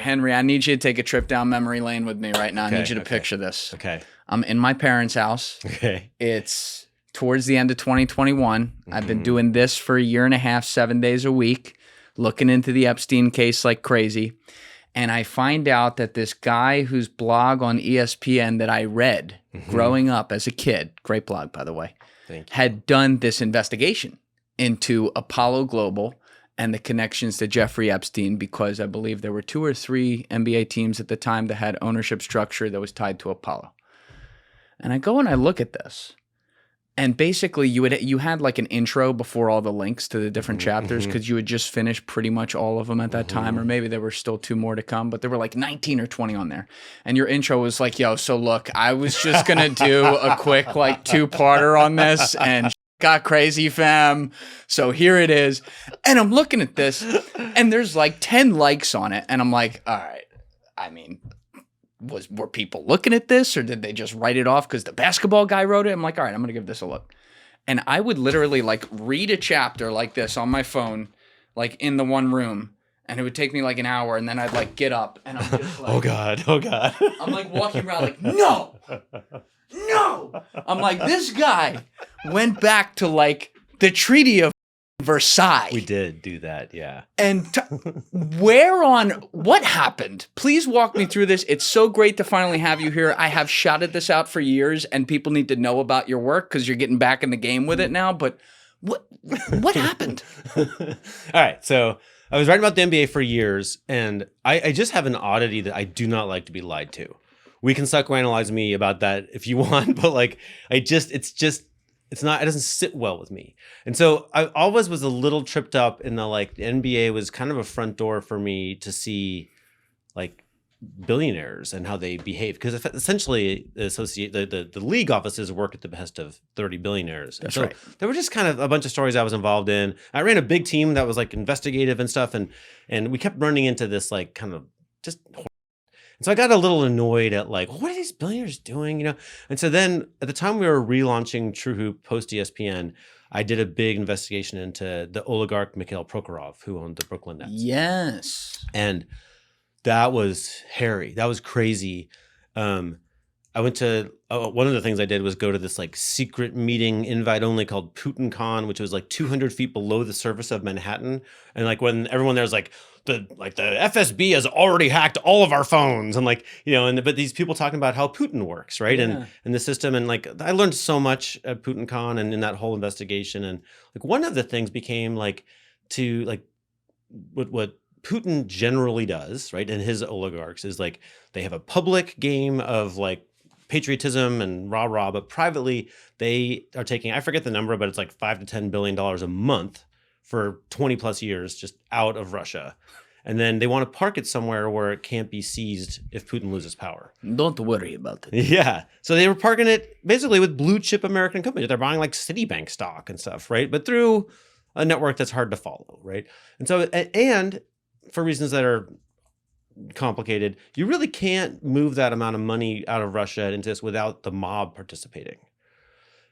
Henry, I need you to take a trip down memory lane with me right now. I need you to picture this. Okay. I'm in my parents' house. Okay. It's towards the end of 2021. I've been doing this for a year and a half, 7 days a week, looking into the Epstein case like crazy. And I find out that this guy whose blog on ESPN that I read growing up as a kid, great blog, by the way, had done this investigation into Apollo Global and the connections to Jeffrey Epstein, because I believe there were 2 or 3 NBA teams at the time that had ownership structure that was tied to Apollo. And I go and I look at this. And basically, you had like an intro before all the links to the different chapters, because you had just finished pretty much all of them at that time, or maybe there were still 2 more to come, but there were like 19 or 20 on there. And your intro was like, yo, so look, I was just going to do a quick like 2-parter on this and got crazy, fam. So here it is. And I'm looking at this and there's like 10 likes on it. And I'm like, all right, I mean, were people looking at this, or did they just write it off because the basketball guy wrote it? I'm like, all right, I'm going to give this a look. And I would literally like read a chapter like this on my phone, like in the one room, and it would take me like an hour, and then I'd like get up and I'm just like, oh God. I'm like walking around like, no. I'm like, this guy went back to like the Treaty of Versailles. We did do that, yeah. And what happened? Please walk me through this. It's so great to finally have you here. I have shouted this out for years, and people need to know about your work because you're getting back in the game with it now. But what happened? All right, so I was writing about the NBA for years, and I just have an oddity that I do not like to be lied to. We can psychoanalyze me about that if you want, but like it doesn't sit well with me. And so I always was a little tripped up in the like the NBA was kind of a front door for me to see like billionaires and how they behave, because essentially the league offices work at the behest of 30 billionaires. That's so right. There were just kind of a bunch of stories I was involved in. I ran a big team that was like investigative and stuff, and we kept running into this like kind of just. So I got a little annoyed at like, what are these billionaires doing, you know? And so then at the time we were relaunching True Hoop post ESPN, I did a big investigation into the oligarch Mikhail Prokhorov, who owned the Brooklyn Nets. Yes. And that was hairy. That was crazy. I went to one of the things I did was go to this like secret meeting invite only called PutinCon, which was like 200 feet below the surface of Manhattan. And like when everyone there's like the FSB has already hacked all of our phones, and like, you know, but these people talking about how Putin works, right? Yeah. And the system, and like I learned so much at PutinCon and in that whole investigation. And like one of the things became like to like what Putin generally does, right? And his oligarchs is like they have a public game of like patriotism and rah-rah, but privately they are taking, I forget the number, but it's like $5 to $10 billion a month for 20 plus years just out of Russia. And then they want to park it somewhere where it can't be seized if Putin loses power. Don't worry about it. Yeah. So they were parking it basically with blue chip American companies. They're buying like Citibank stock and stuff, right? But through a network that's hard to follow, right? And so, and for reasons that are complicated, you really can't move that amount of money out of Russia into this without the mob participating.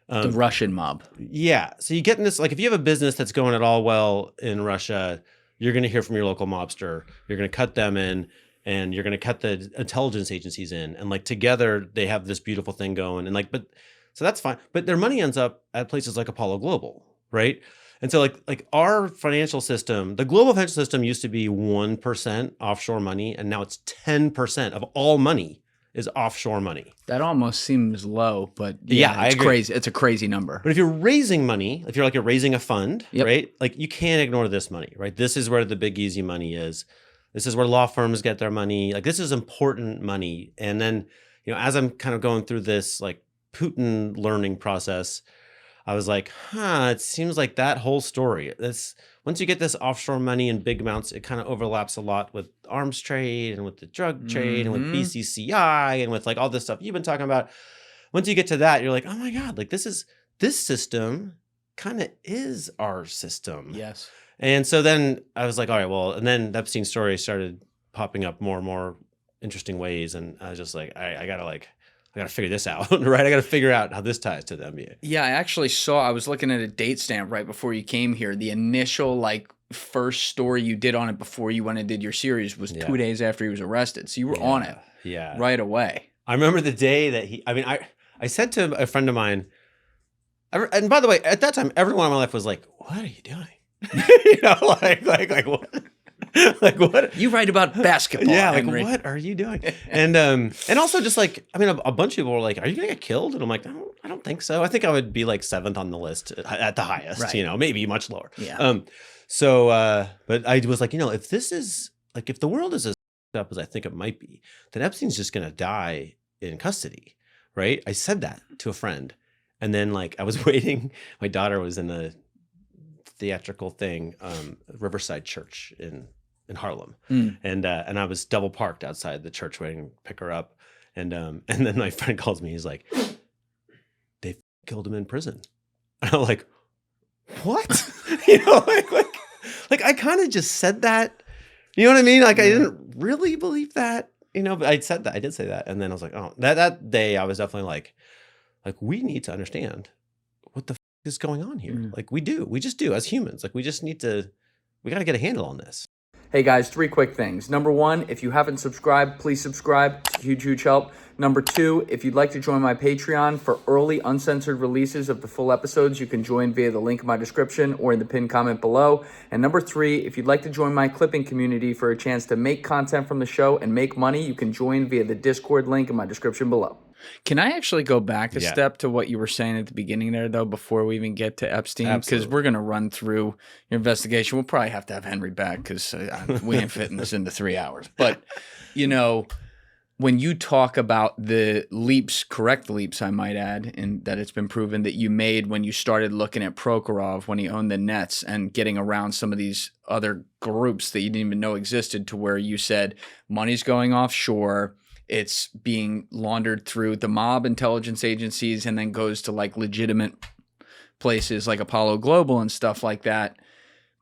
The Russian mob. Yeah. So you get in this, like if you have a business that's going at all well in Russia, you're going to hear from your local mobster. You're going to cut them in, and you're going to cut the intelligence agencies in. And like together they have this beautiful thing going. And like, but so that's fine. But their money ends up at places like Apollo Global, right? And so like our financial system, the global financial system used to be 1% offshore money, and now it's 10% of all money is offshore money. That almost seems low, but yeah, it's crazy. It's a crazy number. But if you're raising money, if you're raising a fund, Yep. right? Like you can't ignore this money, right? This is where the big easy money is. This is where law firms get their money. Like this is important money. And then, you know, as I'm kind of going through this like Putin learning process, I was like, it seems like that whole story, once you get this offshore money in big amounts, it kind of overlaps a lot with arms trade and with the drug trade and with BCCI and with like all this stuff you've been talking about. Once you get to that, you're like, oh my God, like this system kind of is our system. Yes. And so then I was like, all right, well, and then the Epstein story started popping up more and more interesting ways. And I was just like, I gotta figure this out, right? I gotta figure out how this ties to the NBA. Yeah, I actually I was looking at a date stamp right before you came here. The initial like first story you did on it before you went and did your series was 2 days after he was arrested. So you were on it right away. I remember the day that I said to a friend of mine, and by the way, at that time, everyone in my life was like, what are you doing? Like what? Like what? You write about basketball. Yeah, like Henry. what are you doing? And also just like, I mean, a bunch of people were like, are you gonna get killed? And I'm like, I don't think so. I think I would be like 7th on the list at the highest, right. Maybe much lower. Yeah. But I was like, if this is like, if the world is as up as I think it might be, then Epstein's just gonna die in custody, right? I said that to a friend, and then like I was waiting. My daughter was in a theatrical thing, Riverside Church in Harlem, and I was double parked outside the church waiting to pick her up, and then my friend calls me. He's like, "They killed him in prison." And I'm like, "What?" like I kind of just said that. You know what I mean? Like I didn't really believe that. But I said that. I did say that, and then I was like, "Oh, that day I was definitely like we need to understand what the is going on here. Like we just do as humans. Like we got to get a handle on this." Hey guys, 3 quick things. Number 1, if you haven't subscribed, please subscribe. It's a huge, huge help. Number 2, if you'd like to join my Patreon for early uncensored releases of the full episodes, you can join via the link in my description or in the pinned comment below. And number 3, if you'd like to join my clipping community for a chance to make content from the show and make money, you can join via the Discord link in my description below. Can I actually go back a step to what you were saying at the beginning there, though, before we even get to Epstein? Because we're going to run through your investigation. We'll probably have to have Henry back because we ain't fitting this into 3 hours. But, when you talk about the correct leaps, I might add, and that it's been proven that you made when you started looking at Prokhorov when he owned the Nets and getting around some of these other groups that you didn't even know existed, to where you said money's going offshore, it's being laundered through the mob intelligence agencies, and then goes to like legitimate places like Apollo Global and stuff like that.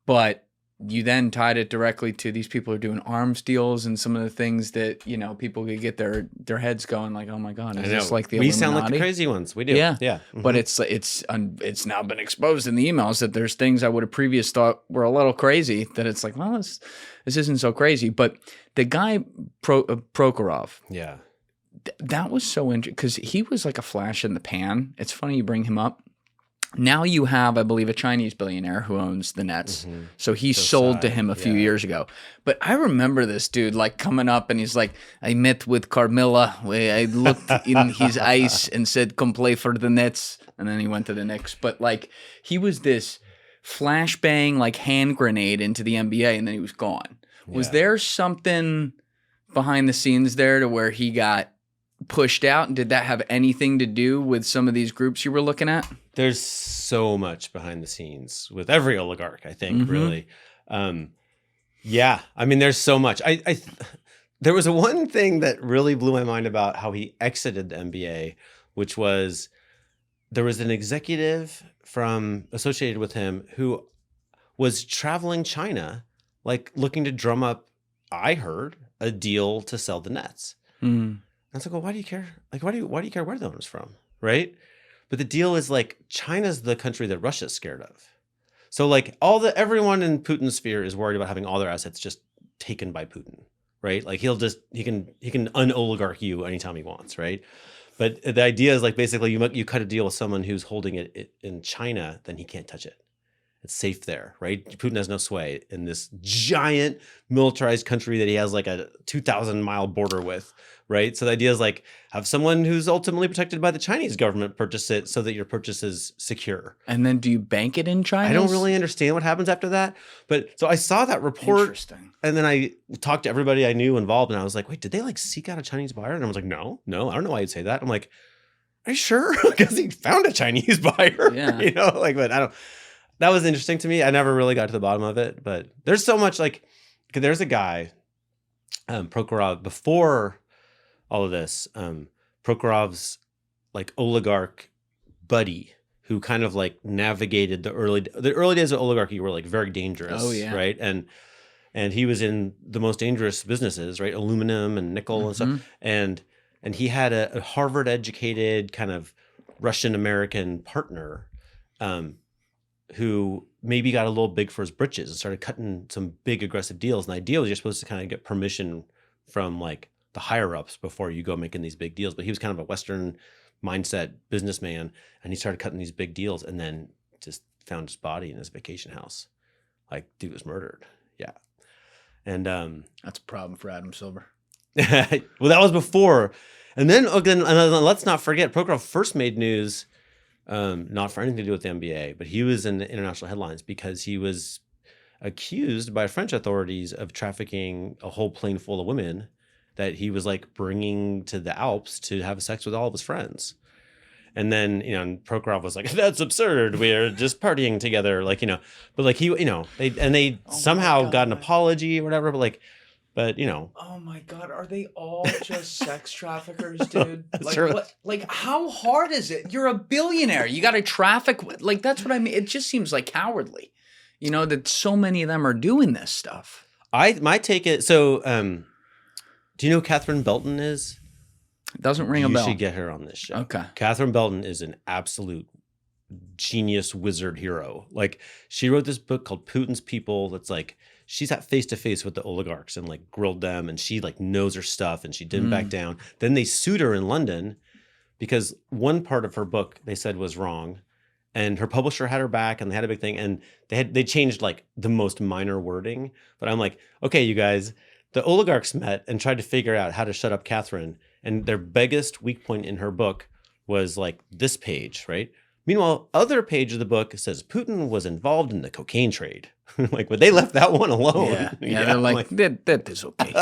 But you then tied it directly to these people are doing arms deals and some of the things that, people could get their heads going like, oh my God, is this like the Illuminati? We sound like the crazy ones. We do. Yeah. Mm-hmm. But it's now been exposed in the emails that there's things I would have previously thought were a little crazy, that it's like, well, this isn't so crazy. But the guy, Prokhorov. Yeah. That was so interesting because he was like a flash in the pan. It's funny you bring him up. Now you have, I believe, a Chinese billionaire who owns the Nets. Mm-hmm. So he sold to him a few years ago. But I remember this dude like coming up and he's like, I met with Carmilla. I looked in his eyes and said, come play for the Nets. And then he went to the Knicks. But like he was this flashbang like hand grenade into the NBA, and then he was gone. Yeah. Was there something behind the scenes there to where he got pushed out? And did that have anything to do with some of these groups you were looking at? There's so much behind the scenes with every oligarch, I think, really. Yeah, I mean, there's so much. There was one thing that really blew my mind about how he exited the NBA, which was there was an executive associated with him who was traveling China, like looking to drum up, I heard, a deal to sell the Nets. I was like, well, why do you care? Like, why do you care where the owner's from, right? But the deal is like China's the country that Russia's scared of. So like everyone in Putin's sphere is worried about having all their assets just taken by Putin, right? Like he can un-oligarch you anytime he wants, right? But the idea is like basically you cut a deal with someone who's holding it in China, then he can't touch it. It's safe there, right? Putin has no sway in this giant militarized country that he has like a 2,000-mile border with, right? So the idea is like have someone who's ultimately protected by the Chinese government purchase it so that your purchase is secure. And then do you bank it in China? I don't really understand what happens after that. But so I saw that report. Interesting. And then I talked to everybody I knew involved, and I was like, wait, did they like seek out a Chinese buyer? And I was like, no, I don't know why you'd say that. I'm like, are you sure? Because he found a Chinese buyer. Yeah. But I don't. That was interesting to me. I never really got to the bottom of it, but there's so much like, there's a guy, Prokhorov, before all of this, Prokhorov's like oligarch buddy who kind of like navigated the early days of oligarchy were like very dangerous. Oh, yeah. Right. And he was in the most dangerous businesses, right? Aluminum and nickel and stuff. And he had a Harvard educated kind of Russian American partner, who maybe got a little big for his britches and started cutting some big aggressive deals. And the idea was you're supposed to kind of get permission from like the higher ups before you go making these big deals. But he was kind of a Western mindset businessman, and he started cutting these big deals, and then just found his body in his vacation house. Like, dude was murdered. Yeah. And that's a problem for Adam Silver. well, that was before. And then let's not forget, Prokhorov first made news, not for anything to do with the NBA, but he was in the international headlines because he was accused by French authorities of trafficking a whole plane full of women that he was like bringing to the Alps to have sex with all of his friends. And then, Prokhorov was like, that's absurd. We're just partying together. Like, but like they somehow got an apology or whatever, but Oh my God, are they all just sex traffickers, dude? Like, how hard is it? You're a billionaire. You got to traffic. Like, that's what I mean. It just seems like cowardly, that so many of them are doing this stuff. My take is, so, do you know who Catherine Belton is? Doesn't ring a bell. You should get her on this show. Okay. Catherine Belton is an absolute genius wizard hero. Like, she wrote this book called Putin's People. That's like, she's at face to face with the oligarchs and like grilled them, and she like knows her stuff, and she didn't back down. Then they sued her in London because one part of her book they said was wrong, and her publisher had her back, and they had a big thing, and they changed like the most minor wording. But I'm like, okay, you guys, the oligarchs met and tried to figure out how to shut up Catherine. And their biggest weak point in her book was like this page, right? Meanwhile, other page of the book says Putin was involved in the cocaine trade. But they left that one alone. Yeah, they're like, that is okay.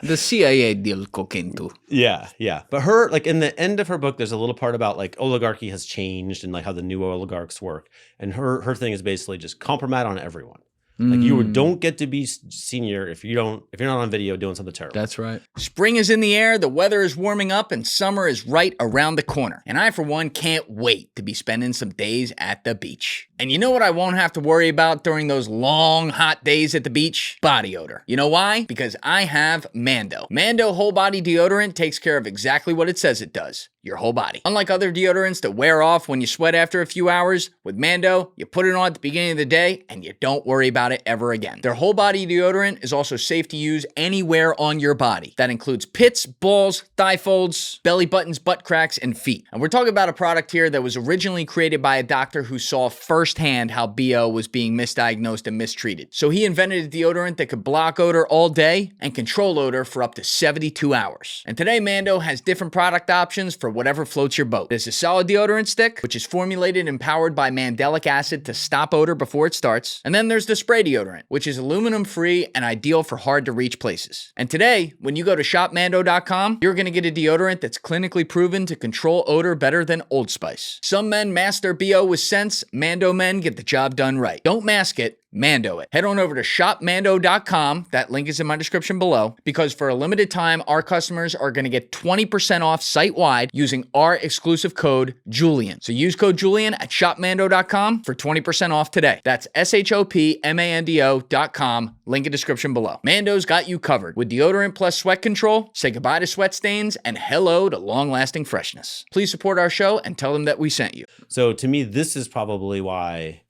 The CIA deals cocaine too. Yeah. But her, like in the end of her book, there's a little part about like oligarchy has changed and like how the new oligarchs work. And her thing is basically just compromat on everyone. Like you don't get to be senior if you're not on video doing something terrible. That's right. Spring is in the air, the weather is warming up, and summer is right around the corner. And I, for one, can't wait to be spending some days at the beach. And you know what I won't have to worry about during those long, hot days at the beach? Body odor. You know why? Because I have Mando. Mando Whole Body Deodorant takes care of exactly what it says it does. Your whole body. Unlike other deodorants that wear off when you sweat after a few hours, with Mando, you put it on at the beginning of the day and you don't worry about it ever again. Their whole body deodorant is also safe to use anywhere on your body. That includes pits, balls, thigh folds, belly buttons, butt cracks, and feet. And we're talking about a product here that was originally created by a doctor who saw firsthand how BO was being misdiagnosed and mistreated. So he invented a deodorant that could block odor all day and control odor for up to 72 hours. And today, Mando has different product options for whatever floats your boat. There's a solid deodorant stick, which is formulated and powered by mandelic acid to stop odor before it starts. And then there's the spray deodorant, which is aluminum-free and ideal for hard-to-reach places. And today, when you go to shopmando.com, you're going to get a deodorant that's clinically proven to control odor better than Old Spice. Some men mask their BO with scents. Mando men get the job done right. Don't mask it. Mando it. Head on over to shopmando.com. That link is in my description below, because for a limited time, our customers are going to get 20% off site-wide using our exclusive code Julian. So use code Julian at shopmando.com for 20% off today. That's shopmando.com. Link in description below. Mando's got you covered with deodorant plus sweat control. Say goodbye to sweat stains and hello to long-lasting freshness. Please support our show and tell them that we sent you. So to me, this is probably why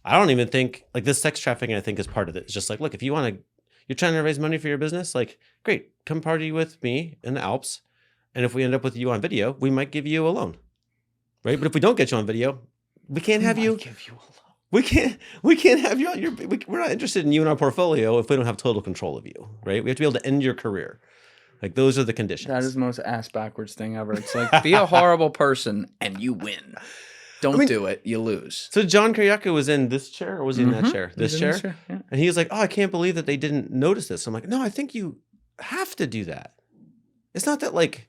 I don't even think like this sex trafficking, I think, is part of it. It's just like, look, if you want to, you're trying to raise money for your business, like, great, come party with me in the Alps. And if we end up with you on video, we might give you a loan, right? But if we don't get you on video, we can't have you. Give you a loan. We can't have you on your, we're not interested in you in our portfolio if we don't have total control of you, right? We have to be able to end your career. Like, those are the conditions. That is the most ass backwards thing ever. It's like, be a horrible person and you win. Don't do it. You lose. So John Kiriakou was in this chair, or was he in that chair? This chair? Yeah. And he was like, oh, I can't believe that they didn't notice this. I'm like, no, I think you have to do that. It's not that like,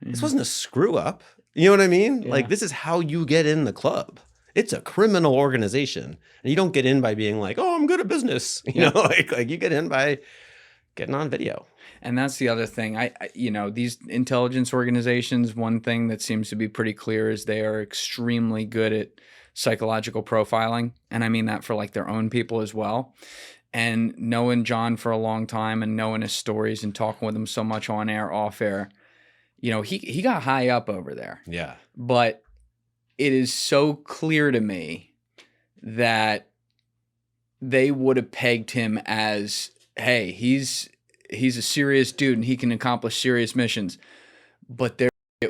this wasn't a screw up. You know what I mean? Yeah. Like, this is how you get in the club. It's a criminal organization. And you don't get in by being like, oh, I'm good at business. You know, like you get in by getting on video. And that's the other thing. I these intelligence organizations, one thing that seems to be pretty clear is they are extremely good at psychological profiling. And I mean that for like their own people as well. And knowing John for a long time and knowing his stories and talking with him so much on air, off air, he got high up over there. Yeah. But it is so clear to me that they would have pegged him as, hey, he's a serious dude and he can accomplish serious missions, but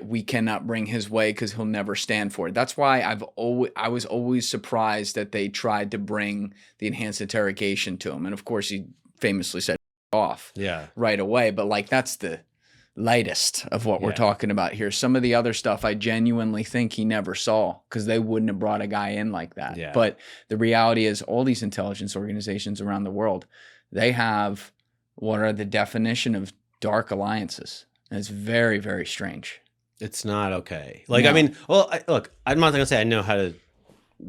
we cannot bring his way because he'll never stand for it. That's why I was always surprised that they tried to bring the enhanced interrogation to him. And of course, he famously said off right away. But like, that's the lightest of what we're talking about here. Some of the other stuff I genuinely think he never saw because they wouldn't have brought a guy in like that. Yeah. But the reality is all these intelligence organizations around the world, they have what are the definition of dark alliances. And it's very, very strange. It's not okay. Like, no. I mean, well, look, I'm not going to say I know how to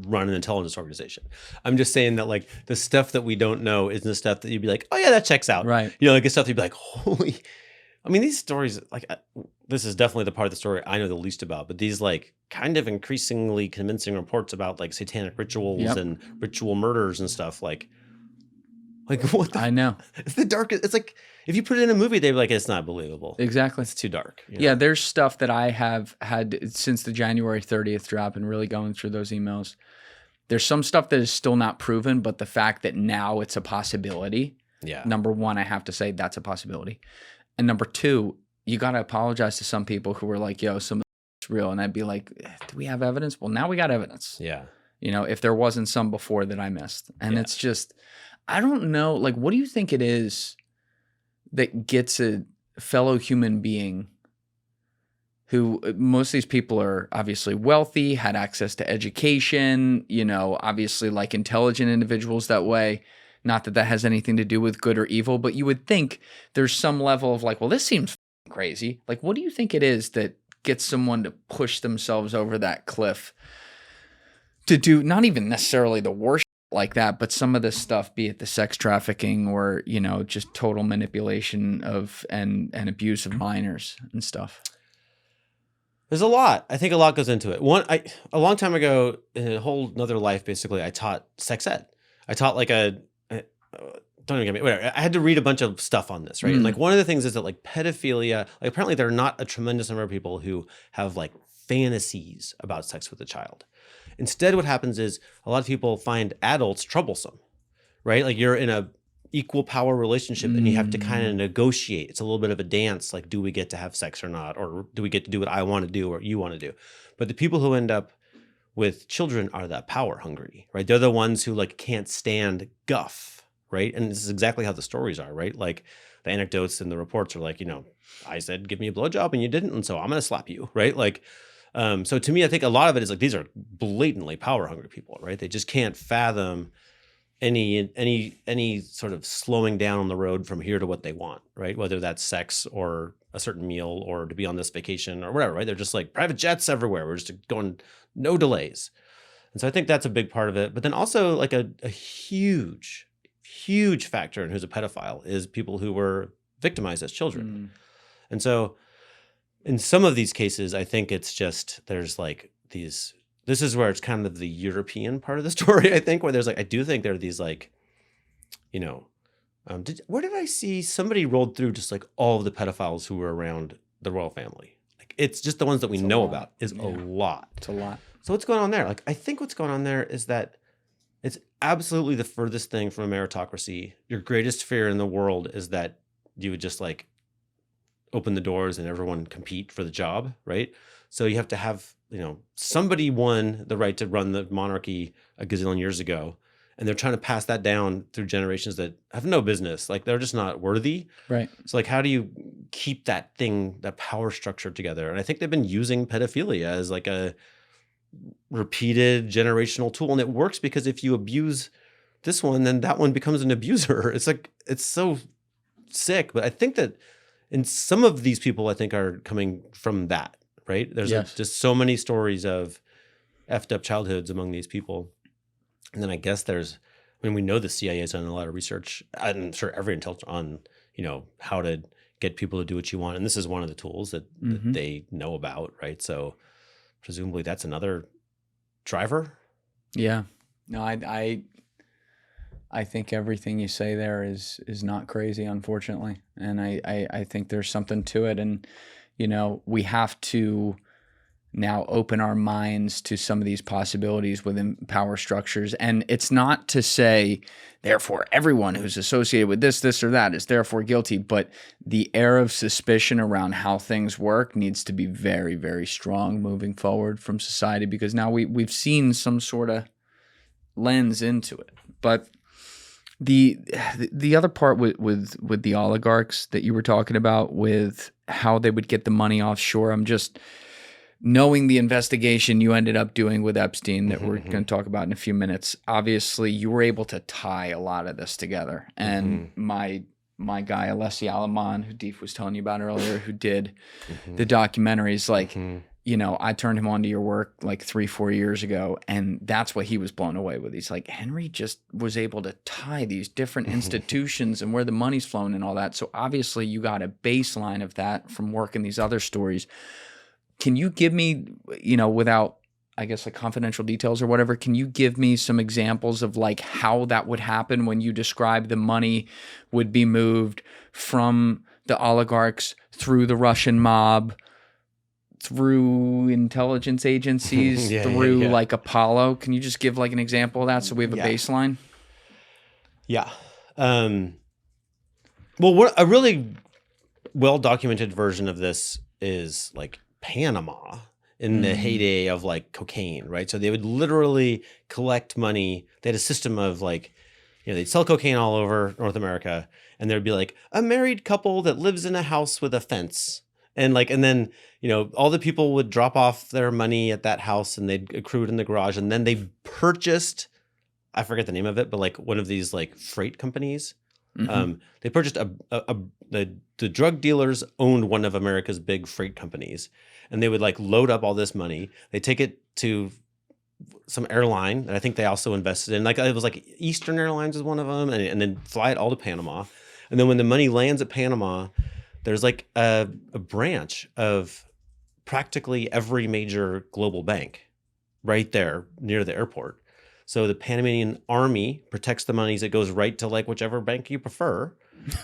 run an intelligence organization. I'm just saying that like the stuff that we don't know isn't the stuff that you'd be like, oh yeah, that checks out. Right. You know, like the stuff that you'd be like, holy, I mean, these stories, like this is definitely the part of the story I know the least about, but these like kind of increasingly convincing reports about like satanic rituals and ritual murders and stuff like what the, I know. It's the darkest. It's like, if you put it in a movie, they'd be like, it's not believable. Exactly. It's too dark. You know? Yeah, there's stuff that I have had since the January 30th drop and really going through those emails. There's some stuff that is still not proven, but the fact that now it's a possibility. Yeah. Number one, I have to say that's a possibility. And number two, you got to apologize to some people who were like, yo, some of it's real. And I'd be like, do we have evidence? Well, now we got evidence. Yeah. You know, if there wasn't some before that I missed. And it's just, I don't know. Like, what do you think it is that gets a fellow human being who most of these people are obviously wealthy, had access to education, you know, obviously like intelligent individuals that way. Not that that has anything to do with good or evil, but you would think there's some level of like, well, this seems crazy. Like, what do you think it is that gets someone to push themselves over that cliff to do not even necessarily the worst like that, but some of this stuff, be it the sex trafficking or, you know, just total manipulation of and abuse of minors and stuff? There's a lot. I think a lot goes into it. A long time ago, in a whole nother life, basically, I taught sex ed. I taught like don't even get me, whatever. I had to read a bunch of stuff on this, right? And like one of the things is that like pedophilia, like apparently there are not a tremendous number of people who have like fantasies about sex with a child. Instead, what happens is a lot of people find adults troublesome, right? Like you're in a equal power relationship and you have to kind of negotiate. It's a little bit of a dance. Like, do we get to have sex or not? Or do we get to do what I want to do or you want to do? But the people who end up with children are that power hungry, right? They're the ones who like can't stand guff, right? And this is exactly how the stories are, right? Like the anecdotes and the reports are like, you know, I said, give me a blowjob and you didn't. And so I'm going to slap you, right? Like, so to me, I think a lot of it is like, these are blatantly power hungry people, right? They just can't fathom any sort of slowing down on the road from here to what they want, right? Whether that's sex or a certain meal or to be on this vacation or whatever, right? They're just like private jets everywhere. We're just going, no delays. And so I think that's a big part of it. But then also like a huge factor in who's a pedophile is people who were victimized as children. And so in some of these cases, I think it's just, there's like these, this is where it's kind of the European part of the story, I think, where there's like, I do think there are these like, you know, where did I see somebody rolled through just like all of the pedophiles who were around the royal family? Like it's just the ones that we know about is a lot. It's a lot. So what's going on there? Like, I think what's going on there is that it's absolutely the furthest thing from a meritocracy. Your greatest fear in the world is that you would just like open the doors and everyone compete for the job, right? So you have to have, you know, somebody won the right to run the monarchy a gazillion years ago, and they're trying to pass that down through generations that have no business. Like they're just not worthy. Right. So like, how do you keep that thing, that power structure together? And I think they've been using pedophilia as like a repeated generational tool. And it works because if you abuse this one, then that one becomes an abuser. It's like, it's so sick. But I think that in some of these people, I think are coming from that, right? There's just so many stories of effed up childhoods among these people. And then I guess there's, I mean, we know the CIA has done a lot of research. I'm sure every intelligence on, you know, how to get people to do what you want. And this is one of the tools that they know about, right? So presumably that's another driver. Yeah. No, I think everything you say there is not crazy, unfortunately. And I think there's something to it. And, you know, we have to now open our minds to some of these possibilities within power structures. And it's not to say, therefore, everyone who's associated with this, or that is therefore guilty, but the air of suspicion around how things work needs to be very, very strong moving forward from society, because now we've seen some sort of lens into it. But the other part with the oligarchs that you were talking about, with how they would get the money offshore, I'm just knowing the investigation you ended up doing with Epstein that we're going to talk about in a few minutes. Obviously, you were able to tie a lot of this together. And my guy, Alessi Alaman, who Deef was telling you about earlier, who did the documentaries, like, you know, I turned him on to your work like 3-4 years ago, and that's what he was blown away with. He's like, Henry just was able to tie these different institutions and where the money's flowing and all that. So obviously you got a baseline of that from working these other stories. Can you give me, you know, without, I guess, like confidential details or whatever, can you give me some examples of like how that would happen when you describe the money would be moved from the oligarchs through the Russian mob, through intelligence agencies, through like Apollo? Can you just give like an example of that so we have a baseline? Yeah. Well, what a really well-documented version of this is like Panama in the heyday of like cocaine, right? So they would literally collect money. They had a system of like, you know, they'd sell cocaine all over North America, and there'd be like a married couple that lives in a house with a fence. And like, and then, you know, all the people would drop off their money at that house and they'd accrue it in the garage. And then they purchased, I forget the name of it, but like one of these like freight companies. They purchased the drug dealers owned one of America's big freight companies, and they would like load up all this money. They take it to some airline that I think they also invested in. Like it was like Eastern Airlines is one of them, and then fly it all to Panama. And then when the money lands at Panama, there's like a branch of practically every major global bank right there near the airport. So the Panamanian army protects the monies. It goes right to like whichever bank you prefer.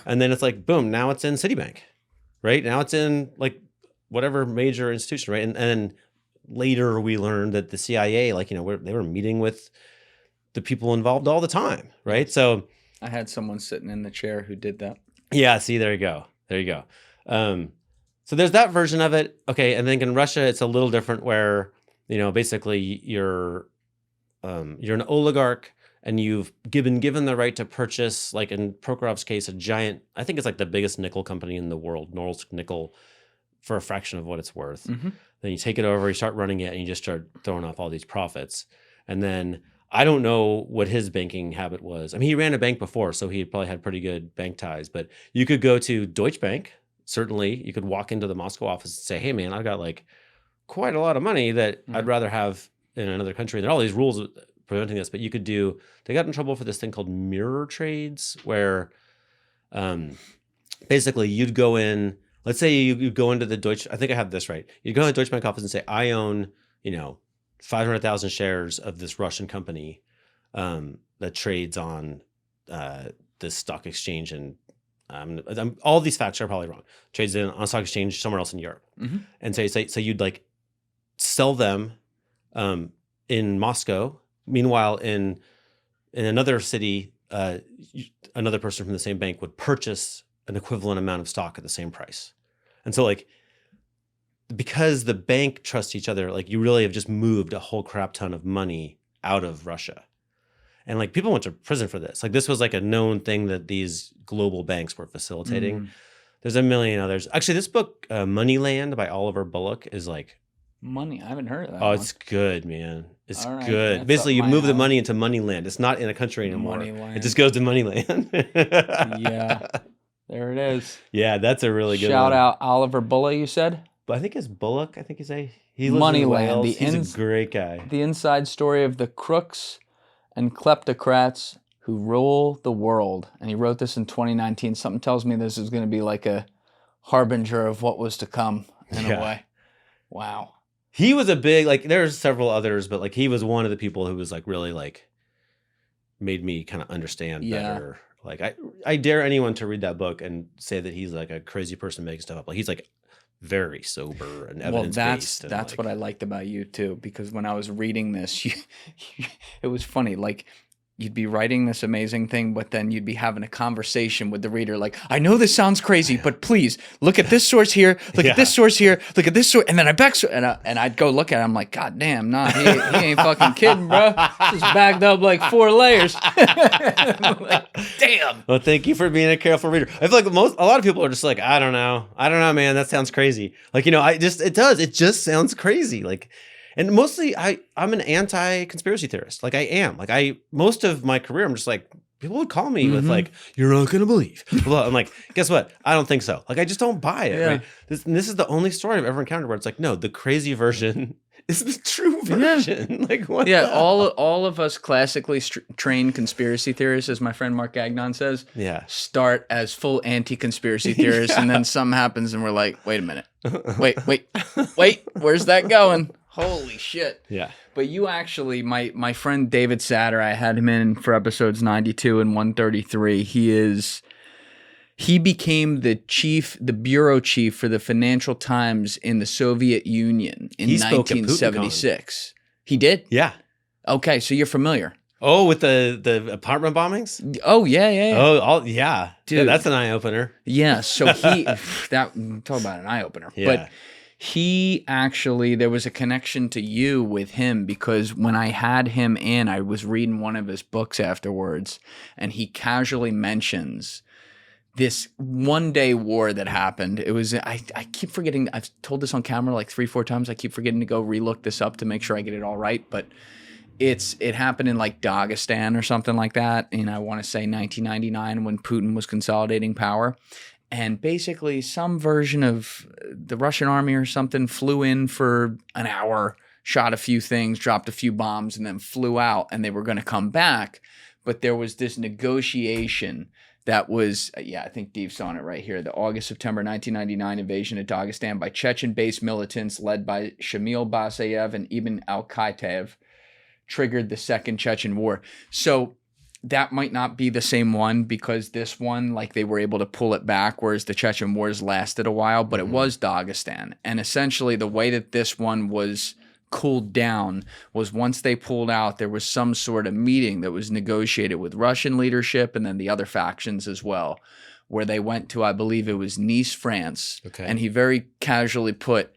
And then it's like, boom, now it's in Citibank, right? Now it's in like whatever major institution, right? And then later we learned that the CIA, like, you know, they were meeting with the people involved all the time, right? So I had someone sitting in the chair who did that. Yeah, see, there you go. There you go. So there's that version of it. Okay, and then in Russia, it's a little different where, you know, basically you're an oligarch and you've been given the right to purchase, like in Prokorov's case, a giant, I think it's like the biggest nickel company in the world, Norilsk Nickel, for a fraction of what it's worth. Then you take it over, you start running it, and you just start throwing off all these profits. And then I don't know what his banking habit was. I mean, he ran a bank before, so he probably had pretty good bank ties. But you could go to Deutsche Bank, certainly. You could walk into the Moscow office and say, hey, man, I've got like quite a lot of money that I'd rather have in another country. And there are all these rules preventing this, but you could do, they got in trouble for this thing called mirror trades, where basically you'd go in, let's say you go into the Deutsche, I think I have this right. You go to the Deutsche Bank office and say, I own, you know, 500,000 shares of this Russian company that trades on this stock exchange. And all these facts are probably wrong. Trades on a stock exchange somewhere else in Europe. And so you'd like sell them in Moscow. Meanwhile, in another city, another person from the same bank would purchase an equivalent amount of stock at the same price. And so like, because the bank trusts each other, like you really have just moved a whole crap ton of money out of Russia. And like people went to prison for this. Like this was like a known thing that these global banks were facilitating. There's a million others. Actually, this book, Moneyland by Oliver Bullock, is like, Money. I haven't heard of that. Oh, it's good, man. It's All right, good. Basically, you move the money into Moneyland. It's not in a country anymore. Moneyland. It just goes to Moneyland. Yeah. There it is. Yeah, that's a really good one. Shout out Oliver Bullock, you said? But I think it's Bullock. I think he lives in Wales. He's a great guy. The inside story of the crooks and kleptocrats who rule the world. And he wrote this in 2019. Something tells me this is going to be like a harbinger of what was to come in a way. Wow. He was a big, like, there's several others, but like he was one of the people who was like really like made me kind of understand better. Like I dare anyone to read that book and say that he's like a crazy person making stuff up. Like he's like very sober and Well, evidence-based. that's what I liked about you too, because when I was reading this, it was funny. Like, you'd be writing this amazing thing, but then you'd be having a conversation with the reader. Like, I know this sounds crazy, but please look at this source here, look at this source here, look at this source, and then and I'd go look at it. I'm like, God damn, nah, he ain't fucking kidding, bro. Just backed up like 4 layers. Like, damn. Well, thank you for being a careful reader. I feel like a lot of people are just like, I don't know, man. That sounds crazy. Like, it just sounds crazy. Like. And mostly, I'm an anti-conspiracy theorist. Like, I am. Like, most of my career, I'm just like, people would call me with like, you're not gonna believe. I'm like, guess what? I don't think so. Like, I just don't buy it. Yeah. Right? This is the only story I've ever encountered where it's like, no, the crazy version is the true version. Yeah. Like, what? Yeah, all of us classically trained conspiracy theorists, as my friend Mark Gagnon says, start as full anti-conspiracy theorists, and then something happens, and we're like, wait a minute, wait, where's that going? Holy shit. Yeah. But you actually, my friend David Satter, I had him in for episodes 92 and 133. He became the bureau chief for the Financial Times in the Soviet Union in 1976. He did? Yeah. Okay, so you're familiar. Oh, with the apartment bombings? Oh, yeah. Oh, yeah. Dude, yeah, that's an eye-opener. Yeah, so talk about an eye-opener. Yeah. But he actually, there was a connection to you with him, because when I had him in, I was reading one of his books afterwards, and he casually mentions this one-day war that happened. It was, I keep forgetting, I've told this on camera like 3-4 times, I keep forgetting to go relook this up to make sure I get it all right, but it happened in like Dagestan or something like that, and I want to say 1999, when Putin was consolidating power. And basically some version of the Russian army or something flew in for an hour, shot a few things, dropped a few bombs, and then flew out, and they were going to come back. But there was this negotiation that was, I think Deve's on it right here, the August-September 1999 invasion of Dagestan by Chechen-based militants led by Shamil Basayev and Ibn al-Qaitaev triggered the Second Chechen War. So that might not be the same one, because this one, like, they were able to pull it back, whereas the Chechen Wars lasted a while, but it was Dagestan. And essentially the way that this one was cooled down was, once they pulled out, there was some sort of meeting that was negotiated with Russian leadership and then the other factions as well, where they went to, I believe it was Nice, France. Okay. And he very casually put,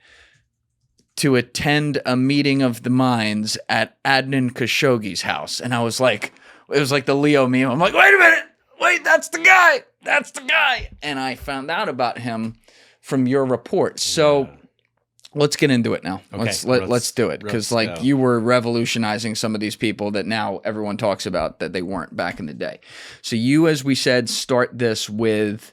to attend a meeting of the minds at Adnan Khashoggi's house. And I was like, it was like the Leo meme. I'm like, wait a minute. Wait, that's the guy. That's the guy. And I found out about him from your report. So let's get into it now. Okay. Let's do it. Because you were revolutionizing some of these people that now everyone talks about that they weren't back in the day. So you, as we said, start this with,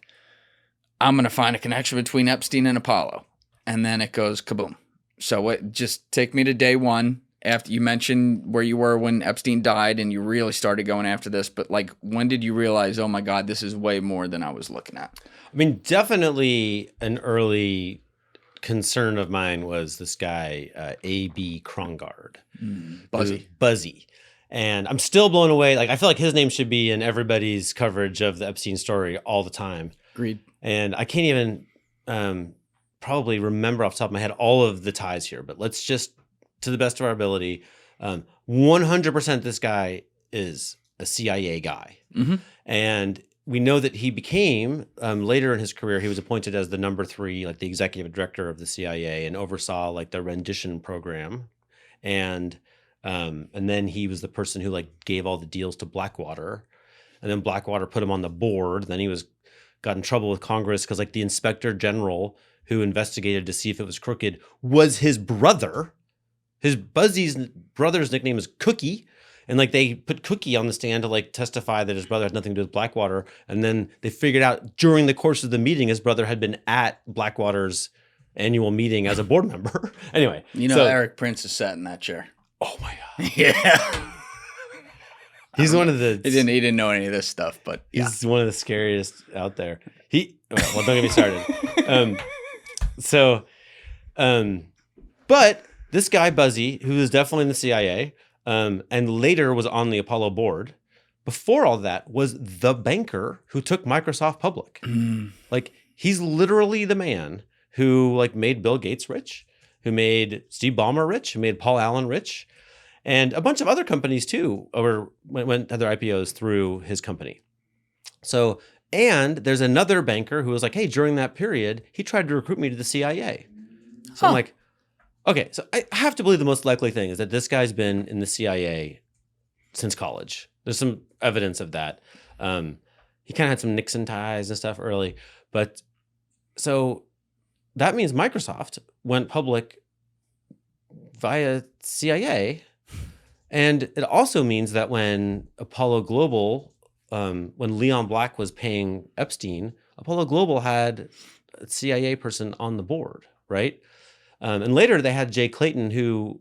I'm going to find a connection between Epstein and Apollo. And then it goes kaboom. So just take me to day one. After you mentioned where you were when Epstein died and you really started going after this, but like, when did you realize, oh my God, this is way more than I was looking at? I mean, definitely an early concern of mine was this guy, A.B. Krongard. Buzzy. And I'm still blown away. Like, I feel like his name should be in everybody's coverage of the Epstein story all the time. Agreed. And I can't even probably remember off the top of my head all of the ties here, but let's just, to the best of our ability, 100% this guy is a CIA guy. Mm-hmm. And we know that he became, later in his career, he was appointed as the number 3, like the executive director of the CIA, and oversaw like the rendition program. And then he was the person who like gave all the deals to Blackwater. And then Blackwater put him on the board. Then he got in trouble with Congress because like the inspector general who investigated to see if it was crooked was his brother. His Buzzy's brother's nickname is Cookie. And like they put Cookie on the stand to like testify that his brother had nothing to do with Blackwater. And then they figured out during the course of the meeting, his brother had been at Blackwater's annual meeting as a board member. Anyway. Eric Prince is sat in that chair. Oh my God. Yeah. He's one of the... He didn't know any of this stuff, but yeah. He's one of the scariest out there. Well, don't get me started. But this guy, Buzzy, who was definitely in the CIA, and later was on the Apollo board, before all that was the banker who took Microsoft public. Like, he's literally the man who like made Bill Gates rich, who made Steve Ballmer rich, who made Paul Allen rich, and a bunch of other companies too had their IPOs through his company. So, and there's another banker who was like, hey, during that period, he tried to recruit me to the CIA. So I'm like, okay, so I have to believe the most likely thing is that this guy's been in the CIA since college. There's some evidence of that. He kind of had some Nixon ties and stuff early. But so that means Microsoft went public via CIA. And it also means that when Apollo Global, when Leon Black was paying Epstein, Apollo Global had a CIA person on the board, right? And later they had Jay Clayton, who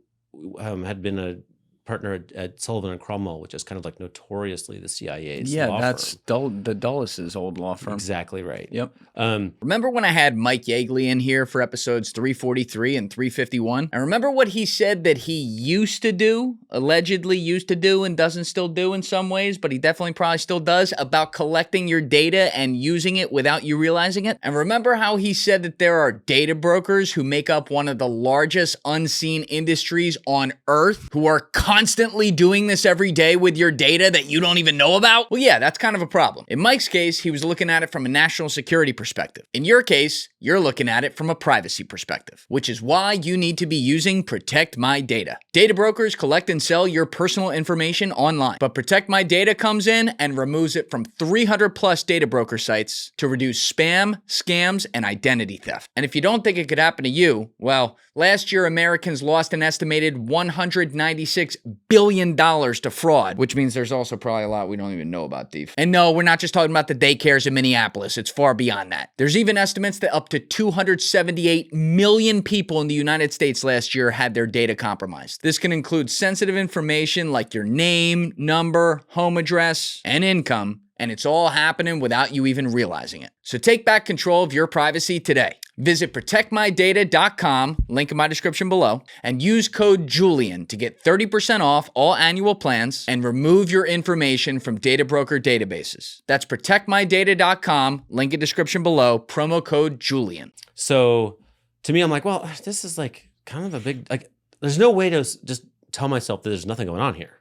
had been a partner at Sullivan and Cromwell, which is kind of like notoriously the CIA's law that's firm. the Dulles' old law firm. Exactly right. Yep. Remember when I had Mike Yeagley in here for episodes 343 and 351? And remember what he said that he used to do, allegedly used to do, and doesn't still do in some ways, but he definitely probably still does, about collecting your data and using it without you realizing it? And remember how he said that there are data brokers who make up one of the largest unseen industries on Earth, who are constantly doing this every day with your data that you don't even know about? Well, yeah, that's kind of a problem. In Mike's case, he was looking at it from a national security perspective. In your case, you're looking at it from a privacy perspective, which is why you need to be using Protect My Data. Data brokers collect and sell your personal information online, but Protect My Data comes in and removes it from 300 plus data broker sites to reduce spam, scams, and identity theft. And if you don't think it could happen to you, well, last year Americans lost an estimated $196 billion to fraud, which means there's also probably a lot we don't even know about, Steve. And no, we're not just talking about the daycares in Minneapolis. It's far beyond that. There's even estimates that up to 278 million people in the United States last year had their data compromised. This can include sensitive information like your name, number, home address, and income, and it's all happening without you even realizing it. So take back control of your privacy today. Visit protectmydata.com, link in my description below, and use code Julian to get 30% off all annual plans and remove your information from data broker databases. That's protectmydata.com, link in description below, promo code Julian. So to me, I'm like, well, this is like kind of a big, like, there's no way to just tell myself that there's nothing going on here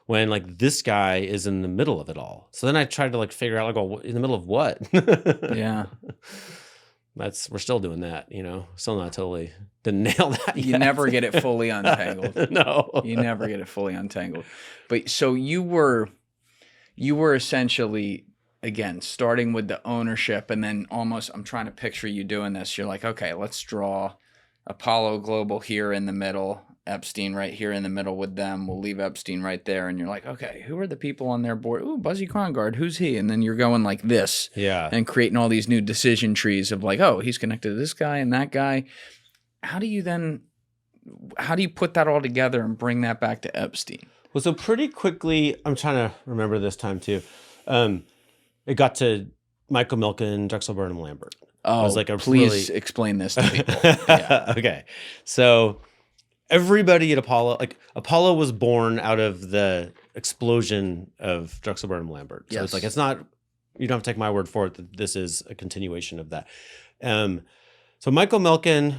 when like this guy is in the middle of it all. So then I tried to like figure out, like, well, in the middle of what? Yeah. We're still doing that, still not totally didn't nail that yet. You never get it fully untangled. No. You never get it fully untangled. But so you were essentially, again, starting with the ownership, and then almost, I'm trying to picture you doing this. You're like, okay, let's draw Apollo Global here in the middle, Epstein right here in the middle with them. We'll leave Epstein right there. And you're like, okay, who are the people on their board? Ooh, Buzzy Krongard, who's he? And then you're going like this. Yeah. And creating all these new decision trees of like, oh, he's connected to this guy and that guy. How do you put that all together and bring that back to Epstein? Well, so pretty quickly, I'm trying to remember this time too. It got to Michael Milken, Drexel, Burnham, Lambert. Oh, was like please explain this to people. Yeah. Okay. So everybody at Apollo was born out of the explosion of Drexel, Burnham, Lambert. So Yes. it's not, you don't have to take my word for it that this is a continuation of that. So Michael Milken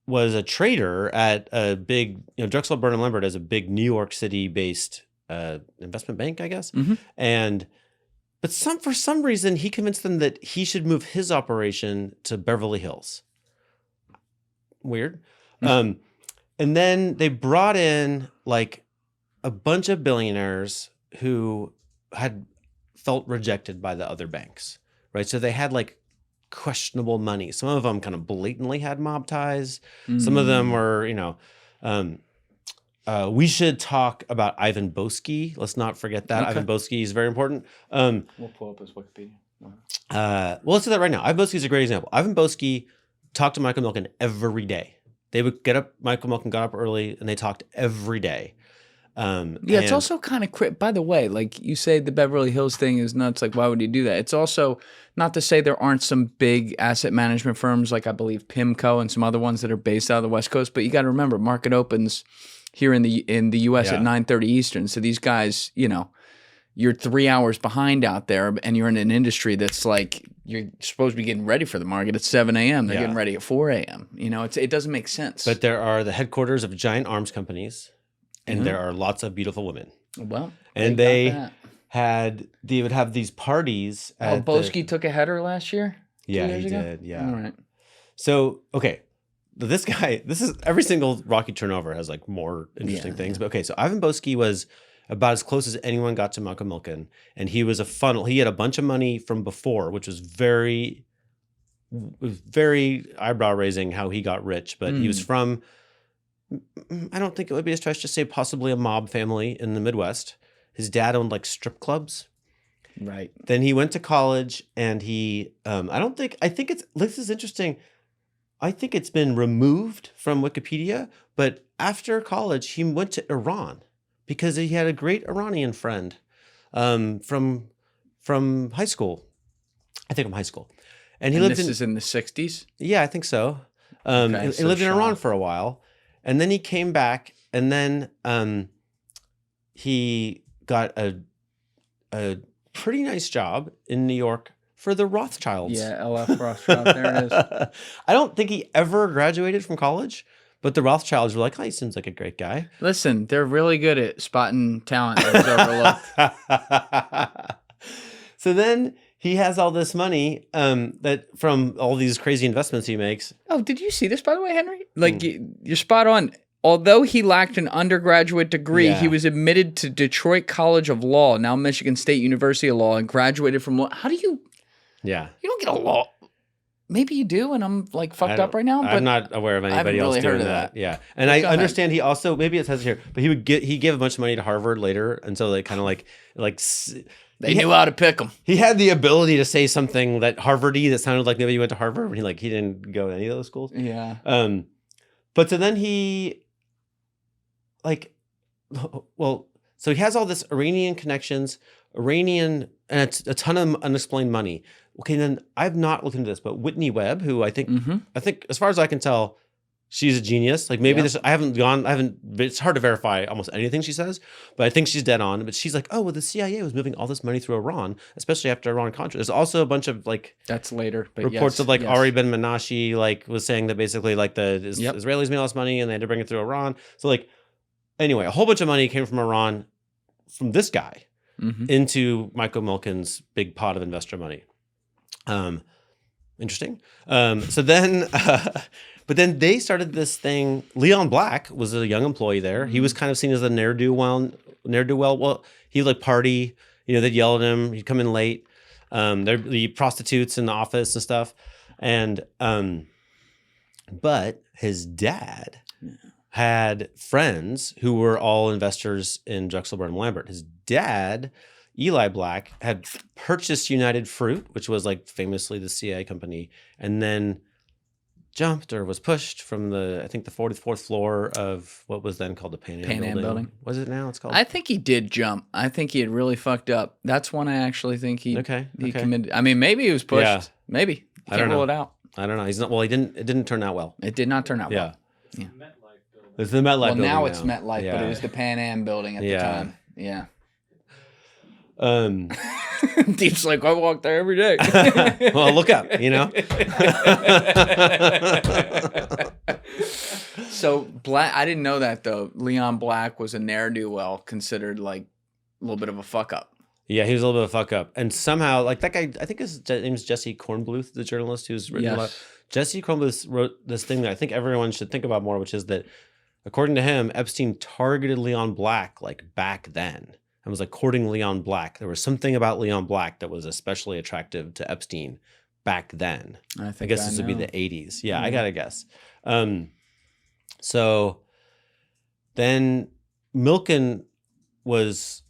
was a trader at a big, Drexel, Burnham, Lambert is a big New York City based investment bank, I guess. Mm-hmm. But for some reason, he convinced them that he should move his operation to Beverly Hills. Weird. And then they brought in like a bunch of billionaires who had felt rejected by the other banks, right? So they had like questionable money. Some of them kind of blatantly had mob ties. Some of them were, we should talk about Ivan Boesky. Let's not forget that. Okay. Ivan Boesky is very important. We'll pull up his Wikipedia. Well, let's do that right now. Ivan Boesky is a great example. Ivan Boesky talked to Michael Milken every day. They would get up, Michael Milken got up early, and they talked every day. It's also kind of, by the way, like you say the Beverly Hills thing is nuts. Like, why would you do that? It's also not to say there aren't some big asset management firms, like I believe PIMCO and some other ones that are based out of the West Coast. But you got to remember, market opens here in the U.S. at 9:30 Eastern. So these guys, you're 3 hours behind out there, and you're in an industry that's like you're supposed to be getting ready for the market at 7 a.m. They're getting ready at 4 a.m. You know, it doesn't make sense. But there are the headquarters of giant arms companies, and there are lots of beautiful women. Well, and they would have these parties. Boski took a header last year. Yeah, he did. Yeah. All right. So okay. This guy, every single Rocky turnover has like more interesting things. But okay, so Ivan Boesky was about as close as anyone got to Michael Milken. And he was a funnel. He had a bunch of money from before, which was very eyebrow raising how he got rich. But he was from, I don't think it would be a stretch to say possibly a mob family in the Midwest. His dad owned like strip clubs. Right. Then he went to college and he, this is interesting. I think it's been removed from Wikipedia, but after college, he went to Iran because he had a great Iranian friend from high school. I think from high school. And he lived this is in the 60s? Yeah, I think so. He lived in Iran for a while. And then he came back and then he got a pretty nice job in New York for the Rothschilds. Yeah, LF Rothschild. There it is. I don't think he ever graduated from college, but the Rothschilds were like, oh, he seems like a great guy. Listen, they're really good at spotting talent that was overlooked. So then he has all this money that from all these crazy investments he makes. Oh, did you see this, by the way, Henry? Like, you're spot on. Although he lacked an undergraduate degree, he was admitted to Detroit College of Law, now Michigan State University of Law, and graduated from law. How do you... Yeah. You don't get a law. Maybe you do, and I'm like fucked up right now. But I'm not aware of anybody else doing that. Yeah. And I understand he also, maybe it says here, but he gave a bunch of money to Harvard later. And so they kind of like they knew how to pick him. He had the ability to say something that Harvard-y that sounded like maybe he went to Harvard, but he didn't go to any of those schools. Yeah. But so then he so he has all this Iranian connections, and it's a ton of unexplained money. Okay, then I've not looked into this, but Whitney Webb, who I think as far as I can tell, she's a genius. Like maybe it's hard to verify almost anything she says, but I think she's dead on. But she's like, oh, well, the CIA was moving all this money through Iran, especially after Iran-Contra. There's also a bunch of that's later, but reports of Ari Ben Menashe was saying that basically the Israelis made all this money and they had to bring it through Iran. So anyway, a whole bunch of money came from Iran from this guy into Michael Milken's big pot of investor money. Interesting. So then, but then they started this thing. Leon Black was a young employee there. He was kind of seen as a ne'er-do-well. Well, he would party. They'd yell at him. He'd come in late. There'd be prostitutes in the office and stuff. And but his dad had friends who were all investors in Drexel, Burnham, Lambert. His dad, Eli Black, had purchased United Fruit, which was famously the CIA company, and then jumped or was pushed from the 44th floor of what was then called the Pan Am building. Was it now? It's called. I think he did jump. I think he had really fucked up. That's when I actually think he committed. I mean, maybe he was pushed. Yeah. Maybe. I don't know. Rule it out. I don't know. He's not. Well, he didn't. It didn't turn out well. It did not turn out well. Yeah. It's the MetLife building. Now it's MetLife, but it was the Pan Am building at the time. Yeah. Deep's like, I walk there every day. Well, look up, So Black, I didn't know that though. Leon Black was a ne'er-do-well, considered a little bit of a fuck up. Yeah, he was a little bit of a fuck up, and somehow that guy, I think his name is Jesse Kornbluth, the journalist who's written a lot. Jesse Kornbluth wrote this thing that I think everyone should think about more, which is that, according to him, Epstein targeted Leon Black back then. And was courting Leon Black. There was something about Leon Black that was especially attractive to Epstein back then. I guess this would be the 80s. Yeah, I gotta guess. So then Milken was...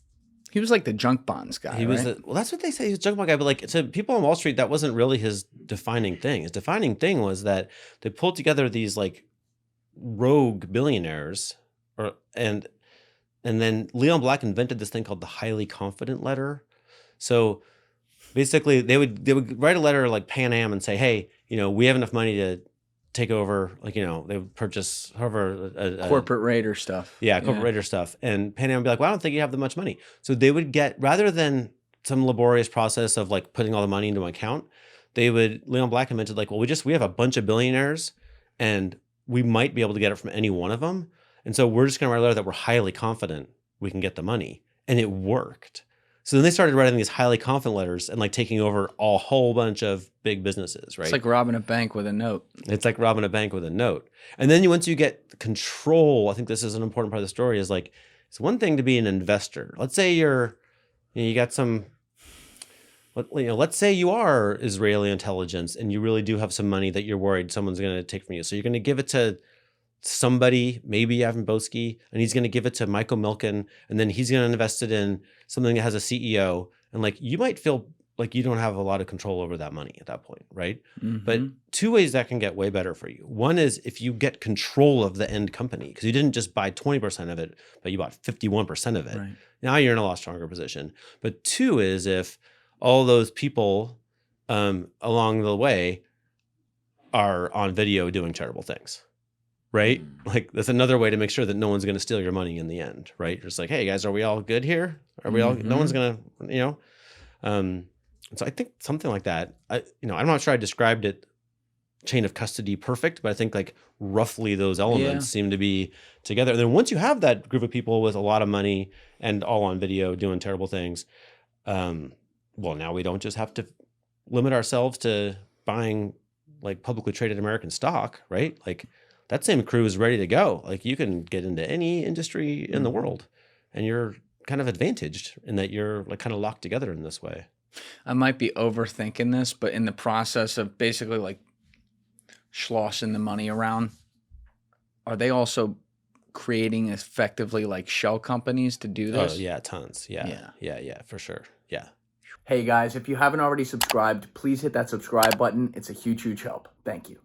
He was the junk bonds guy, He was well, that's what they say. He was a junk bond guy. But to people on Wall Street, that wasn't really his defining thing. His defining thing was that they pulled together these rogue billionaires and then Leon Black invented this thing called the highly confident letter. So basically they would write a letter like Pan Am and say, hey, we have enough money to take over, like, you know, they would purchase however Corporate raider stuff. Yeah, corporate raider stuff. And Pan Am would be like, well, I don't think you have that much money. So they would get, rather than some laborious process of like putting all the money into an account, Leon Black invented like, well, we have a bunch of billionaires and we might be able to get it from any one of them. And so we're just going to write a letter that we're highly confident we can get the money. And it worked. So then they started writing these highly confident letters and like taking over a whole bunch of big businesses, right? It's like robbing a bank with a note. It's like robbing a bank with a note. And then once you get control, I think this is an important part of the story, is like, it's one thing to be an investor. Let's say you got some, let's say you are Israeli intelligence and you really do have some money that you're worried someone's going to take from you. So you're going to give it to somebody, maybe Yavin Boesky, and he's going to give it to Michael Milken, and then he's going to invest it in something that has a CEO. And like, you might feel like you don't have a lot of control over that money at that point, right? Mm-hmm. But two ways that can get way better for you. One is if you get control of the end company, because you didn't just buy 20% of it, but you bought 51% of it. Right. Now you're in a lot stronger position. But two is if all those people along the way are on video doing terrible things. Right? Like that's another way to make sure that no one's going to steal your money in the end, right? You're just like, hey guys, are we all good here? Are we all, no one's going to, so I think something like that, I'm not sure I described it chain of custody perfect, but I think like roughly those elements seem to be together. And then once you have that group of people with a lot of money and all on video doing terrible things, well, now we don't just have to limit ourselves to buying like publicly traded American stock, right? Like, that same crew is ready to go. Like you can get into any industry in the world and you're kind of advantaged in that you're like kind of locked together in this way. I might be overthinking this, but in the process of basically like schlossing the money around, are they also creating effectively like shell companies to do this? Oh yeah, tons. Yeah, for sure. Yeah. Hey guys, if you haven't already subscribed, please hit that subscribe button. It's a huge, huge help. Thank you.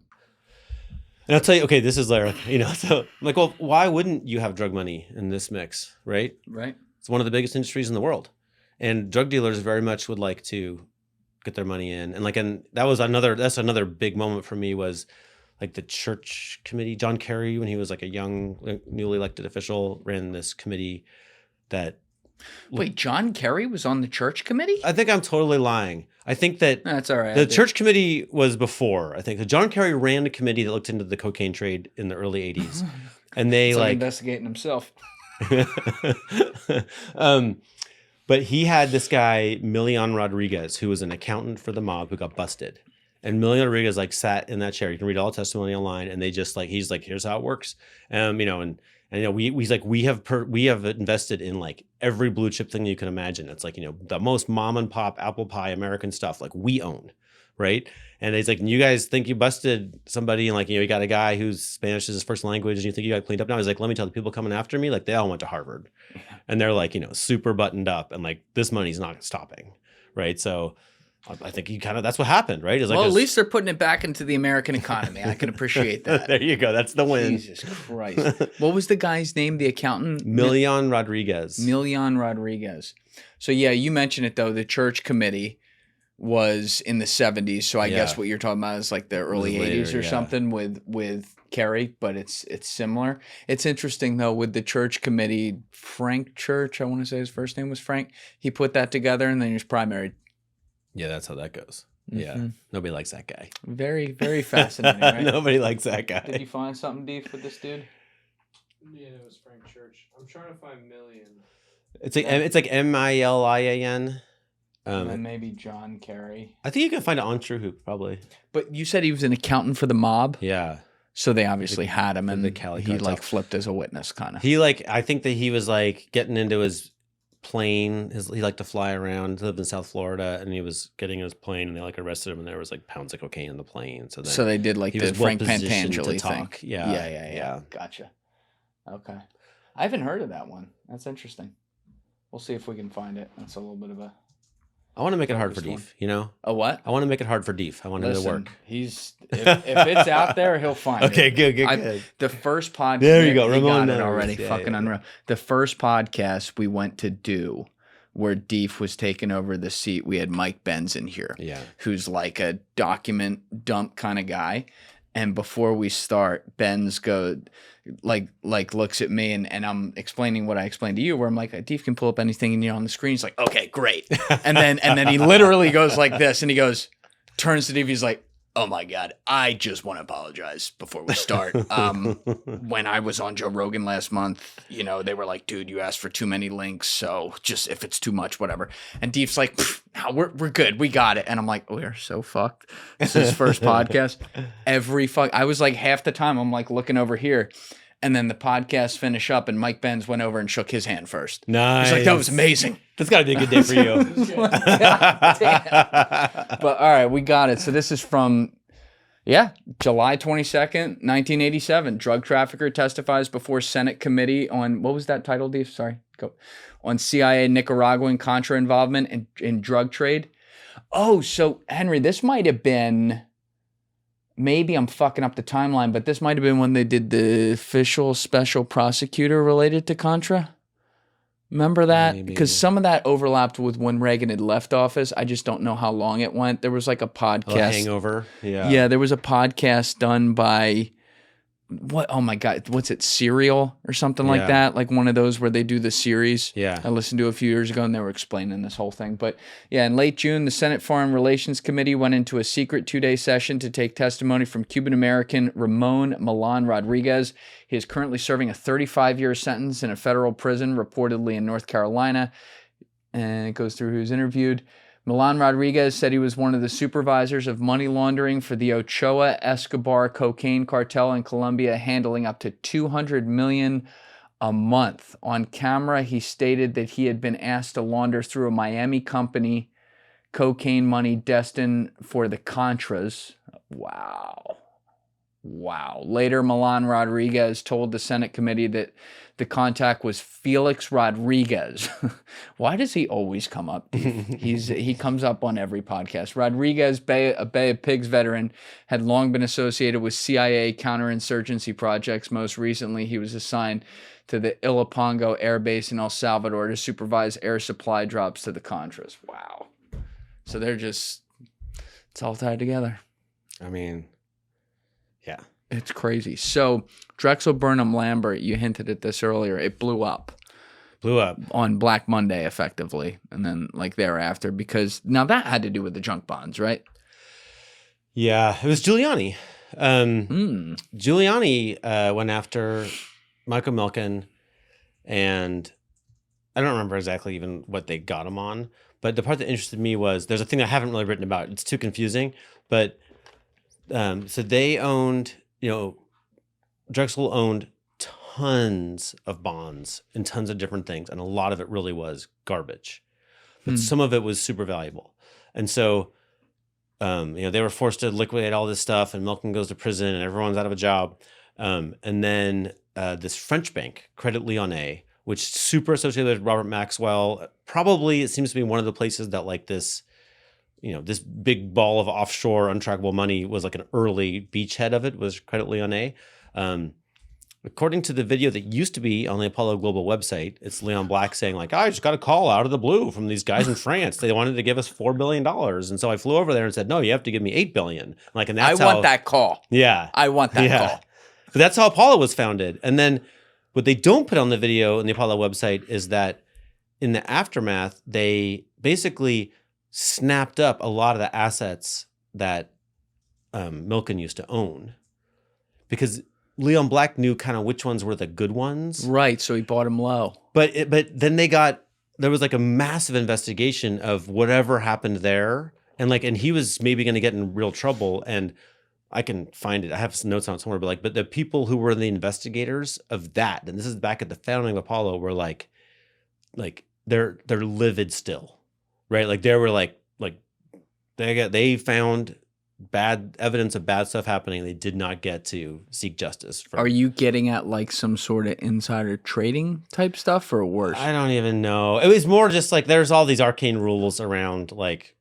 And I'll tell you, okay, this is Larry, so I'm like, well, why wouldn't you have drug money in this mix, right? Right. It's one of the biggest industries in the world. And drug dealers very much would like to get their money in. And that's another big moment for me was like the church committee. John Kerry, when he was like a young, newly elected official, ran this committee that... Wait, John Kerry was on the church committee? I think I'm totally lying. I think that that's all right. The church committee was before. I think so. John Kerry ran a committee that looked into the cocaine trade in the early 80s. And they like investigating himself. But he had this guy, Milian Rodriguez, who was an accountant for the mob who got busted. And Milian Rodriguez like sat in that chair. You can read all the testimony online, and they just like, he's like, here's how it works. We have invested in like every blue chip thing you can imagine. It's like, the most mom and pop apple pie American stuff like we own, right? And he's like, you guys think you busted somebody and like, you got a guy whose Spanish is his first language and you think you got cleaned up now? He's like, let me tell the people coming after me, like they all went to Harvard and they're like, super buttoned up and like this money's not stopping, right? So I think that's what happened, right? Well, at least they're putting it back into the American economy. I can appreciate that. There you go. That's the win. Jesus Christ. What was the guy's name, the accountant? Milian Rodriguez. Milian Rodriguez. So yeah, you mentioned it though. The church committee was in the 70s. So I guess what you're talking about is like the early 80s or something with Kerry, but it's similar. It's interesting though with the church committee, Frank Church, I want to say his first name was Frank. He put that together and then he was primary. Yeah, that's how that goes. Yeah, nobody likes that guy. Very, very fascinating, right? Nobody likes that guy. Did you find something deep with this dude? Yeah, it was Frank Church. I'm trying to find Milian. It's like Milian. And maybe John Kerry. I think you can find it on TrueHoop, probably. But you said he was an accountant for the mob? Yeah. So they obviously had him and he like flipped as a witness kind of. I think that he was like getting into his plane. He liked to fly around. He lived in South Florida, and he was getting in his plane, and they like arrested him, and there was like pounds of cocaine in the plane. So they did like the Frank Pantangeli thing. Yeah. Gotcha. Okay, I haven't heard of that one. That's interesting. We'll see if we can find it. That's a little bit of a. I want to make it hard for Deef, A what? I want to make it hard for Deef. I want him to work. If it's out there, he'll find it. Okay, good. The first podcast. There you go. Ramon got it already. Fucking unreal. The first podcast we went to do where Deef was taking over the seat, we had Mike Benz in here. Yeah. Who's like a document dump kind of guy. And before we start, Ben's looks at me and I'm explaining what I explained to you, where I'm like, Deef can pull up anything on the screen. He's like, okay, great. And then he literally goes like this, and he goes, turns to Deef. He's like, oh my God, I just want to apologize before we start. When I was on Joe Rogan last month, they were like, dude, you asked for too many links. So just if it's too much, whatever. And Deef's like, no, we're good. We got it. And I'm like, we are so fucked. This is his first podcast. I was like half the time I'm like looking over here. And then the podcast finished up and Mike Benz went over and shook his hand first. Nice. He's like, that was amazing. That's got to be a good day for you. God damn. But all right, we got it. So this is from, July 22nd, 1987. Drug trafficker testifies before Senate committee on, what was that title, Deef? Sorry. Go. On CIA Nicaraguan Contra involvement in drug trade. Oh, so Henry, this might have been... Maybe I'm fucking up the timeline, but this might have been when they did the official special prosecutor related to Contra. Remember that? Because some of that overlapped with when Reagan had left office. I just don't know how long it went. There was like a podcast. Hangover. Yeah. Yeah, there was a podcast done by... What? Oh my God. What's it? Serial or something like that? Like one of those where they do the series. Yeah. I listened to a few years ago and they were explaining this whole thing. But yeah, in late June, the Senate Foreign Relations Committee went into a secret 2-day session to take testimony from Cuban-American Ramon Milan Rodriguez. He is currently serving a 35-year sentence in a federal prison, reportedly in North Carolina. And it goes through who was interviewed. Milan Rodriguez said he was one of the supervisors of money laundering for the Ochoa Escobar cocaine cartel in Colombia, handling up to $200 million a month. On camera, he stated that he had been asked to launder through a Miami company cocaine money destined for the Contras. Wow. Later, Milan Rodriguez told the Senate committee that the contact was Felix Rodriguez. Why does he always come up? He comes up on every podcast. Rodriguez, a Bay of Pigs veteran, had long been associated with CIA counterinsurgency projects. Most recently, he was assigned to the Ilopango Air Base in El Salvador to supervise air supply drops to the Contras. Wow. So it's all tied together. I mean, yeah. It's crazy. So Drexel, Burnham, Lambert, you hinted at this earlier. It blew up on Black Monday, effectively, and then like thereafter, because now that had to do with the junk bonds, right? Yeah, it was Giuliani. Giuliani went after Michael Milken, and I don't remember exactly even what they got him on, but the part that interested me was there's a thing I haven't really written about. It's too confusing, but so they owned, Drexel owned tons of bonds and tons of different things, and a lot of it really was garbage, but some of it was super valuable. And so, they were forced to liquidate all this stuff, and Milken goes to prison, and everyone's out of a job. And then this French bank, Credit Lyonnais, which is super associated with Robert Maxwell, probably it seems to be one of the places that like this, this big ball of offshore untrackable money was like an early beachhead of it, was Credit Lyonnais. According to the video that used to be on the Apollo Global website, it's Leon Black saying like, I just got a call out of the blue from these guys in France. They wanted to give us $4 billion. And so I flew over there and said, no, you have to give me $8 billion. Like, and that's I want that call. Yeah. I want that call. But that's how Apollo was founded. And then what they don't put on the video in the Apollo website is that in the aftermath, they basically snapped up a lot of the assets that Milken used to own, because Leon Black knew kind of which ones were the good ones. Right, so he bought them low. But then there was like a massive investigation of whatever happened there, and he was maybe going to get in real trouble. And I can find it. I have some notes on it somewhere, but the people who were the investigators of that, and this is back at the founding of Apollo, were like they're livid still, right? Like they were like they found bad evidence of bad stuff happening. They did not get to seek justice. Are you getting at like some sort of insider trading type stuff or worse? I don't even know. It was more just like there's all these arcane rules around like,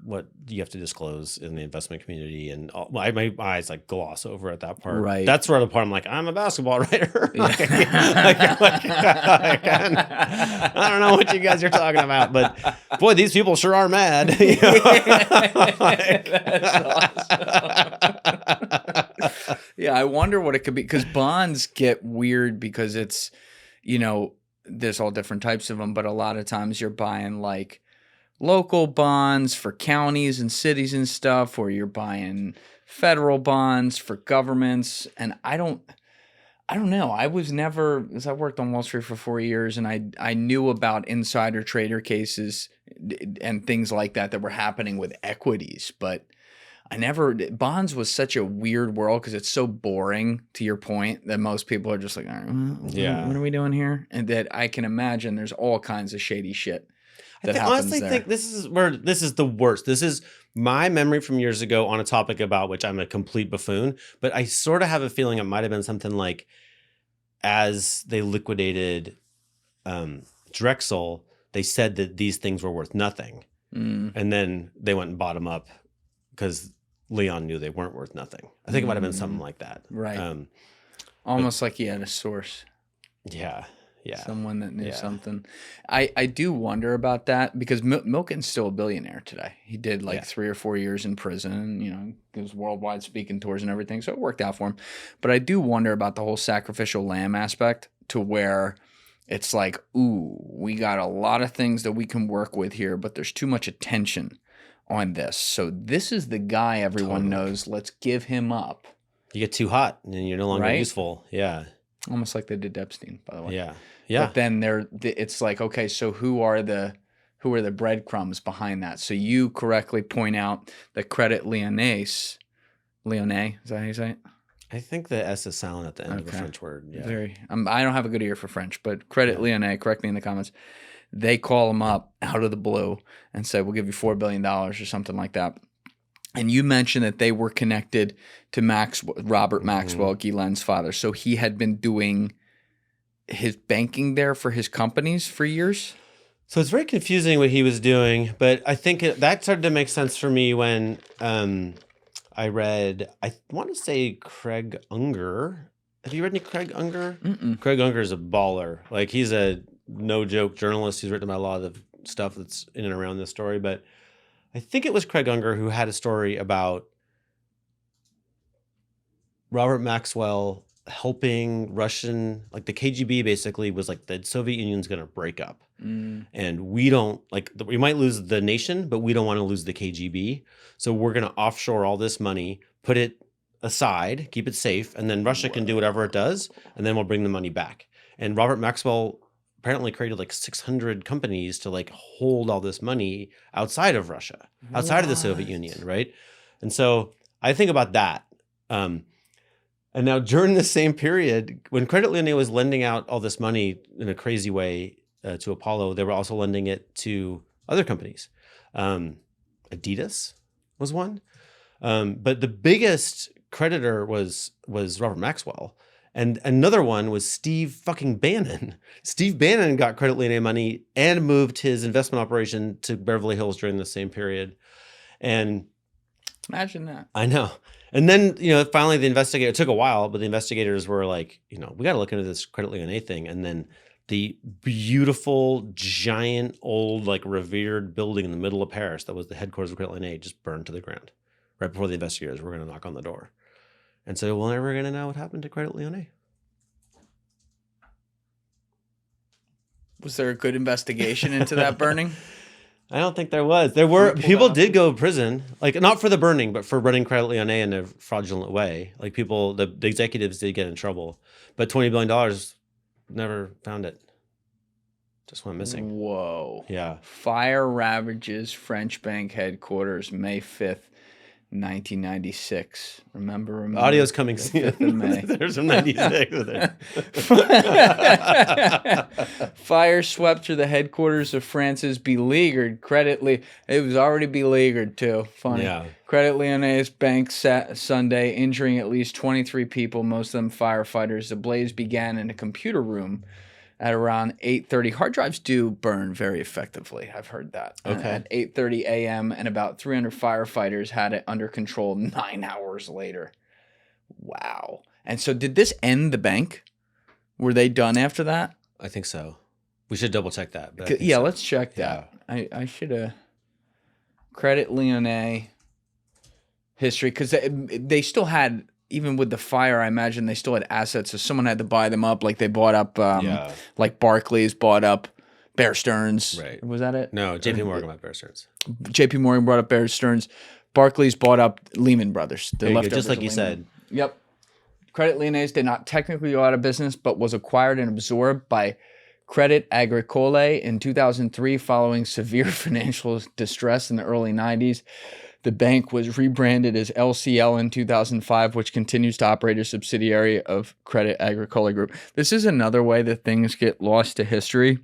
what you have to disclose in the investment community, and my eyes like gloss over at that part. Right. That's where the part I'm like, I'm a basketball writer. I don't know what you guys are talking about, but boy, these people sure are mad. That's awesome. Yeah, I wonder what it could be because bonds get weird because it's, there's all different types of them, but a lot of times you're buying like local bonds for counties and cities and stuff, or you're buying federal bonds for governments. And I don't know. I was never, because I worked on Wall Street for 4 years, and I knew about insider trader cases and things like that were happening with equities, but bonds was such a weird world because it's so boring, to your point, that most people are just like, all right, what are we doing here? And that I can imagine there's all kinds of shady shit that happens honestly there. think this is the worst. This is my memory from years ago on a topic about which I'm a complete buffoon, but I sort of have a feeling it might have been something like as they liquidated Drexel, they said that these things were worth nothing. And then they went and bought them up because Leon knew they weren't worth nothing. I think it might have been something like that. Right. Almost like he had a source. Yeah. Someone that knew something. I do wonder about that because Milken's still a billionaire today. He did 3 or 4 years in prison, his worldwide speaking tours and everything. So it worked out for him. But I do wonder about the whole sacrificial lamb aspect to where it's like, ooh, we got a lot of things that we can work with here, but there's too much attention on this. So this is the guy everyone knows. Let's give him up. You get too hot and you're no longer useful. Yeah. Almost like they did Epstein, by the way. Yeah. But then it's like, okay, so who are the breadcrumbs behind that? So you correctly point out the Credit Lyonnais, is that how you say it? I think the S is silent at the end of the French word. Yeah. I don't have a good ear for French, but Credit Lyonnais, correct me in the comments. They call him up out of the blue and say, we'll give you $4 billion or something like that. And you mentioned that they were connected to Robert Maxwell, Guylain's father. So he had been doing his banking there for his companies for years? So it's very confusing what he was doing, but I think that started to make sense for me when I read, I want to say Craig Unger. Have you read any Craig Unger? Mm-mm. Craig Unger is a baller. Like he's a no-joke journalist. He's written about a lot of the stuff that's in and around this story, but I think it was Craig Unger who had a story about Robert Maxwell helping Russian, like the KGB basically was like the Soviet Union's going to break up. And we might lose the nation, but we don't want to lose the KGB. So we're going to offshore all this money, put it aside, keep it safe, and then Russia can do whatever it does, and then we'll bring the money back. And Robert Maxwell apparently created like 600 companies to like hold all this money outside of Russia, outside of the Soviet Union, right? And so I think about that. And now during the same period, when Credit Lyonnais was lending out all this money in a crazy way to Apollo, they were also lending it to other companies. Adidas was one. But the biggest creditor was Robert Maxwell. And another one was Steve fucking Bannon. Steve Bannon got Credit Lyonnais money and moved his investment operation to Beverly Hills during the same period. And imagine that. I know. And then, finally the investigator, it took a while, but the investigators were like, we got to look into this Credit Lyonnais thing. And then the beautiful, giant, old, like revered building in the middle of Paris that was the headquarters of Credit Lyonnais just burned to the ground right before the investigators were going to knock on the door. And so we're never going to know what happened to Credit Lyonnais. Was there a good investigation into that burning? I don't think there was. There were people did go to prison, like not for the burning, but for running Credit Lyonnais in a fraudulent way. Like the executives did get in trouble, but $20 billion never found it. Just went missing. Whoa. Yeah. Fire ravages French bank headquarters May 5th. 1996. Remember? Audio's coming soon. 5th of May. There's some 96 with it. Fire swept through the headquarters of France's beleaguered it was already beleaguered too. Funny. Yeah. Credit Lyonnais Bank Sunday, injuring at least 23 people, most of them firefighters. The blaze began in a computer room at around 8:30. Hard drives do burn very effectively. I've heard that. Okay. At 8:30 a.m. and about 300 firefighters had it under control 9 hours later. Wow. And so did this end the bank? Were they done after that? I think so. We should double check that. Yeah, let's check that. Yeah. I should have. Credit Lyonnais history, because they still had, even with the fire, I imagine they still had assets, so someone had to buy them up. Like they bought up, like Barclays bought up Bear Stearns. Right. Was that it? No, J.P. Morgan bought Bear Stearns. J.P. Morgan bought up Bear Stearns. Barclays bought up Lehman Brothers. The leftovers just like of you Lehman. said. Yep. Credit Lyonnais did not technically go out of business, but was acquired and absorbed by Credit Agricole in 2003 following severe financial distress in the early 90s. The bank was rebranded as LCL in 2005, which continues to operate as a subsidiary of Credit Agricole Group. This is another way that things get lost to history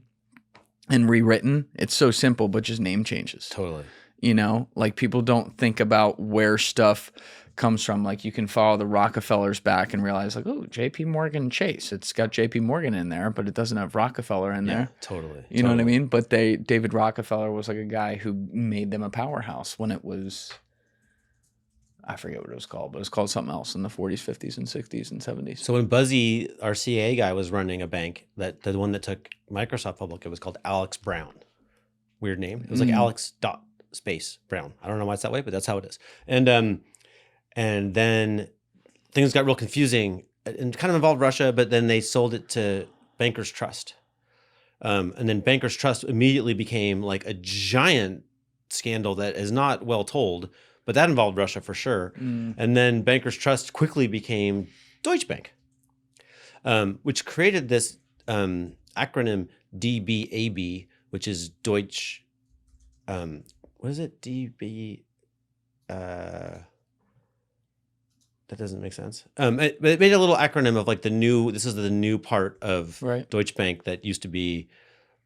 and rewritten. It's so simple, but just name changes. Totally. You know, like people don't think about where stuff comes from. Like you can follow the Rockefellers back and realize like, oh, JP Morgan Chase. It's got JP Morgan in there, but it doesn't have Rockefeller in there. Totally. You know what I mean? But David Rockefeller was like a guy who made them a powerhouse when it was, I forget what it was called, but it was called something else in the 40s, 50s, and 60s and 70s. So when Buzzy, our CA guy, was running a bank, that the one that took Microsoft public, it was called Alex Brown. Weird name. It was like Alex dot space Brown. I don't know why it's that way, but that's how it is. And then things got real confusing and kind of involved Russia, but then they sold it to Bankers Trust. And then Bankers Trust immediately became like a giant scandal that is not well told, but that involved Russia for sure. And then Bankers Trust quickly became Deutsche Bank, which created this acronym DBAB, which is Deutsche, what is it? DB, that doesn't make sense. It made a little acronym of like this is the new part of Deutsche Bank that used to be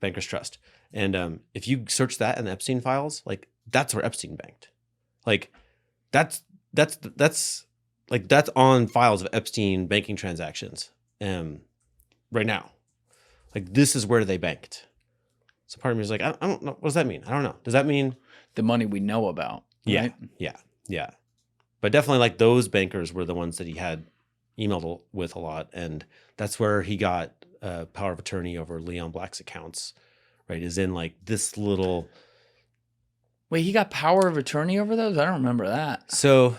Bankers Trust. And if you search that in the Epstein files, like that's where Epstein banked. Like that's on files of Epstein banking transactions right now. Like this is where they banked. So part of me is like, I don't know. What does that mean? I don't know. Does that mean the money we know about? Right? Yeah. But definitely like those bankers were the ones that he had emailed with a lot. And that's where he got power of attorney over Leon Black's accounts, right? Is in like this little... Wait, he got power of attorney over those? I don't remember that. So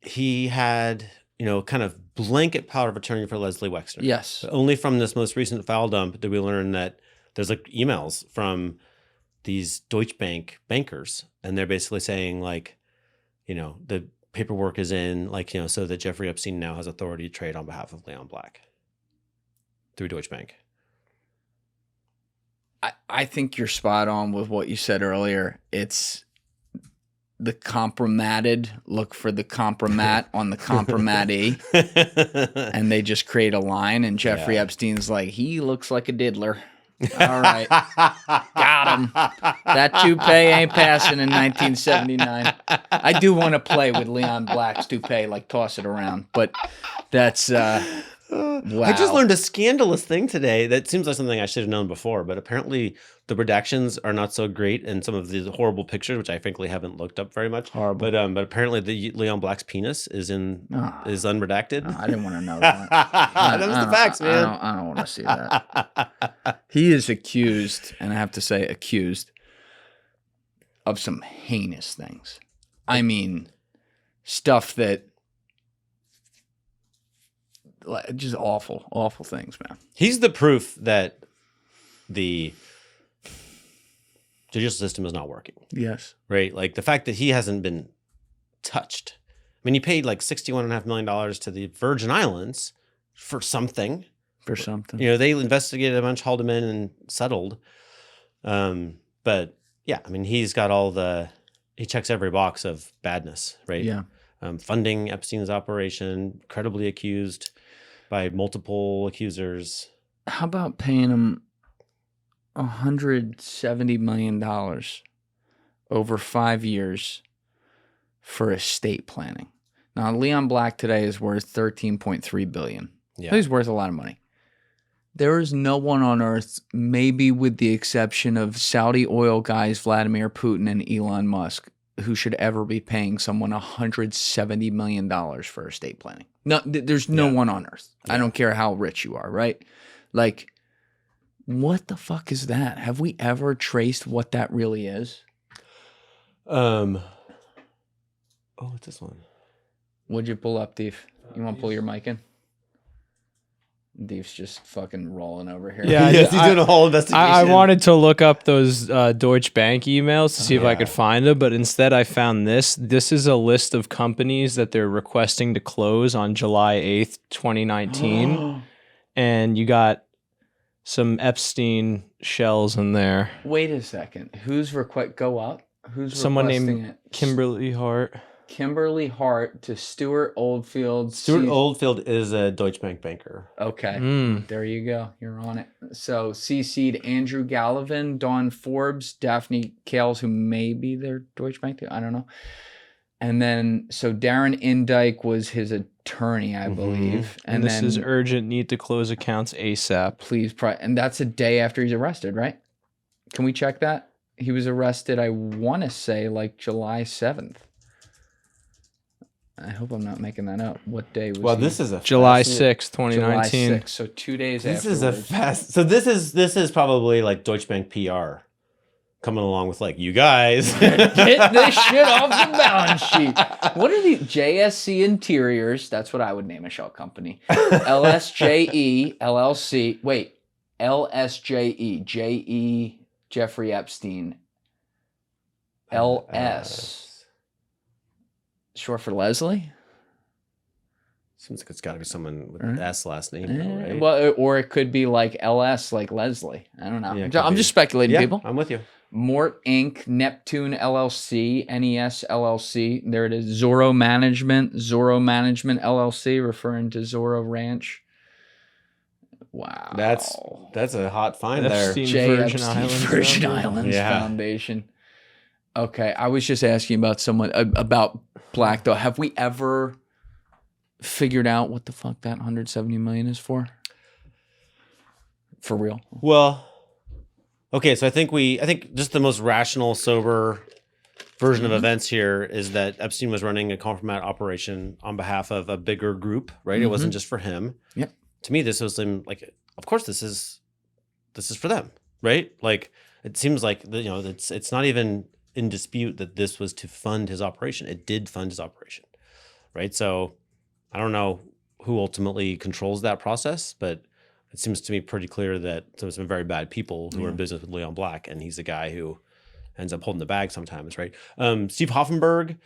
he had, kind of blanket power of attorney for Leslie Wexner. Yes. But only from this most recent file dump did we learn that there's like emails from these Deutsche Bank bankers. And they're basically saying like, the paperwork is in like, so that Jeffrey Epstein now has authority to trade on behalf of Leon Black through Deutsche Bank. I think you're spot on with what you said earlier. It's the compromated look for the compromat on the compromatee, and they just create a line. And Jeffrey Epstein's like, he looks like a diddler. All right, got him. That toupee ain't passing in 1979. I do want to play with Leon Black's toupee, like toss it around, but that's wow. I just learned a scandalous thing today that seems like something I should have known before, but apparently the redactions are not so great in some of these horrible pictures, which I frankly haven't looked up very much. Horrible. But apparently the Leon Black's penis is unredacted. I didn't want to know that. That was the facts, man. I don't want to see that. He is accused, and I have to say accused, of some heinous things. I mean, stuff that just awful things, man. He's the proof that the judicial system is not working. Yes. Right? Like the fact that he hasn't been touched. I mean, he paid like $61.5 million to the Virgin Islands for something. They investigated a bunch, hauled him in, and settled. But yeah, I mean, he checks every box of badness, right? Yeah. Funding Epstein's operation, credibly accused by multiple accusers. How about paying him $170 million over 5 years for estate planning? Now, Leon Black today is worth $13.3 billion. Yeah. So he's worth a lot of money. There is no one on earth, maybe with the exception of Saudi oil guys Vladimir Putin and Elon Musk, who should ever be paying someone $170 million for estate planning. No, there's no one on earth. Yeah. I don't care how rich you are, right? Like, what the fuck is that? Have we ever traced what that really is? Oh, what's this one? What'd you pull up, Deef? You want to pull your mic in? Deef's just fucking rolling over here. Yeah, Yes, he's doing a whole investigation. I wanted to look up those Deutsche Bank emails to see if I could find them, but instead I found this. This is a list of companies that they're requesting to close on July 8th, 2019. And you got some Epstein shells in there. Wait a second. Who's go up? Who's Someone requesting named it? Kimberly Hart. Kimberly Hart to Stuart Oldfield. Stuart Oldfield is a Deutsche Bank banker. Okay. There you go. You're on it. So CC'd Andrew Gallivan, Dawn Forbes, Daphne Kales, who may be their Deutsche Bank. I don't know. And then, so Darren Indike was his attorney, I believe. And this is urgent, need to close accounts ASAP. Please. And that's a day after he's arrested, right? Can we check that? He was arrested, I want to say, like July 7th. I hope I'm not making that up. What day was Well, he? this is a July 6th, 2019. July 6th, so 2 days This afterwards. is a fast. So this is probably like Deutsche Bank PR coming along with like, you guys Get this shit off the balance sheet. What are the JSC Interiors? That's what I would name a shell company. LSJE LLC. Wait, LSJE JE Jeffrey Epstein. LS. Short for Leslie? Seems like it's got to be someone with an S last name, though, right? Well, or it could be like LS, like Leslie. I don't know. Yeah, I'm just speculating, yeah, people. I'm with you. Mort Inc., Neptune LLC, NES LLC. There it is. Zorro Management LLC, referring to Zorro Ranch. Wow. That's a hot find Epstein J. Virgin Epstein Islands Virgin Foundation. Islands Yeah. Foundation. Okay, I was just asking about someone about Black Dog. Have we ever figured out what the fuck that 170 million is for? For real? Well, okay, so I think just the most rational, sober version of events here is that Epstein was running a compromat operation on behalf of a bigger group, right? It wasn't just for him. Yep. To me, this was like, of course, this is for them, right? Like, it seems like it's not even in dispute that this was to fund his operation. It did fund his operation, right? So I don't know who ultimately controls that process, but it seems to me pretty clear that there's some very bad people who are in business with Leon Black, and he's the guy who ends up holding the bag sometimes, right? Steve Hoffenberg,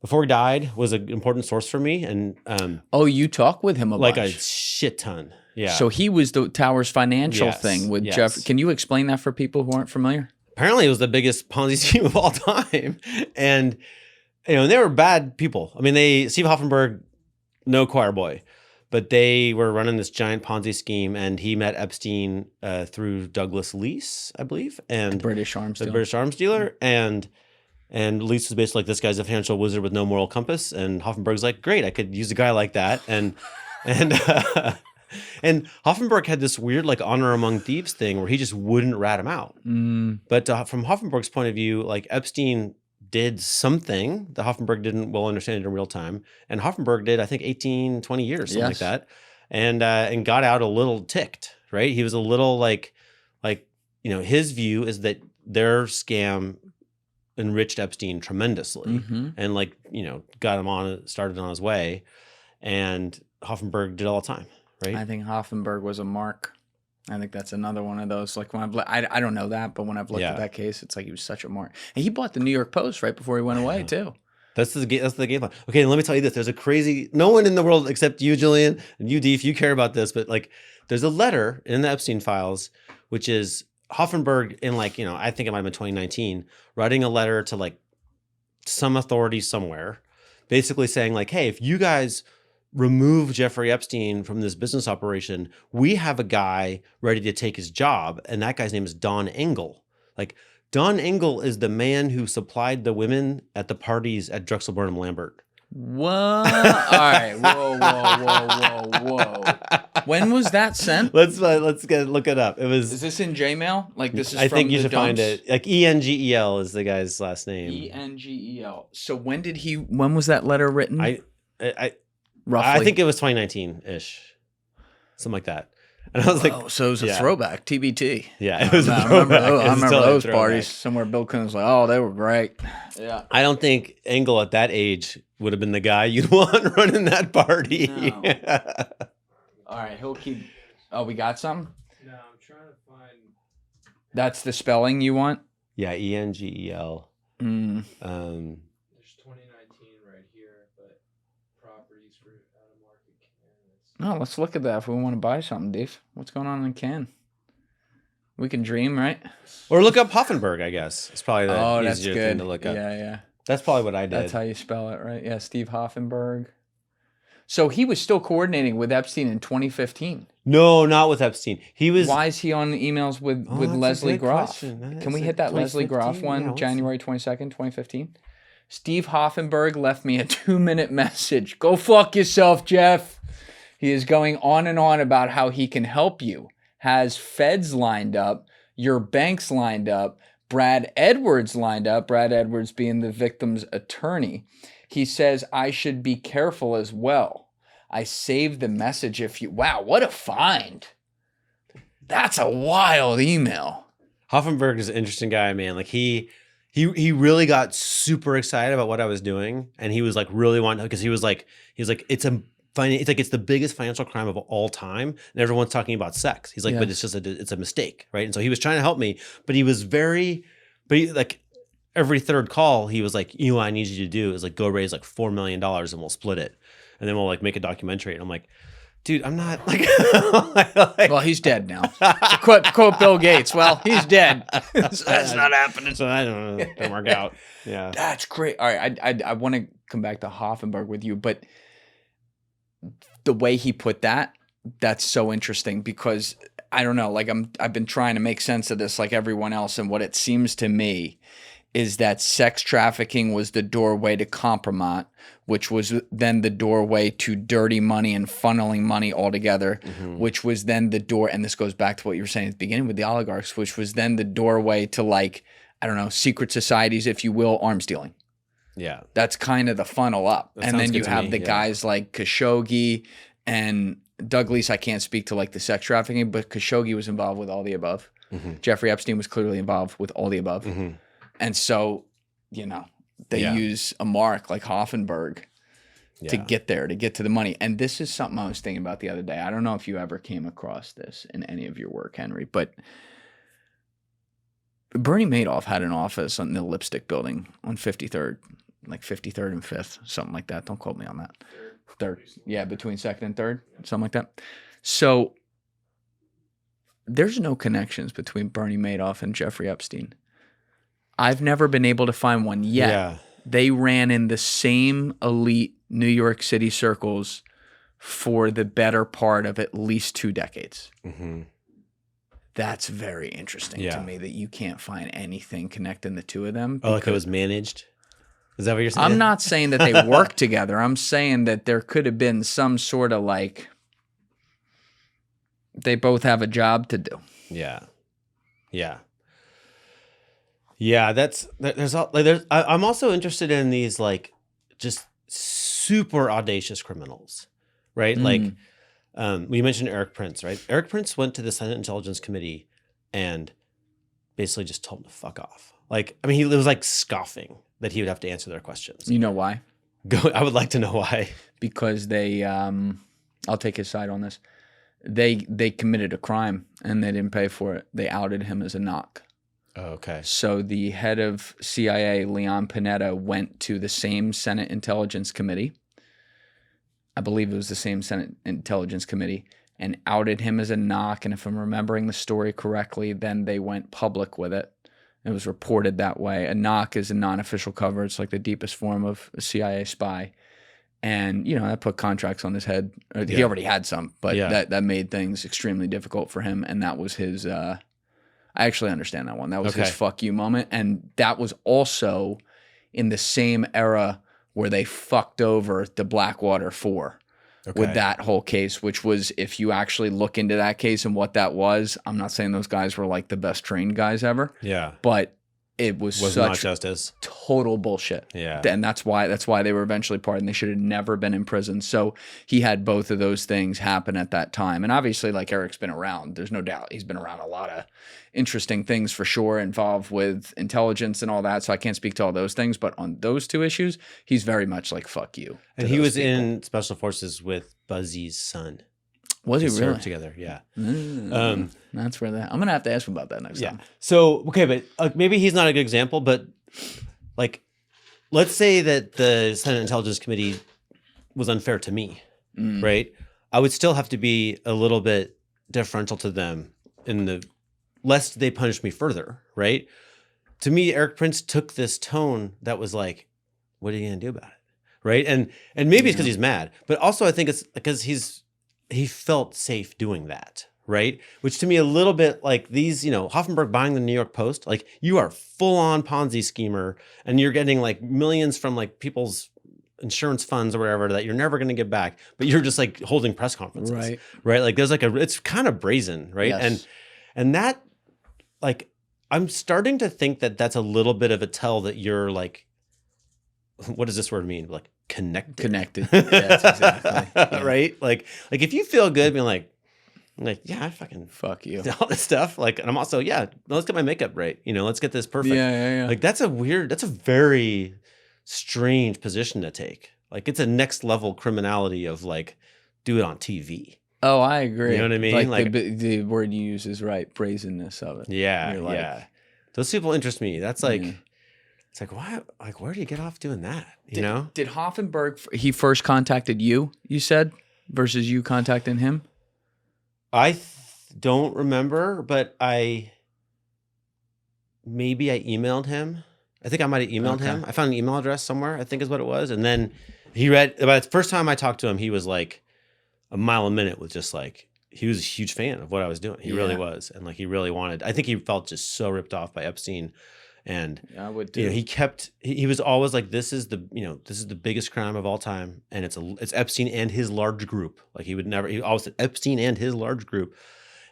before he died, was an important source for me, and You talk with him a like bunch. a shit ton. Yeah. So he was the Towers Financial Yes, thing with yes. Jeff. Can you explain that for people who aren't familiar? Apparently it was the biggest Ponzi scheme of all time. And, they were bad people. I mean, Steve Hoffenberg, no choir boy, but they were running this giant Ponzi scheme, and he met Epstein through Douglas Lease, I believe. And British arms the dealer. British arms dealer. And Lease was basically like, this guy's a financial wizard with no moral compass. And Hoffenberg's like, great, I could use a guy like that. And Hoffenberg had this weird like honor among thieves thing where he just wouldn't rat him out. But from Hoffenberg's point of view, like Epstein did something that Hoffenberg didn't well understand in real time. And Hoffenberg did, I think, 18, 20 years, something like that. And got out a little ticked, right? He was a little like, his view is that their scam enriched Epstein tremendously and got him started on his way. And Hoffenberg did all the time. Right. I think Hoffenberg was a mark. I think that's another one of those. Like when I don't know that, but when I've looked at that case, it's like he was such a mark. And he bought the New York Post right before he went away too. That's the game plan. Okay, let me tell you this. There's a crazy. No one in the world except you, Julian, and you, Deef, you care about this, but like, there's a letter in the Epstein files, which is Hoffenberg in I think it might have been 2019, writing a letter to like some authority somewhere, basically saying like, hey, if you guys remove Jeffrey Epstein from this business operation, we have a guy ready to take his job, and that guy's name is Don Engel. Like, Don Engel is the man who supplied the women at the parties at Drexel, Burnham, Lambert. What? All right. Whoa. When was that sent? Let's look it up. It was. Is this in Jmail? Like this is. I think from you the should find dumps? it. Like Engel is the guy's last name. Engel. So when was that letter written? I Roughly. I think it was 2019-ish, something like that. And I was like, oh, so it was a throwback, TBT. Yeah, it was. I remember those parties. Somewhere Bill Clinton was like, "Oh, they were great." Yeah. I don't think Engel at that age would have been the guy you'd want running that party. No. All right, he'll keep. Oh, we got some. No, I'm trying to find. That's the spelling you want. Yeah, ENGEL. Mm. There's 2019 right here, but properties for out of market candidates. No, let's look at that if we want to buy something, Dave. What's going on in Cannes? We can dream, right? Or look up Hoffenberg, I guess. It's probably the that's easier good. thing to look up. Yeah. That's probably what I did. That's how you spell it, right? Yeah, Steve Hoffenberg. So he was still coordinating with Epstein in 2015. No, not with Epstein. He was. Why is he on emails with that's a Leslie good Groff? question. Can we hit that Leslie Groff one, Yeah, January 22nd, 2015? Steve Hoffenberg left me a 2-minute message. Go fuck yourself, Jeff. He is going on and on about how he can help you. Has feds lined up, your banks lined up, Brad Edwards lined up, Brad Edwards being the victim's attorney. He says I should be careful as well. I saved the message if you... Wow, what a find. That's a wild email. Hoffenberg is an interesting guy, man. Like he really got super excited about what I was doing, and he was like really wanting, because he was like it's the biggest financial crime of all time, and everyone's talking about sex. He's like, but it's just it's a mistake, right? And so he was trying to help me, but he like every third call, he was like, what I need you to do is like go raise like $4 million and we'll split it, and then we'll like make a documentary. And I'm like, dude, I'm not like. Well, he's dead now. So quote Bill Gates. Well, he's dead. So that's not happening. So I don't know. Don't work out. Yeah, that's great. All right, I want to come back to Hoffenberg with you, but the way he put that's so interesting, because I don't know, like I've been trying to make sense of this like everyone else, and what it seems to me is that sex trafficking was the doorway to kompromat, which was then the doorway to dirty money and funneling money altogether, which was then the door, and this goes back to what you were saying at the beginning with the oligarchs, which was then the doorway to, like, I don't know, secret societies, if you will, arms dealing. Yeah. That's kind of the funnel up. And then you have the guys like Khashoggi and Douglas. I can't speak to like the sex trafficking, but Khashoggi was involved with all the above. Jeffrey Epstein was clearly involved with all the above. And so, they use a mark like Hoffenberg to get there, to get to the money. And this is something I was thinking about the other day. I don't know if you ever came across this in any of your work, Henry, but Bernie Madoff had an office on the Lipstick Building on 53rd, like 53rd and 5th, something like that. Don't quote me on that. Third. Yeah, between 2nd and 3rd, something like that. So there's no connections between Bernie Madoff and Jeffrey Epstein. I've never been able to find one yet. Yeah. They ran in the same elite New York City circles for the better part of at least 2 decades. That's very interesting to me that you can't find anything connecting the two of them. Oh, like it was managed? Is that what you're saying? I'm not saying that they worked together. I'm saying that there could have been some sort of like, they both have a job to do. Yeah. I'm also interested in these like just super audacious criminals, right? Like, we mentioned Eric Prince, right? Eric Prince went to the Senate Intelligence Committee and basically just told him to fuck off. Like, I mean, he was like scoffing that he would have to answer their questions. You know why? I would like to know why. Because they, I'll take his side on this. They committed a crime and they didn't pay for it. They outed him as a knock. Oh, okay. So the head of CIA, Leon Panetta, went to the same Senate Intelligence Committee. I believe it was the same Senate Intelligence Committee, and outed him as a knock. And if I'm remembering the story correctly, then they went public with it. It was reported that way. A knock is a non-official cover. It's like the deepest form of a CIA spy. And, that put contracts on his head. He already had some, but that made things extremely difficult for him. And that was his... I actually understand that one. That was his fuck you moment. And that was also in the same era where they fucked over the Blackwater 4 with that whole case, which was, if you actually look into that case and what that was, I'm not saying those guys were like the best trained guys ever. Yeah. But it was not such justice. total bullshit. Yeah. And that's why they were eventually pardoned. They should have never been in prison. So he had both of those things happen at that time. And obviously, like, Eric's been around. There's no doubt he's been around a lot of interesting things for sure, involved with intelligence and all that. So I can't speak to all those things. But on those two issues, he's very much like, fuck you. And he was in Special Forces with Buzzy's son. Was he They really? served together, yeah. That's where that. I'm gonna have to ask him about that next time. So okay, but maybe he's not a good example, but like, let's say that the Senate Intelligence Committee was unfair to me, right? I would still have to be a little bit deferential to them lest they punish me further, right? To me, Eric Prince took this tone that was like, "What are you gonna do about it?" Right? And maybe it's because he's mad, but also I think it's because he felt safe doing that, right? Which to me, a little bit like these, Hoffenberg buying the New York Post, like, you are full on Ponzi schemer and you're getting like millions from like people's insurance funds or whatever that you're never going to get back, but you're just like holding press conferences, right? Like there's it's kind of brazen, right? Yes. And that, like, I'm starting to think that that's a little bit of a tell that you're like, what does this word mean? Like, connected. Yeah, that's exactly. Yeah. Right? Like if you feel good being like, yeah, I fucking Fuck you. all this stuff. Like, and I'm also, yeah, let's get my makeup right. Let's get this perfect. Yeah. Like, that's a very strange position to take. Like, it's a next level criminality of like, do it on TV. Oh, I agree. You know what I mean? Like the word you use is right. Brazenness of it. Yeah. You're like, yeah. Those people interest me. That's like, Yeah. it's like, why? Like, where do you get off doing that? Did Hoffenberg, he first contacted you said, versus you contacting him? I don't remember, but maybe I emailed him. I think I might have emailed him. I found an email address somewhere, I think is what it was. And then he read, about the first time I talked to him, he was like a mile a minute with just like, he was a huge fan of what I was doing. He really was. And like, he really wanted, I think he felt just so ripped off by Epstein. And I would too. He was always like, this is the biggest crime of all time. And it's Epstein and his large group. Like, he always said Epstein and his large group.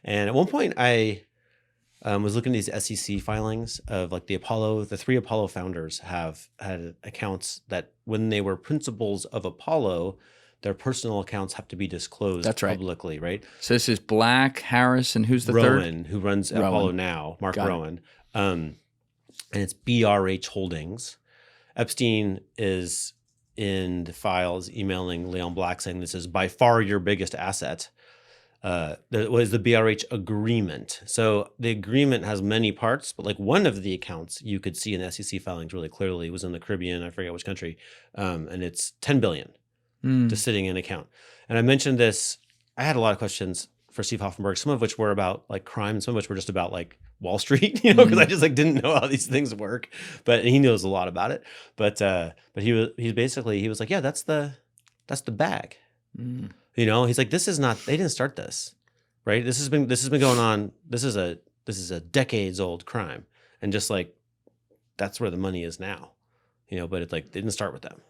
And at one point I was looking at these SEC filings of like the 3 Apollo founders have had accounts that when they were principals of Apollo, their personal accounts have to be disclosed publicly, right? So this is Black, Harris, and who's the Rowan, third? who runs Apollo now, Mark Rowan. And it's BRH Holdings. Epstein is in the files emailing Leon Black saying this is by far your biggest asset. There was the BRH agreement. So the agreement has many parts, but like one of the accounts you could see in SEC filings really clearly was in the Caribbean, I forget which country, and it's $10 billion just sitting in an account. And I mentioned this, I had a lot of questions for Steve Hoffenberg, some of which were about like crime, some of which were just about like Wall Street, because I just like didn't know how these things work, but he knows a lot about it. But he was like, yeah, that's the bag. He's like, this is not, they didn't start this, right? This has been going on. This is a decades old crime. And just like, that's where the money is now, but it's like, they didn't start with them.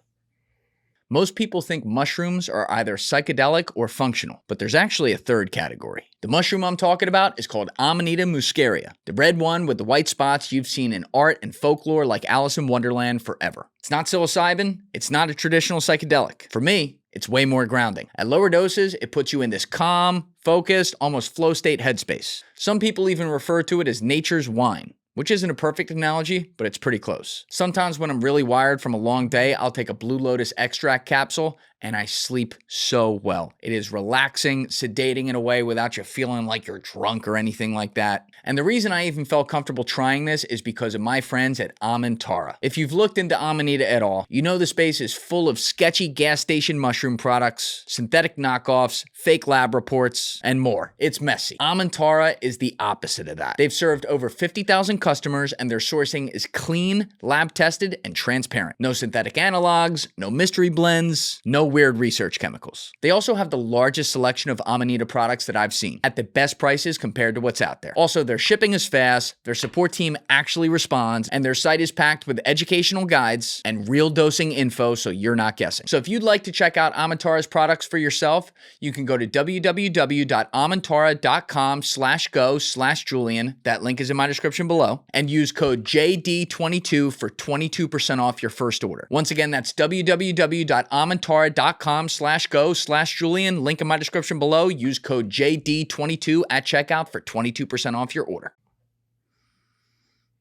Most people think mushrooms are either psychedelic or functional, but there's actually a third category. The mushroom I'm talking about is called Amanita muscaria, the red one with the white spots you've seen in art and folklore like Alice in Wonderland forever. It's not psilocybin, it's not a traditional psychedelic. For me, it's way more grounding. At lower doses, it puts you in this calm, focused, almost flow state headspace. Some people even refer to it as nature's wine, which isn't a perfect analogy, but it's pretty close. Sometimes when I'm really wired from a long day, I'll take a Blue Lotus extract capsule and I sleep so well. It is relaxing, sedating in a way without you feeling like you're drunk or anything like that. And the reason I even felt comfortable trying this is because of my friends at Amintara. If you've looked into Amanita at all, you know the space is full of sketchy gas station mushroom products, synthetic knockoffs, fake lab reports, and more. It's messy. Amintara is the opposite of that. They've served over 50,000 customers and their sourcing is clean, lab tested, and transparent. No synthetic analogs, no mystery blends, no weird research chemicals. They also have the largest selection of Amanita products that I've seen at the best prices compared to what's out there. Also, their shipping is fast, their support team actually responds, and their site is packed with educational guides and real dosing info so you're not guessing. So if you'd like to check out Amantara's products for yourself, you can go to www.amantara.com/go/Julian. That link is in my description below, and use code JD22 for 22% off your first order. Once again, that's www.amantara.com/go/Julian. Link in my description below. Use code JD22 at checkout for 22% off your order.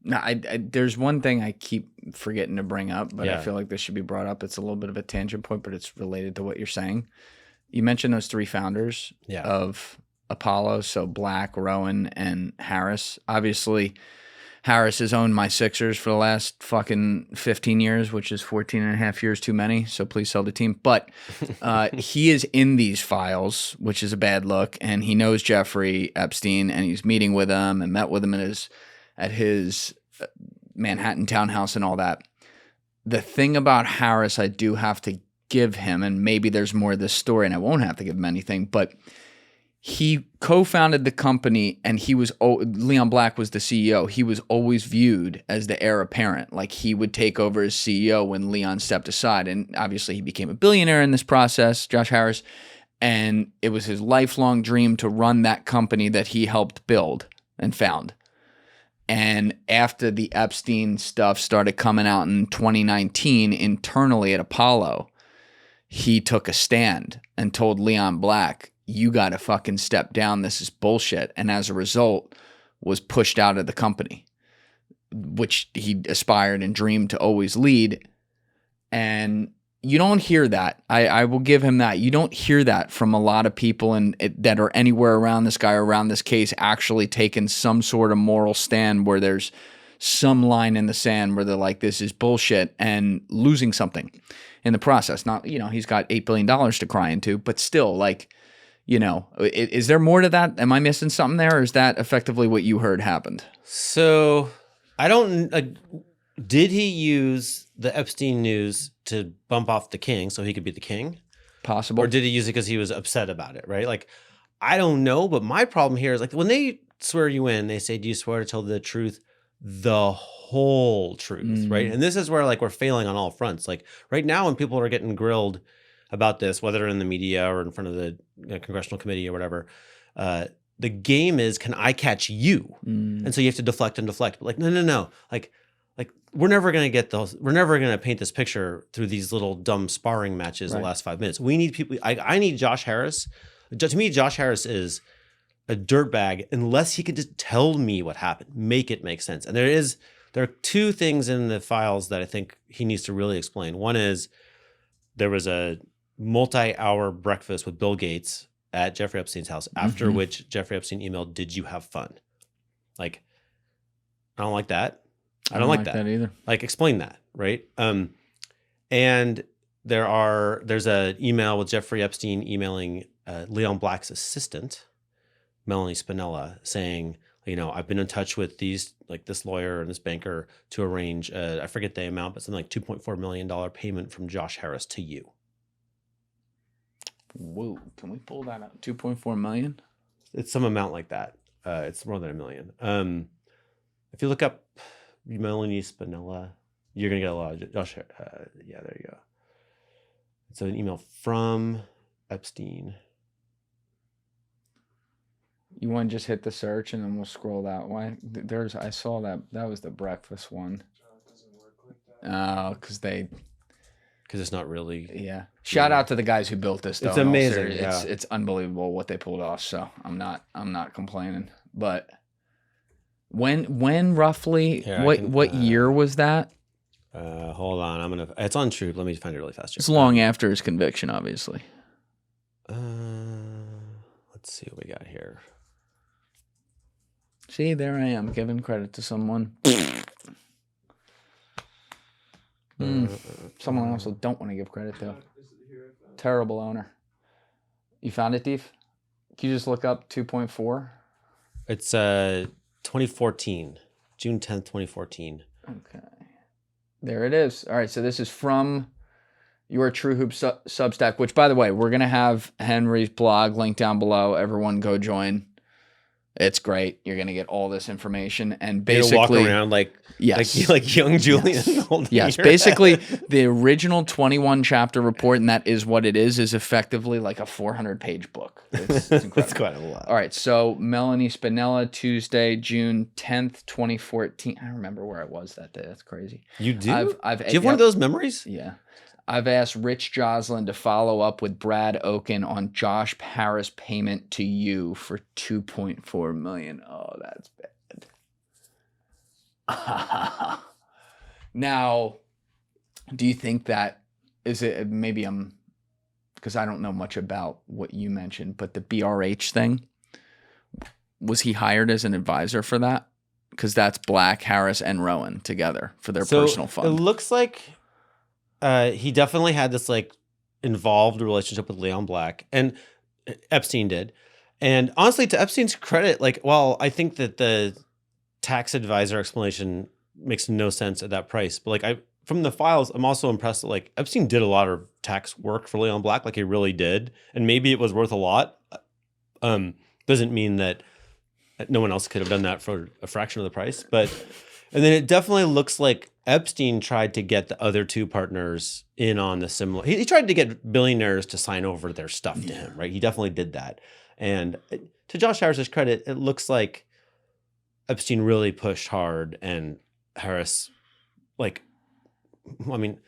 Now, there's one thing I keep forgetting to bring up, but I feel like this should be brought up. It's a little bit of a tangent point, but it's related to what you're saying. You mentioned those three founders of Apollo, so Black, Rowan, and Harris. Obviously, Harris has owned my Sixers for the last fucking 15 years, which is 14 and a half years too many, so please sell the team. But he is in these files, which is a bad look, and he knows Jeffrey Epstein, and he's meeting with him and met with him at his Manhattan townhouse and all that. The thing about Harris I do have to give him, and maybe there's more of this story, and I won't have to give him anything, but he co-founded the company, and Leon Black was the CEO. He was always viewed as the heir apparent, like he would take over as CEO when Leon stepped aside. And obviously he became a billionaire in this process, Josh Harris, and it was his lifelong dream to run that company that he helped build and found. And after the Epstein stuff started coming out in 2019 internally at Apollo, he took a stand and told Leon Black, you got to fucking step down. This is bullshit. And as a result, was pushed out of the company, which he aspired and dreamed to always lead. And you don't hear that. I will give him that. You don't hear that from a lot of people that are anywhere around this guy or around this case actually taking some sort of moral stand where there's some line in the sand where they're like, this is bullshit, and losing something in the process. Not, he's got $8 billion to cry into, but still, like, is there more to that? Am I missing something there? Or is that effectively what you heard happened? So I don't, did he use the Epstein news to bump off the king so he could be the king? Possible. Or did he use it because he was upset about it, right? Like, I don't know, but my problem here is, like, when they swear you in, they say, do you swear to tell the truth, the whole truth, right? And this is where, like, we're failing on all fronts. Like, right now when people are getting grilled about this, whether in the media or in front of the congressional committee or whatever, the game is, can I catch you? And so you have to deflect and deflect. But, like, no. Like we're never going to get those. We're never going to paint this picture through these little dumb sparring matches the last 5 minutes. We need people. I need Josh Harris. To me, Josh Harris is a dirtbag unless he could just tell me what happened, make it make sense. And there are two things in the files that I think he needs to really explain. One is there was a multi-hour breakfast with Bill Gates at Jeffrey Epstein's house, after which Jeffrey Epstein emailed, did you have fun? Like, I don't like that. I don't like that either. Like, explain that, right? And there's a email with Jeffrey Epstein emailing Leon Black's assistant, Melanie Spinella, saying, I've been in touch with this lawyer and this banker to arrange, I forget the amount, but something like $2.4 million payment from Josh Harris to you. Whoa, can we pull that up? 2.4 million? It's some amount like that. It's more than $1 million. If you look up Melanie Spinella, you're going to get a lot of Josh. Yeah, there you go. It's an email from Epstein. You want to just hit the search and then we'll scroll that way? I saw that was the breakfast one. Oh, because it's not really. Yeah. Shout out to the guys who built this, though. It's amazing. Yeah. It's unbelievable what they pulled off. So I'm not complaining. But when roughly, what year was that? Hold on. It's on Troop. Let me find it really fast. It's long after his conviction, obviously. Let's see what we got here. See, there I am giving credit to someone. Someone else I don't want to give credit to. Terrible owner. You found it, Deef? Can you just look up 2.4? It's 2014, June 10th, 2014. Okay. There it is. All right, so this is from Your True Hoop Substack, which, by the way, we're going to have Henry's blog linked down below. Everyone go join. It's great. You're going to get all this information. And basically walk around like young Julian. Yes. Basically, the original 21 chapter report, and that is what it is effectively like a 400-page book. It's incredible. That's quite a lot. All right. So Melanie Spinella, Tuesday, June 10th, 2014. I remember where I was that day. That's crazy. You do? Do you have one of those memories? Yeah. I've asked Rich Joslin to follow up with Brad Oken on Josh Harris payment to you for $2.4 million. Oh, that's bad. Now, do you think that is it? Maybe I'm because I don't know much about what you mentioned, but the BRH thing, was he hired as an advisor for that? Because that's Black, Harris, and Rowan together for their personal fund. It looks like he definitely had this like involved relationship with Leon Black, and Epstein did. And honestly, to Epstein's credit, like, well, I think that the tax advisor explanation makes no sense at that price. But like, from the files, I'm also impressed that like Epstein did a lot of tax work for Leon Black, like he really did, and maybe it was worth a lot. Doesn't mean that no one else could have done that for a fraction of the price, but. And then it definitely looks like Epstein tried to get the other two partners in on the similar. He tried to get billionaires to sign over their stuff to him, right? He definitely did that. And to Josh Harris's credit, it looks like Epstein really pushed hard, and Harris, like, I mean,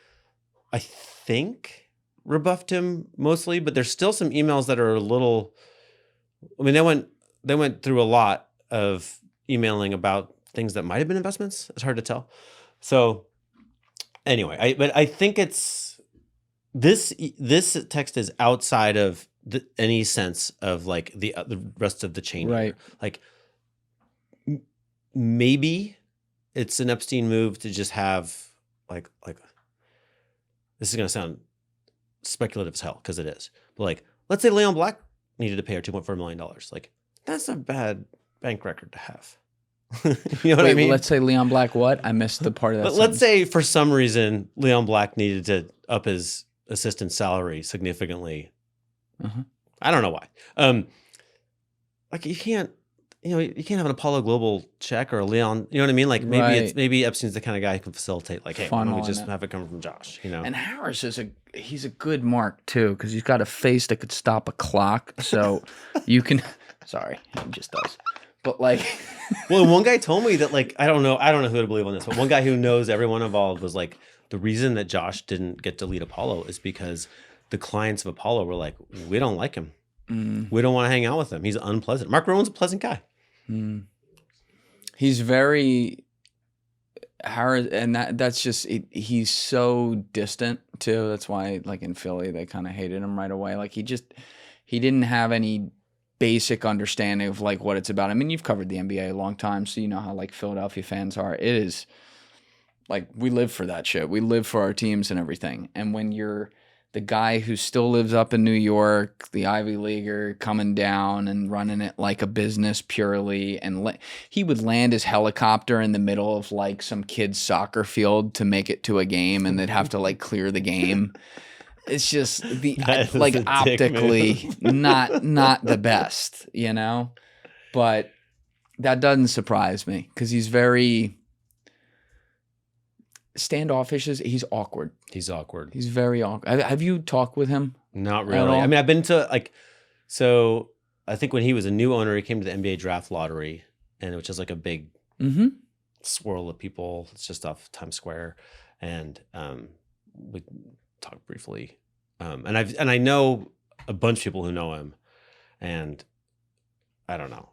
I think rebuffed him mostly, but there's still some emails that are a little. I mean, they went through a lot of emailing about things that might have been investments. It's hard to tell. So anyway, but I think it's this text is outside of any sense of like the rest of the chain. Right. Here. Like maybe it's an Epstein move to just have like this is going to sound speculative as hell because it is. But like, let's say Leon Black needed to pay her $2.4 million. Like that's a bad bank record to have. You know what I mean? Let's say Leon Black what? I missed the part of that. But let's say for some reason Leon Black needed to up his assistant salary significantly. I don't know why. Like you can't have an Apollo Global check or a Leon. You know what I mean? Like maybe Epstein's the kind of guy who can facilitate. Like, hey, why don't we just have it come from Josh? You know. And Harris he's a good mark too because he's got a face that could stop a clock. So you can. Sorry, he just does. But like, well, one guy told me that like I don't know who to believe on this, but one guy who knows everyone involved was like the reason that Josh didn't get to lead Apollo is because the clients of Apollo were like, we don't like him, we don't want to hang out with him. He's unpleasant. Mark Rowan's a pleasant guy. He's very Harris, and that's just he's so distant too. That's why like in Philly they kind of hated him right away. Like he didn't have any basic understanding of like what it's about. I mean, you've covered the NBA a long time, so you know how like Philadelphia fans are. It is like we live for that shit. We live for our teams and everything. And when you're the guy who still lives up in New York, the Ivy Leaguer coming down and running it like a business purely, and he would land his helicopter in the middle of like some kid's soccer field to make it to a game, and they'd have to like clear the game. It's just like optically not the best, you know? But that doesn't surprise me because he's very standoffish. He's awkward. He's awkward. He's very awkward. Have you talked with him? Not really. I mean, I've been to like, so I think when he was a new owner, he came to the NBA draft lottery, and which is like a big swirl of people. It's just off Times Square. And we talked briefly. And I know a bunch of people who know him, and I don't know.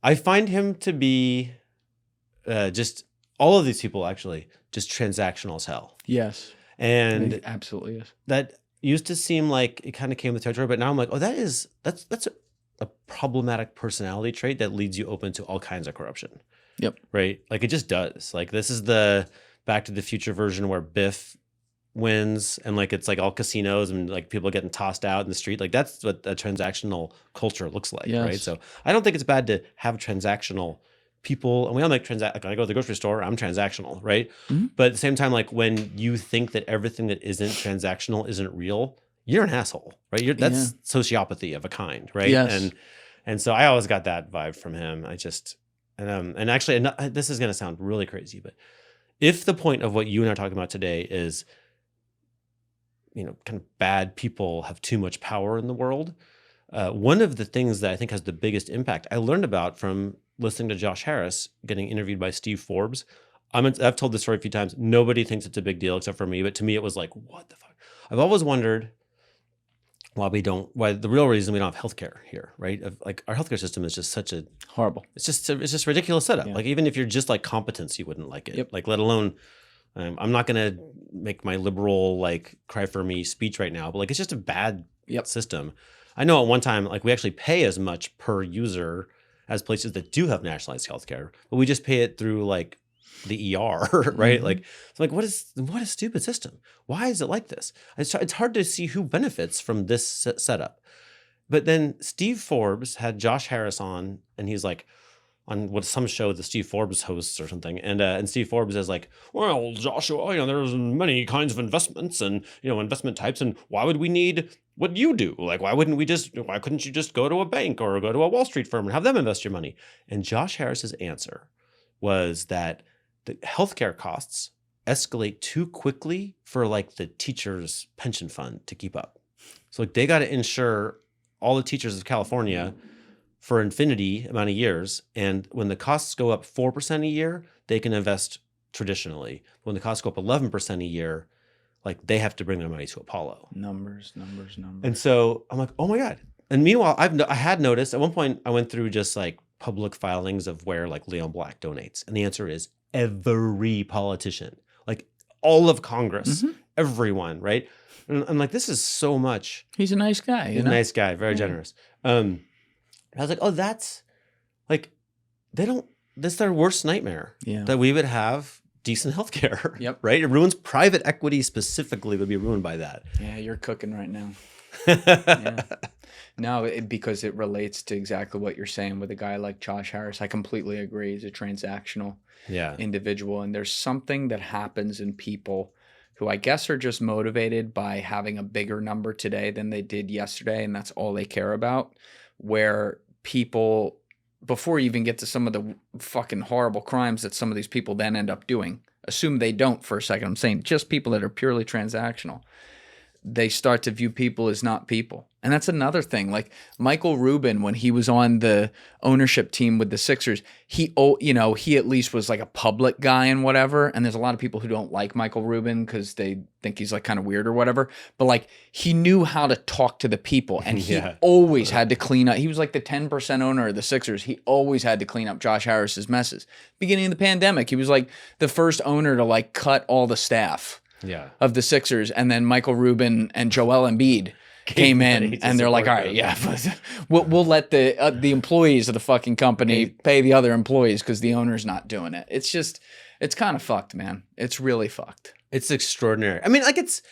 I find him to be just all of these people actually just transactional as hell. Yes. And it absolutely is. That used to seem like it kind of came with territory, but now I'm like, oh, that's a problematic personality trait that leads you open to all kinds of corruption. Yep. Right? Like it just does. Like this is the Back to the Future version where Biff wins and like it's like all casinos and like people getting tossed out in the street. Like that's what a transactional culture looks like, right? So I don't think it's bad to have transactional people, and we all make like when I go to the grocery store, I'm transactional, right? Mhm. But at the same time, like when you think that everything that isn't transactional isn't real, you're an asshole, right? That's sociopathy of a kind, right? Yes. And so I always got that vibe from him. And actually, this is going to sound really crazy, but if the point of what you and I are talking about today is, kind of bad people have too much power in the world, one of the things that I think has the biggest impact I learned about from listening to Josh Harris getting interviewed by Steve Forbes. I've told this story a few times. Nobody thinks it's a big deal except for me, but to me it was like, what the fuck? I've always wondered why the real reason we don't have healthcare here, right? Like our healthcare system is just such a Horrible. It's just ridiculous setup. Yeah. Like even if you're just like competence, you wouldn't like it. Yep. Like let alone, I'm not gonna make my liberal like cry for me speech right now, but like it's just a bad system. I know at one time like we actually pay as much per user as places that do have nationalized healthcare, but we just pay it through like the ER, right? Like it's like what a stupid system. Why is it like this? It's hard to see who benefits from this setup. But then Steve Forbes had Josh Harris on, and he's like on some show that Steve Forbes hosts or something, and Steve Forbes is like, well, Joshua, there's many kinds of investments and investment types, and why would we need what you do? Like, why couldn't you just go to a bank or go to a Wall Street firm and have them invest your money? And Josh Harris's answer was that the healthcare costs escalate too quickly for like the teachers' pension fund to keep up. So like they got to insure all the teachers of California for infinity amount of years. And when the costs go up 4% a year, they can invest traditionally. When the costs go up 11% a year, like they have to bring their money to Apollo. Numbers. And so I'm like, oh my God. And meanwhile, I had noticed at one point I went through just like public filings of where like Leon Black donates. And the answer is every politician, like all of Congress, everyone, right? And like, this is so much. He's a nice guy. He's a nice guy, very generous. I was like, oh, that's like, that's their worst nightmare. Yeah. That we would have decent healthcare. Yep. Right? It ruins private equity specifically would be ruined by that. Yeah, you're cooking right now. Yeah. No, because it relates to exactly what you're saying with a guy like Josh Harris. I completely agree. He's a transactional individual. And there's something that happens in people who I guess are just motivated by having a bigger number today than they did yesterday. And that's all they care about. Where people, before you even get to some of the fucking horrible crimes that some of these people then end up doing, assume they don't for a second. I'm saying just people that are purely transactional. They start to view people as not people. And that's another thing. Like Michael Rubin, when he was on the ownership team with the Sixers, he at least was like a public guy and whatever. And there's a lot of people who don't like Michael Rubin because they think he's like kind of weird or whatever. But like he knew how to talk to the people, and he always had to clean up. He was like the 10% owner of the Sixers. He always had to clean up Josh Harris's messes. Beginning of the pandemic, he was like the first owner to like cut all the staff of the Sixers, and then Michael Rubin and Joel Embiid came in, and they're like, all right, we'll let the employees of the fucking company pay the other employees because the owner's not doing it. It's kind of fucked, man. It's really fucked. It's extraordinary. I mean, like it's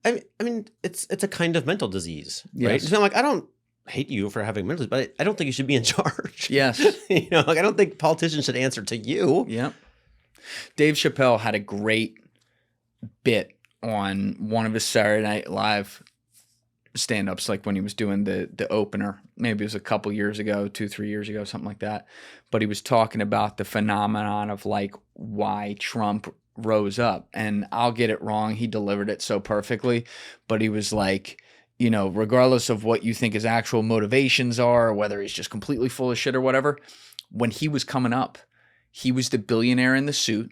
a kind of mental disease, right? Yes. So I'm like, I don't hate you for having mental disease, but I don't think you should be in charge. Yes. Like I don't think politicians should answer to you. Yep. Dave Chappelle had a great bit on one of his Saturday Night Live stand-ups, like when he was doing the opener. Maybe it was a couple years ago, 2-3 years ago, something like that. But he was talking about the phenomenon of like why Trump rose up. And I'll get it wrong. He delivered it so perfectly. But he was like, regardless of what you think his actual motivations are, or whether he's just completely full of shit or whatever, when he was coming up, he was the billionaire in the suit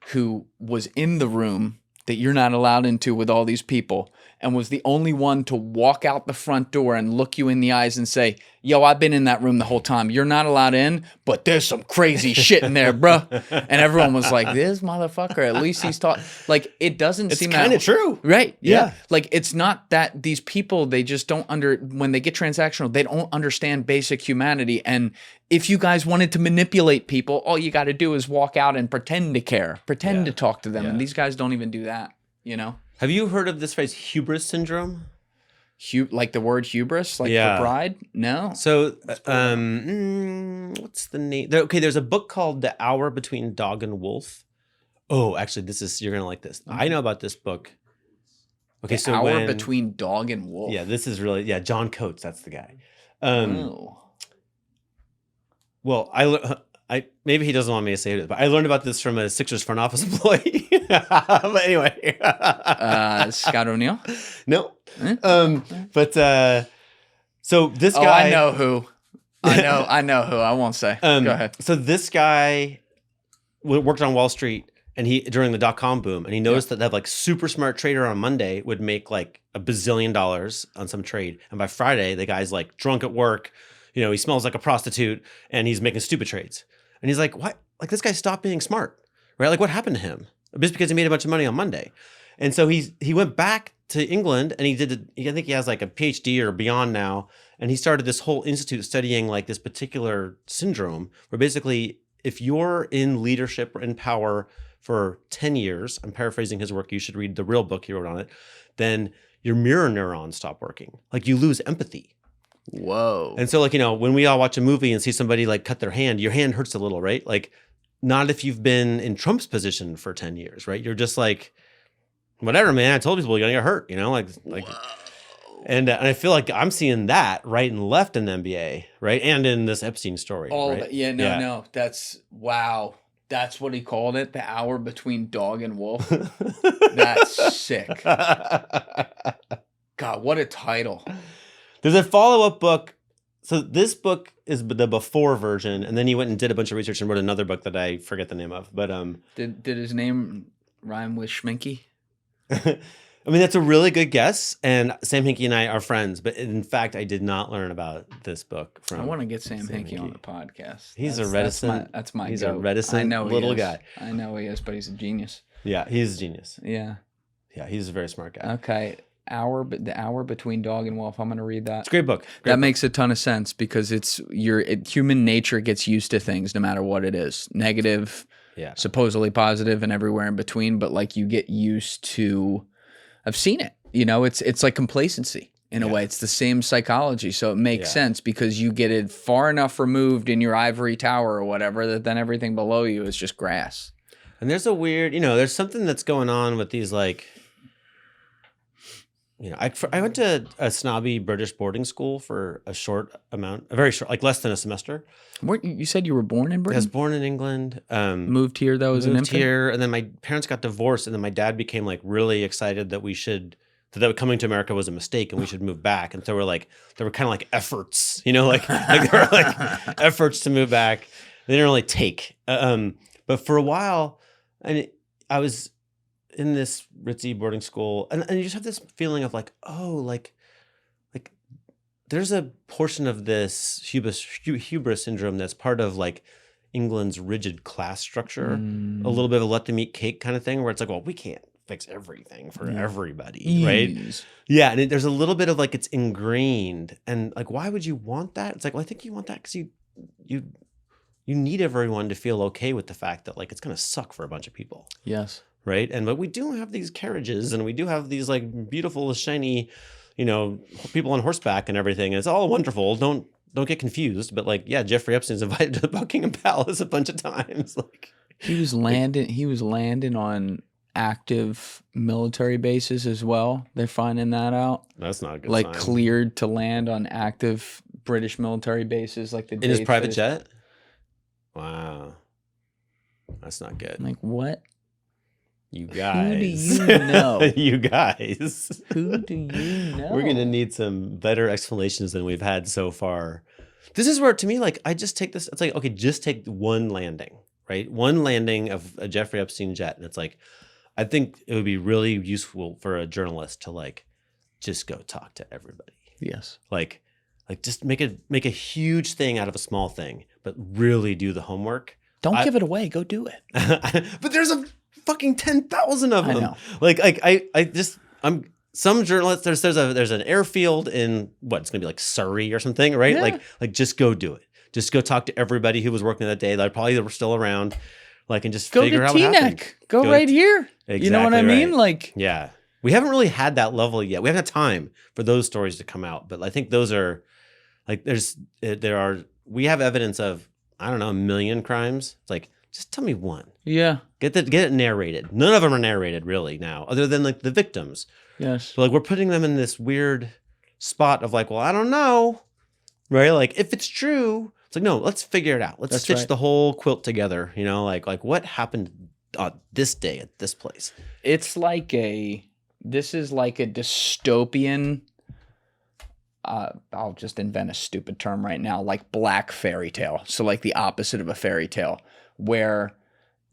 who was in the room that you're not allowed into with all these people, and was the only one to walk out the front door and look you in the eyes and say, yo, I've been in that room the whole time. You're not allowed in, but there's some crazy shit in there, bruh. And everyone was like, this motherfucker, at least he's taught. Like, it doesn't seem kind of true. Right. Yeah. Like, it's not that these people, they just don't when they get transactional, they don't understand basic humanity. And if you guys wanted to manipulate people, all you got to do is walk out and pretend to care, pretend to talk to them. And these guys don't even do that, Have you heard of this phrase, hubris syndrome? Like the word hubris, like Yeah. for pride? No. So, what's the name? There's a book called The Hour Between Dog and Wolf. Oh, actually, you're gonna like this. I know about this book. Okay, The hour between dog and wolf. Yeah, this is really John Coates. That's the guy. Oh. Well, I maybe he doesn't want me to say it, but I learned about this from a Sixers front office employee. But anyway, Scott O'Neill. no. So this guy. Oh, I know who. I know who. I won't say. Go ahead. So this guy worked on Wall Street, and during the .com boom, and he noticed that like super smart trader on Monday would make like $1 bazillion on some trade, and by Friday the guy's like drunk at work, he smells like a prostitute, and he's making stupid trades. And he's like, what? Like this guy stopped being smart, right? Like what happened to him? Just because he made a bunch of money on Monday. And so he went back to England, and I think he has like a PhD or beyond now, and he started this whole institute studying like this particular syndrome where basically if you're in leadership or in power for 10 years, I'm paraphrasing his work, you should read the real book he wrote on it, then your mirror neurons stop working. Like you lose empathy. Whoa. And so like, when we all watch a movie and see somebody like cut their hand, your hand hurts a little, right? Like not if you've been in Trump's position for 10 years, right? You're just like, whatever, man, I told people you're gonna get hurt, like, Whoa. and I feel like I'm seeing that right and left in the NBA, right? And in this Epstein story. Right? No. That's, wow. That's what he called it, the hour between dog and wolf. That's sick. God, what a title. There's a follow-up book. So this book is the before version, and then he went and did a bunch of research and wrote another book that I forget the name of. But did his name rhyme with Schminky? I mean, that's a really good guess. And Sam Hinkie and I are friends, but in fact, I did not learn about this book from. I want to get Sam Hinkie on the podcast. He's a reticent. That's my. He's goat. a reticent little guy. I know he is, but he's a genius. Yeah, he's a genius. Yeah. Yeah, he's a very smart guy. Okay. The hour between dog and wolf. I'm going to read that. It's a great book. That makes a ton of sense because human nature gets used to things no matter what it is. Negative, supposedly positive, and everywhere in between. But like you get used to. I've seen it. It's like complacency in a way. It's the same psychology. So it makes sense because you get it far enough removed in your ivory tower or whatever that then everything below you is just grass. And there's a weird, there's something that's going on with these like, I went to a snobby British boarding school for a very short, like less than a semester. You said you were born in Britain? I was born in England. Moved here though as an infant? Here, and then my parents got divorced, and then my dad became like really excited that that coming to America was a mistake and we should move back. And so there were kind of like efforts, like there were like efforts to move back. They didn't really take. But for a while, and I was in this ritzy boarding school, and you just have this feeling of like, oh, like there's a portion of this hubris syndrome that's part of like England's rigid class structure, a little bit of a let them eat cake kind of thing, where it's like, well, we can't fix everything for everybody, right? Yeah, and there's a little bit of like it's ingrained, and like, why would you want that? It's like, well, I think you want that because you need everyone to feel okay with the fact that like it's gonna suck for a bunch of people. Yes. Right. But we do have these carriages, and we do have these like beautiful, shiny, people on horseback and everything. And it's all wonderful. Don't get confused. But like, yeah, Jeffrey Epstein's invited to the Buckingham Palace a bunch of times. Like he was landing on active military bases as well. They're finding that out. That's not a good like sign. Cleared to land on active British military bases, like the in his private jet. Wow, that's not good. Like what? You guys. Who do you know? You guys. Who do you know? We're going to need some better explanations than we've had so far. This is where, to me, like, I just take this. It's like, okay, just take one landing, right? One landing of a Jeffrey Epstein jet. And it's like, I think it would be really useful for a journalist to, like, just go talk to everybody. Yes. Like just make a huge thing out of a small thing, but really do the homework. Don't give it away. Go do it. But there's a fucking 10,000 of them. I know. I'm some journalists. There's an airfield in it's gonna be like Surrey or something, right? Yeah. Like just go do it. Just go talk to everybody who was working that day. That probably were still around. Like and just go figure to out what happened. Teaneck. Go right here. Exactly You know what I mean? right. Like yeah. We haven't really had that level yet. We haven't had time for those stories to come out, but I think those are like we have evidence of, I don't know, 1 million crimes. It's like, just tell me one. Yeah. Get it narrated. None of them are narrated really now, other than like the victims. Yes. So like we're putting them in this weird spot of like, well, I don't know, right? Like if it's true, it's like, no, let's figure it out. Let's stitch the whole quilt together. You know, like what happened on this day at this place? It's like this is like a dystopian. I'll just invent a stupid term right now, like black fairy tale. So like the opposite of a fairy tale, where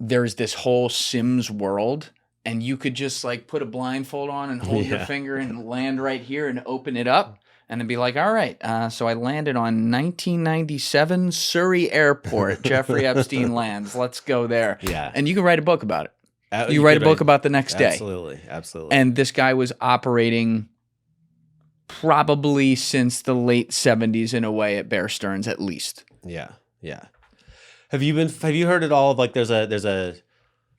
there's this whole Sims world. And you could just like put a blindfold on and hold your finger and land right here and open it up and then be like, all right, so I landed on 1997 Surrey Airport. Jeffrey Epstein lands. Let's go there. Yeah. And you can write a book about it. You write a book about the next day. Absolutely. And this guy was operating probably since the late 70s in a way at Bear Stearns at least. Yeah. Have you heard at all of like there's a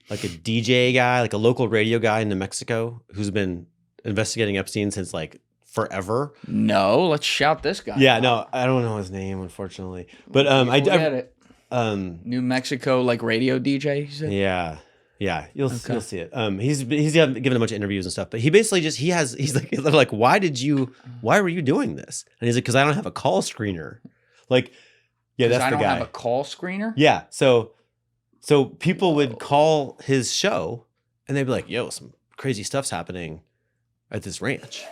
like a DJ guy, like a local radio guy in New Mexico who's been investigating Epstein since like forever? No, let's shout this guy. Yeah, no, I don't know his name, unfortunately. But I get it. New Mexico, like radio DJ, you said? Yeah, you'll see it. He's given a bunch of interviews and stuff, but he basically just he's like, why were you doing this? And he's like, because I don't have a call screener. Like, yeah, that's the guy. I don't have a call screener? Yeah, so people would call his show and they'd be like, yo, some crazy stuff's happening at this ranch.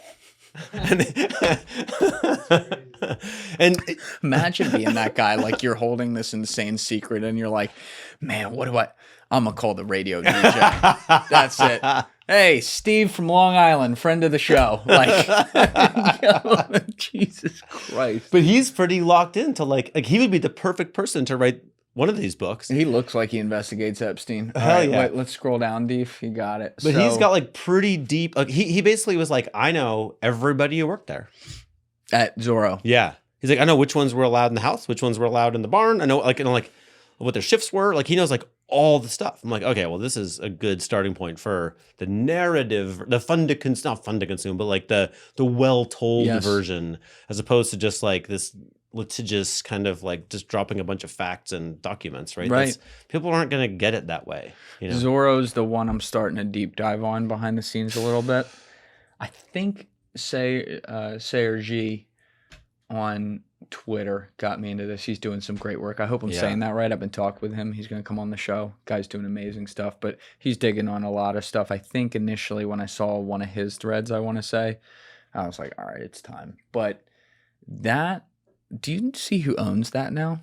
and imagine being that guy, like you're holding this insane secret and you're like, man, I'm going to call the radio DJ. That's it. Hey, Steve from Long Island, friend of the show. Like, Jesus Christ. But he's pretty locked into like he would be the perfect person to write one of these books. He looks like he investigates Epstein. Hell right, yeah. Wait, let's scroll down, Deef. You got it. But he's got like pretty deep. He basically was like, I know everybody who worked there at Zorro. Yeah, he's like, I know which ones were allowed in the house, which ones were allowed in the barn. I know like what their shifts were. Like he knows like all the stuff. I'm like, okay, well, this is a good starting point for the narrative, the not fun to consume, but like the well-told version, as opposed to just like this litigious kind of like just dropping a bunch of facts and documents, right? Right. People aren't going to get it that way. You know? Zorro's the one I'm starting to deep dive on behind the scenes a little bit. I think Sayer G on Twitter got me into this. He's doing some great work. I hope I'm saying that right. I've been talking with him. He's going to come on the show. Guy's doing amazing stuff, but he's digging on a lot of stuff. I think initially when I saw one of his threads, I want to say, I was like, all right, it's time. But do you see who owns that now?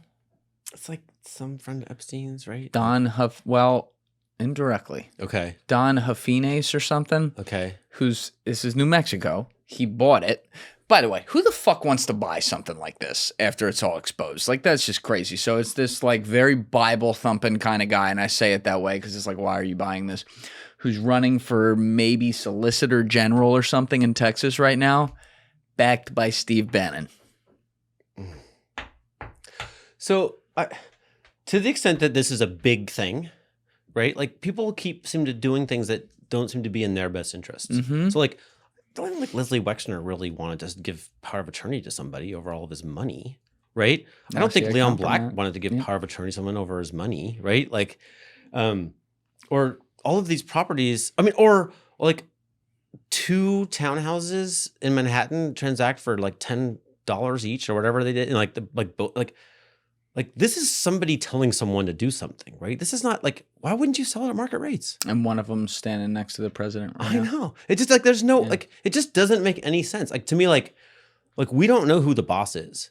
It's like some friend of Epstein's, right? Don Huff. Well, indirectly. Okay. Don Huffines or something. Okay. This is New Mexico. He bought it. By the way, who the fuck wants to buy something like this after it's all exposed? Like, that's just crazy. So it's this like very Bible thumping kind of guy. And I say it that way because it's like, why are you buying this? Who's running for maybe Solicitor General or something in Texas right now, backed by Steve Bannon. So to the extent that this is a big thing, right? Like people seem to doing things that don't seem to be in their best interests. Mm-hmm. So like, don't even like Leslie Wexner really wanted to give power of attorney to somebody over all of his money, right? I don't think Leon Black wanted to give power of attorney to someone over his money, right? Like, or all of these properties. I mean, or like 2 townhouses in Manhattan transact for like $10 each or whatever they did, and like this is somebody telling someone to do something, right? This is not like, why wouldn't you sell it at market rates? And one of them standing next to the president right now. I know. It's just like, there's no, like, it just doesn't make any sense. Like, to me, like we don't know who the boss is,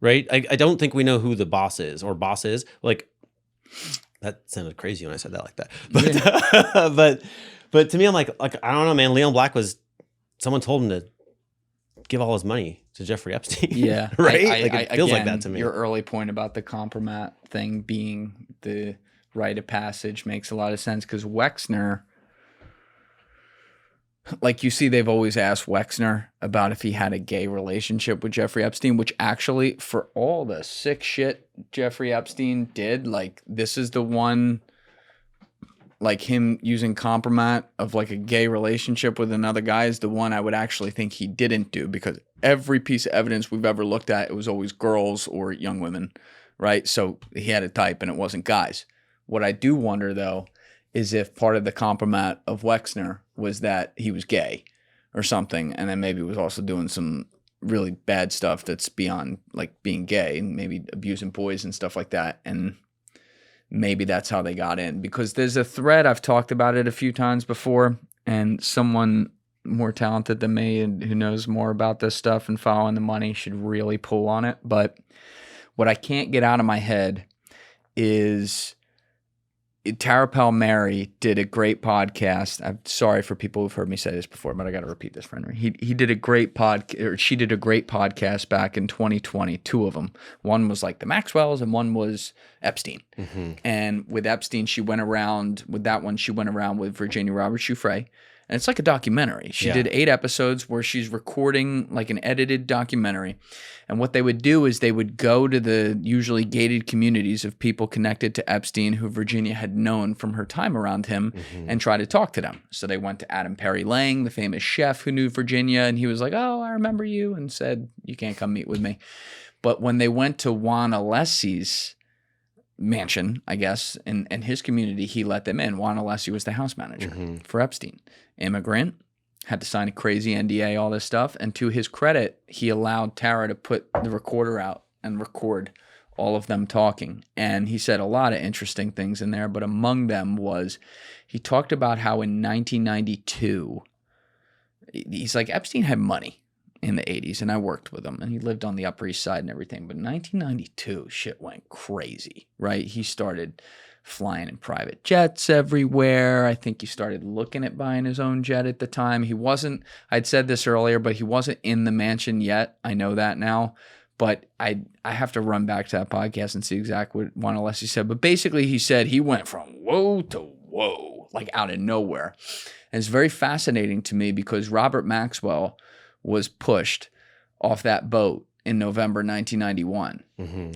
right? I don't think we know who the boss is or boss is. Like, that sounded crazy when I said that like that. But, but to me, I'm like, I don't know, man. Leon Black someone told him to give all his money to Jeffrey Epstein. Yeah. Right? It feels like that to me. Your early point about the Kompromat thing being the rite of passage makes a lot of sense because Wexner, like you see, they've always asked Wexner about if he had a gay relationship with Jeffrey Epstein, which actually, for all the sick shit Jeffrey Epstein did, like this is the one like him using compromat of like a gay relationship with another guy is the one I would actually think he didn't do, because every piece of evidence we've ever looked at, it was always girls or young women, right? So he had a type and it wasn't guys. What I do wonder though is if part of the compromat of Wexner was that he was gay or something, and then maybe was also doing some really bad stuff that's beyond like being gay and maybe abusing boys and stuff like that. And maybe that's how they got in, because there's a thread, I've talked about it a few times before, and someone more talented than me and who knows more about this stuff and following the money should really pull on it. But what I can't get out of my head is Tara Palmieri did a great podcast. I'm sorry for people who've heard me say this before, but I got to repeat this for Henry. He did a great podcast, or she did a great podcast back in 2020, two of them. One was like the Maxwells and one was Epstein. Mm-hmm. And with Epstein, she went around with Virginia Roberts Giuffre. And it's like a documentary. She did 8 episodes where she's recording like an edited documentary. And what they would do is they would go to the usually gated communities of people connected to Epstein who Virginia had known from her time around him and try to talk to them. So they went to Adam Perry Lang, the famous chef who knew Virginia. And he was like, oh, I remember you, and said, you can't come meet with me. But when they went to Juan Alessi's mansion, I guess, and his community, he let them in. Juan Alessi was the house manager for Epstein. Immigrant, had to sign a crazy NDA, all this stuff. And to his credit, he allowed Tara to put the recorder out and record all of them talking. And he said a lot of interesting things in there, but among them was he talked about how in 1992, he's like, Epstein had money in the 80s, and I worked with him, and he lived on the Upper East Side and everything. But in 1992, shit went crazy, right? He started flying in private jets everywhere. I think he started looking at buying his own jet at the time. He wasn't, I'd said this earlier, but he wasn't in the mansion yet. I know that now, but I have to run back to that podcast and see exactly what Juan Alessi said. But basically he said he went from whoa to whoa, like out of nowhere. And it's very fascinating to me because Robert Maxwell was pushed off that boat in November 1991.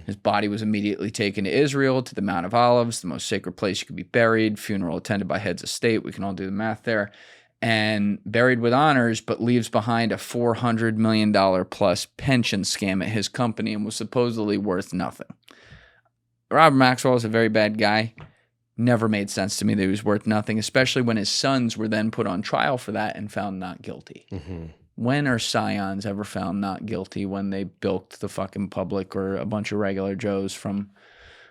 His body was immediately taken to Israel, to the Mount of Olives, the most sacred place you could be buried, funeral attended by heads of state. We can all do the math there. And buried with honors, but leaves behind a $400 million plus pension scam at his company and was supposedly worth nothing. Robert Maxwell is a very bad guy. Never made sense to me that he was worth nothing, especially when his sons were then put on trial for that and found not guilty. When are scions ever found not guilty when they bilked the fucking public or a bunch of regular Joes from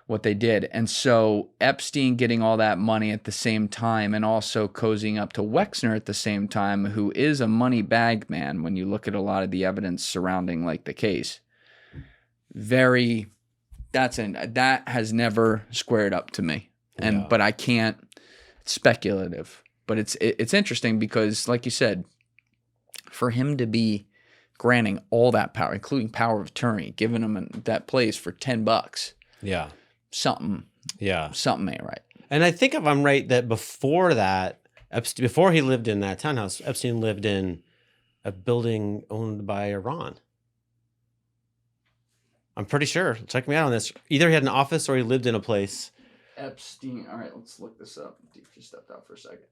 what they did? And so Epstein getting all that money at the same time and also cozying up to Wexner at the same time, who is a money bag man when you look at a lot of the evidence surrounding like the case. That has never squared up to me. But I can't, it's speculative. But it's interesting because, like you said, for him to be granting all that power, including power of attorney, giving him that place for $10, something ain't right. And I think if I'm right, that before that, before he lived in that townhouse, Epstein lived in a building owned by Iran. I'm pretty sure. Check me out on this. Either he had an office or he lived in a place. Epstein. All right, let's look this up. Deep just stepped out for a second.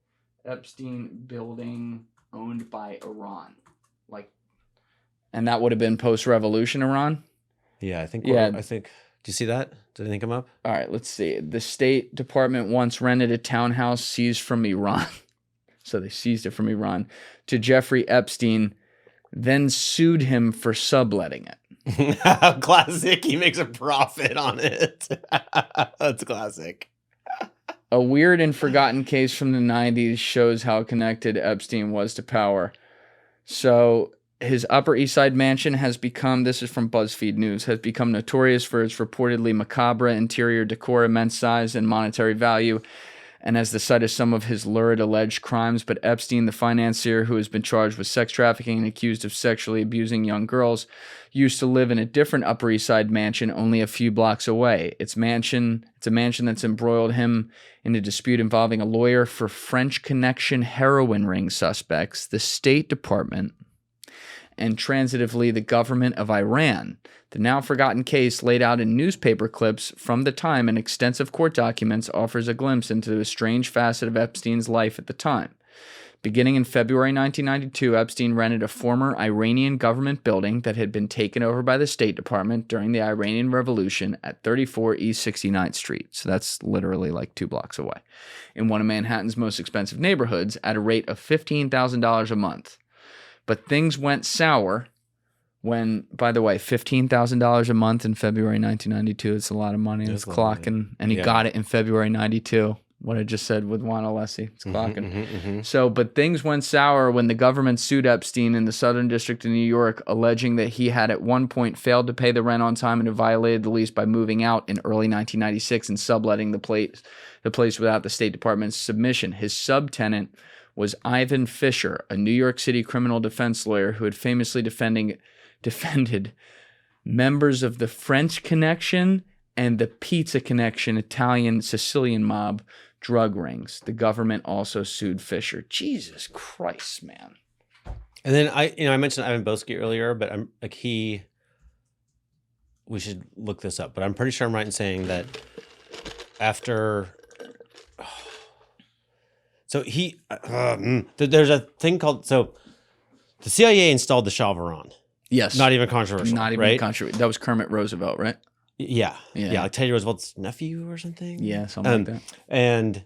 Epstein building owned by Iran, and that would have been post-revolution Iran. Yeah, I think. Yeah, I think. Do you see that? Did anything come up? All right, let's see. The State Department once rented a townhouse seized from Iran, so they seized it from Iran to Jeffrey Epstein, then sued him for subletting it. Classic. He makes a profit on it. That's classic. A weird and forgotten case from the 90s shows how connected Epstein was to power. So his Upper East Side mansion has become, this is from BuzzFeed News, has become notorious for its reportedly macabre interior decor, immense size, and monetary value, and as the site of some of his lurid alleged crimes. But Epstein, the financier who has been charged with sex trafficking and accused of sexually abusing young girls, used to live in a different Upper East Side mansion only a few blocks away. It's a mansion that's embroiled him in a dispute involving a lawyer for French Connection heroin ring suspects, the State Department, and transitively the government of Iran. The now forgotten case, laid out in newspaper clips from the time and extensive court documents, offers a glimpse into a strange facet of Epstein's life at the time. Beginning in February 1992, Epstein rented a former Iranian government building that had been taken over by the State Department during the Iranian Revolution at 34 East 69th Street. So that's literally like 2 blocks away. In one of Manhattan's most expensive neighborhoods at a rate of $15,000 a month. But things went sour when, by the way, $15,000 a month in February 1992, it's a lot of money. It's clocking. And he got it in February 92. What I just said with Juan Alessi. It's clocking. So, but things went sour when the government sued Epstein in the Southern District of New York, alleging that he had at one point failed to pay the rent on time and had violated the lease by moving out in early 1996 and subletting the place without the State Department's submission. His subtenant was Ivan Fisher, a New York City criminal defense lawyer who had famously defended members of the French Connection and the Pizza Connection Italian Sicilian mob drug rings. The government also sued Fisher. Jesus Christ, man. And then I mentioned Ivan Boesky earlier, but I'm like we should look this up, but I'm pretty sure I'm right in saying that after there's a thing called, so the CIA installed the Shah of Iran. Yes. Not even controversial. Not even controversial. That was Kermit Roosevelt, right? Yeah. Like Teddy Roosevelt's nephew or something. Yeah, something like that. And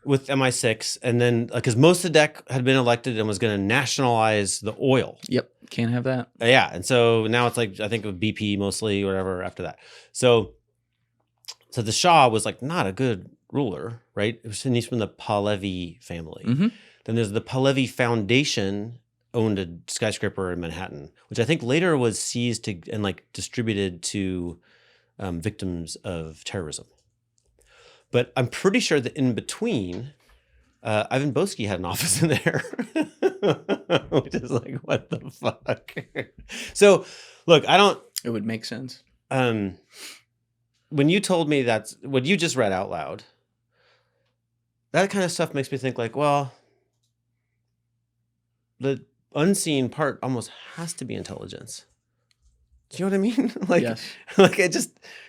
with MI6, and then because Mossadegh had been elected and was going to nationalize the oil. Yep, can't have that. Yeah, and so now it's like I think of BP mostly, or whatever after that. So the Shah was like not a good ruler, right? He's from the Pahlavi family. Mm-hmm. Then there's the Pahlavi Foundation owned a skyscraper in Manhattan, which I think later was seized and like distributed to victims of terrorism. But I'm pretty sure that in between, Ivan Boesky had an office in there, which is like, what the fuck? So, look, It would make sense. When you told me that's what you just read out loud, that kind of stuff makes me think like, well, the unseen part almost has to be intelligence. Do you know what I mean? Like, yes. Like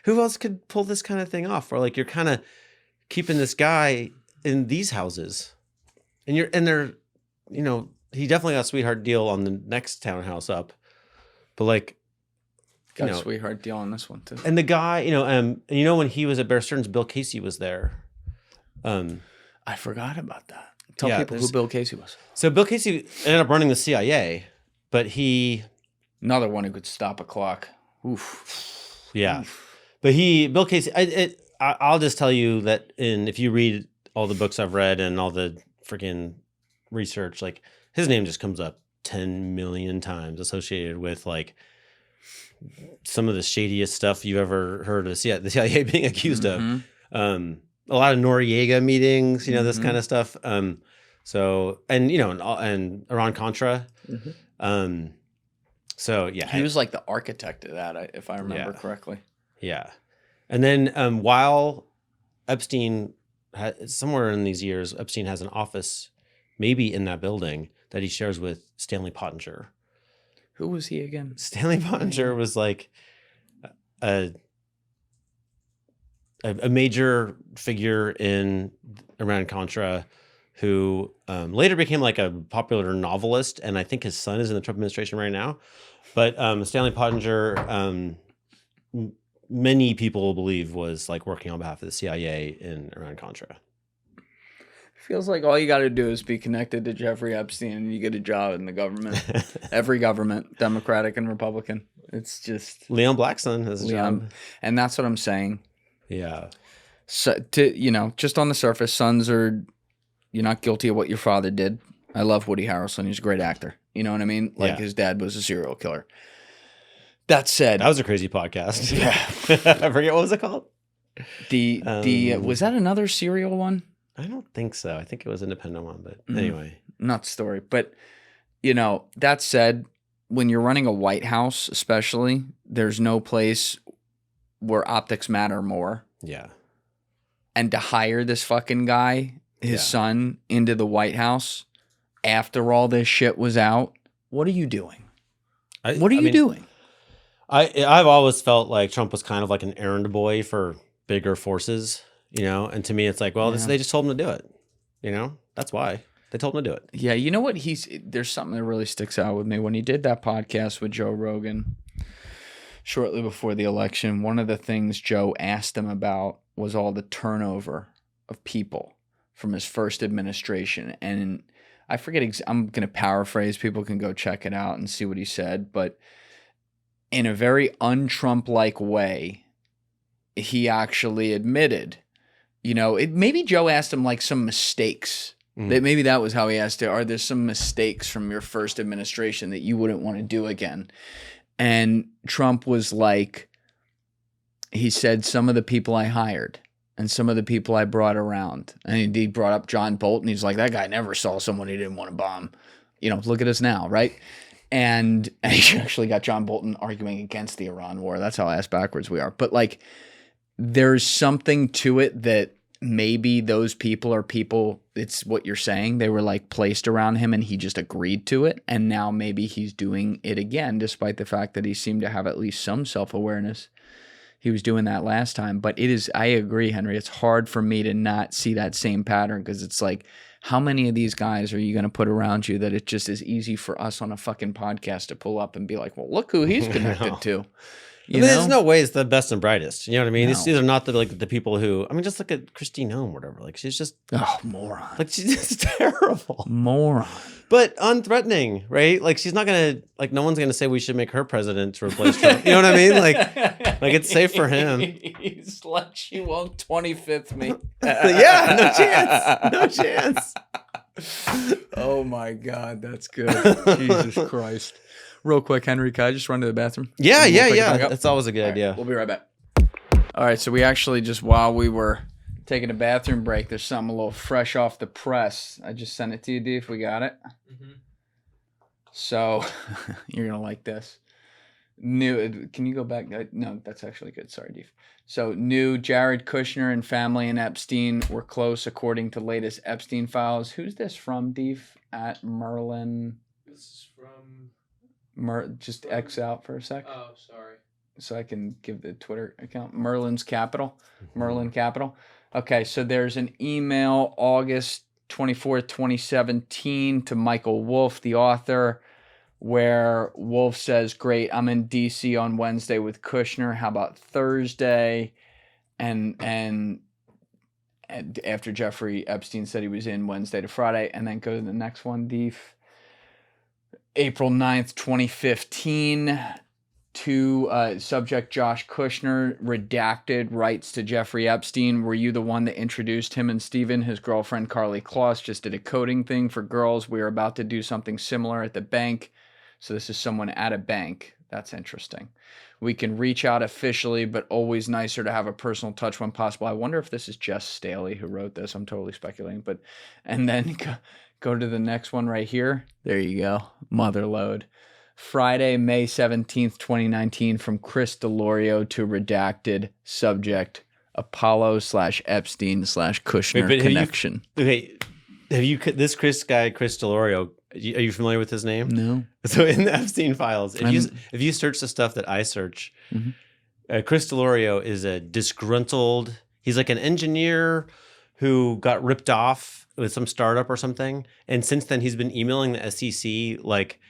who else could pull this kind of thing off? Or like you're kind of keeping this guy in these houses, and they're, he definitely got a sweetheart deal on the next townhouse up, but like, got a sweetheart deal on this one too. And the guy, when he was at Bear Stearns, Bill Casey was there. I forgot about that. Tell people who Bill Casey was. So Bill Casey ended up running the CIA, but another one who could stop a clock. Oof. Yeah. Oof. But Bill Casey, I'll just tell you that if you read all the books I've read and all the freaking research, like his name just comes up 10 million times associated with like some of the shadiest stuff you ever heard of the CIA being accused of. A lot of Noriega meetings, this kind of stuff. So, and Iran Contra. So yeah, he was like the architect of that, if I remember correctly. Yeah. And then while Epstein somewhere in these years, Epstein has an office maybe in that building that he shares with Stanley Pottinger. Who was he again? Stanley Pottinger was like a major figure in Iran-Contra who later became like a popular novelist, and I think his son is in the Trump administration right now. But Stanley Pottinger, many people believe was like working on behalf of the CIA in Iran-Contra. Feels like all you got to do is be connected to Jeffrey Epstein and you get a job in the government. Every government, Democratic and Republican. It's just... Leon Blackson has a job. And that's what I'm saying. Yeah. So, just on the surface, you're not guilty of what your father did. I love Woody Harrelson. He's a great actor. You know what I mean? Like his dad was a serial killer. That said... That was a crazy podcast. Yeah. I forget, what was it called? Was that another serial one? I don't think so. I think it was an independent one, but anyway. Not the story. But, that said, when you're running a White House, especially, there's no place where optics matter more. Yeah. And to hire this fucking guy, his son, into the White House after all this shit was out, what are you doing? What are you doing? I've always felt like Trump was kind of like an errand boy for bigger forces, and to me it's like, well, they just told him to do it. That's why they told him to do it. Yeah, you know what? There's something that really sticks out with me. When he did that podcast with Joe Rogan shortly before the election, one of the things Joe asked him about was all the turnover of people from his first administration. And I forget, I'm going to paraphrase, people can go check it out and see what he said, but in a very un-Trump-like way, he actually admitted, maybe Joe asked him like some mistakes. Maybe that was how he asked it. Are there some mistakes from your first administration that you wouldn't want to do again? And Trump was like, he said, some of the people I hired and some of the people I brought around. And he brought up John Bolton. He's like, that guy never saw someone he didn't want to bomb. Look at us now, right? And he actually got John Bolton arguing against the Iran war. That's how ass backwards we are. But like, there's something to it that maybe those people are people, it's what you're saying. They were like placed around him and he just agreed to it. And now maybe he's doing it again, despite the fact that he seemed to have at least some self-awareness. He was doing that last time. But I agree, Henry. It's hard for me to not see that same pattern because it's like, how many of these guys are you going to put around you that it just is easy for us on a fucking podcast to pull up and be like, well, look who he's connected to. There's no way it's the best and brightest. You know what I mean? No. These are not the people who, just look at Christine Home or whatever. Like, she's just, moron. like, she's just terrible. Moron. But unthreatening, right? Like, she's not going to, like, no one's going to say we should make her president to replace Trump. You know what I mean? Like it's safe for him. He's like, she won't 25th me. Yeah, no chance. Oh my God, that's good. Jesus Christ. Real quick, Henry, can I just run to the bathroom? Yeah. That's always a good idea. We'll be right back. All right, so we actually just, while we were taking a bathroom break, there's something a little fresh off the press. I just sent it to you, D, if we got it. Mm-hmm. So, you're going to like this. New, can you go back? No, that's actually good. Sorry, Deef. So, new Jared Kushner and family and Epstein were close, according to latest Epstein files. Who's this from, Deef? At Merlin. This is from... Just X out for a sec. Oh, sorry. So I can give the Twitter account. Merlin Capital. Okay, so there's an email August 24th, 2017 to Michael Wolff, the author, where Wolff says, great, I'm in D.C. on Wednesday with Kushner. How about Thursday? And after Jeffrey Epstein said he was in Wednesday to Friday, and then go to the next one, Deef. April 9th, 2015, to subject Josh Kushner, redacted, writes to Jeffrey Epstein, were you the one that introduced him and Steven? His girlfriend Carly Kloss just did a coding thing for girls. We are about to do something similar at the bank. So this is someone at a bank. That's interesting. We can reach out officially, but always nicer to have a personal touch when possible. I wonder if this is Jess Staley who wrote this. I'm totally speculating. And then go to the next one right here. There you go. Motherload. Friday, May 17th, 2019, from Chris Delorio to redacted, subject Apollo/Epstein/Kushner connection. Have you this Chris Delorio? Are you familiar with his name? No. So in the Epstein files, if you search the stuff that I search, Chris Delorio is a disgruntled. He's like an engineer who got ripped off with some startup or something, and since then he's been emailing the SEC like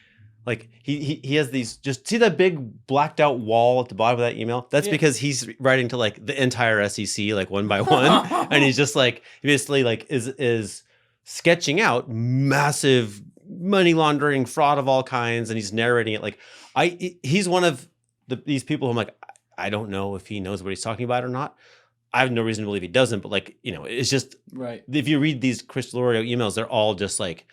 he has these, just see that big blacked out wall at the bottom of that email? That's because he's writing to like the entire SEC like one by one, and he's just like, he basically like is sketching out massive money laundering, fraud of all kinds, and he's narrating it like he's one of these people who I'm like, I don't know if he knows what he's talking about or not. I have no reason to believe he doesn't, but like, it's just right. If you read these Chris Delorio emails, they're all just like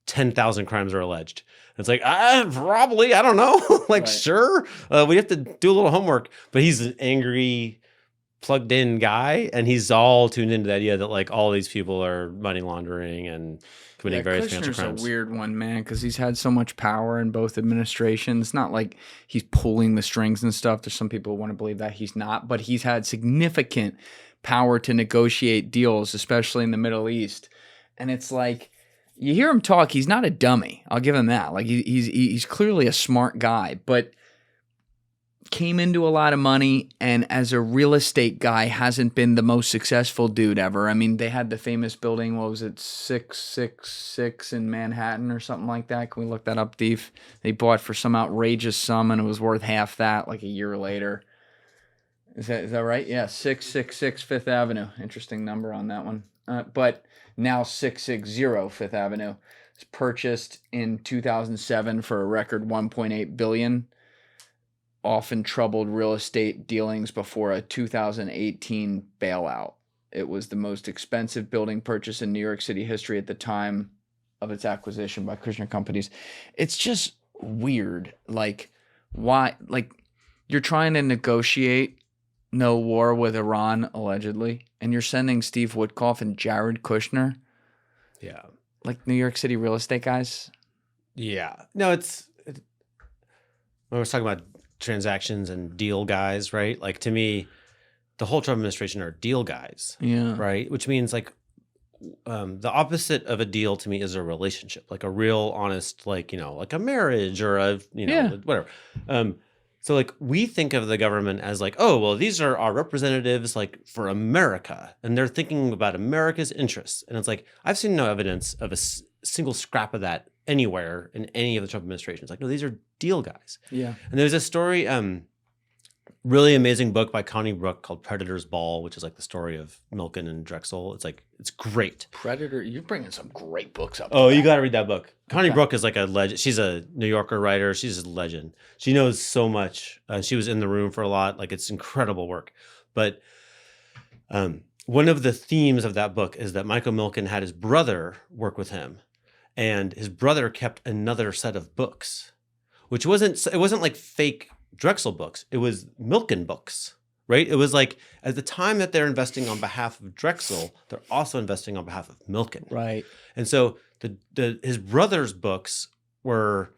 10,000 crimes are alleged. It's like, probably, I don't know. Like, right. Sure. We have to do a little homework, but he's an angry, plugged in guy. And he's all tuned into the idea that like all these people are money laundering and committing various financial crimes. Kushner's a weird one, man, because he's had so much power in both administrations. Not like he's pulling the strings and stuff. There's some people who want to believe that he's not, but he's had significant power to negotiate deals, especially in the Middle East. And it's like, you hear him talk, he's not a dummy. I'll give him that. Like he's clearly a smart guy, but came into a lot of money, and as a real estate guy hasn't been the most successful dude ever. I mean, they had the famous building, what was it, 666 in Manhattan or something like that. Can we look that up, Deef? They bought for some outrageous sum, and it was worth half that like a year later. Is that right? Yeah, 666 Fifth Avenue. Interesting number on that one. But now 660 Fifth Avenue. It's purchased in 2007 for a record $1.8 billion. Often troubled real estate dealings before a 2018 bailout. It was the most expensive building purchase in New York City history at the time of its acquisition by Kushner companies. It's just weird. Like, why? Like, you're trying to negotiate no war with Iran, allegedly, and you're sending Steve Woodcock and Jared Kushner. Yeah. Like New York City real estate guys. Yeah. No, when I was talking about transactions and deal guys, right? Like, to me, the whole Trump administration are deal guys. Yeah. Right. Which means, like, the opposite of a deal to me is a relationship, like a real honest, like, like a marriage or whatever. So, like, we think of the government as like, oh, well, these are our representatives, like, for America, and they're thinking about America's interests. And it's like, I've seen no evidence of a single scrap of that anywhere in any of the Trump administrations. Like, no, these are deal guys. Yeah. And there's a story, really amazing book by Connie Brook called Predator's Ball, which is like the story of Milken and Drexel. It's great. Predator, you're bringing some great books up. Oh, you got to read that book. Connie Brook is like a legend. She's a New Yorker writer. She's a legend. She knows so much. She was in the room for a lot. Like, it's incredible work. But one of the themes of that book is that Michael Milken had his brother work with him, and his brother kept another set of books, which wasn't like fake Drexel books. It was Milken books, right? It was like, at the time that they're investing on behalf of Drexel, they're also investing on behalf of Milken. Right. And so his brother's books were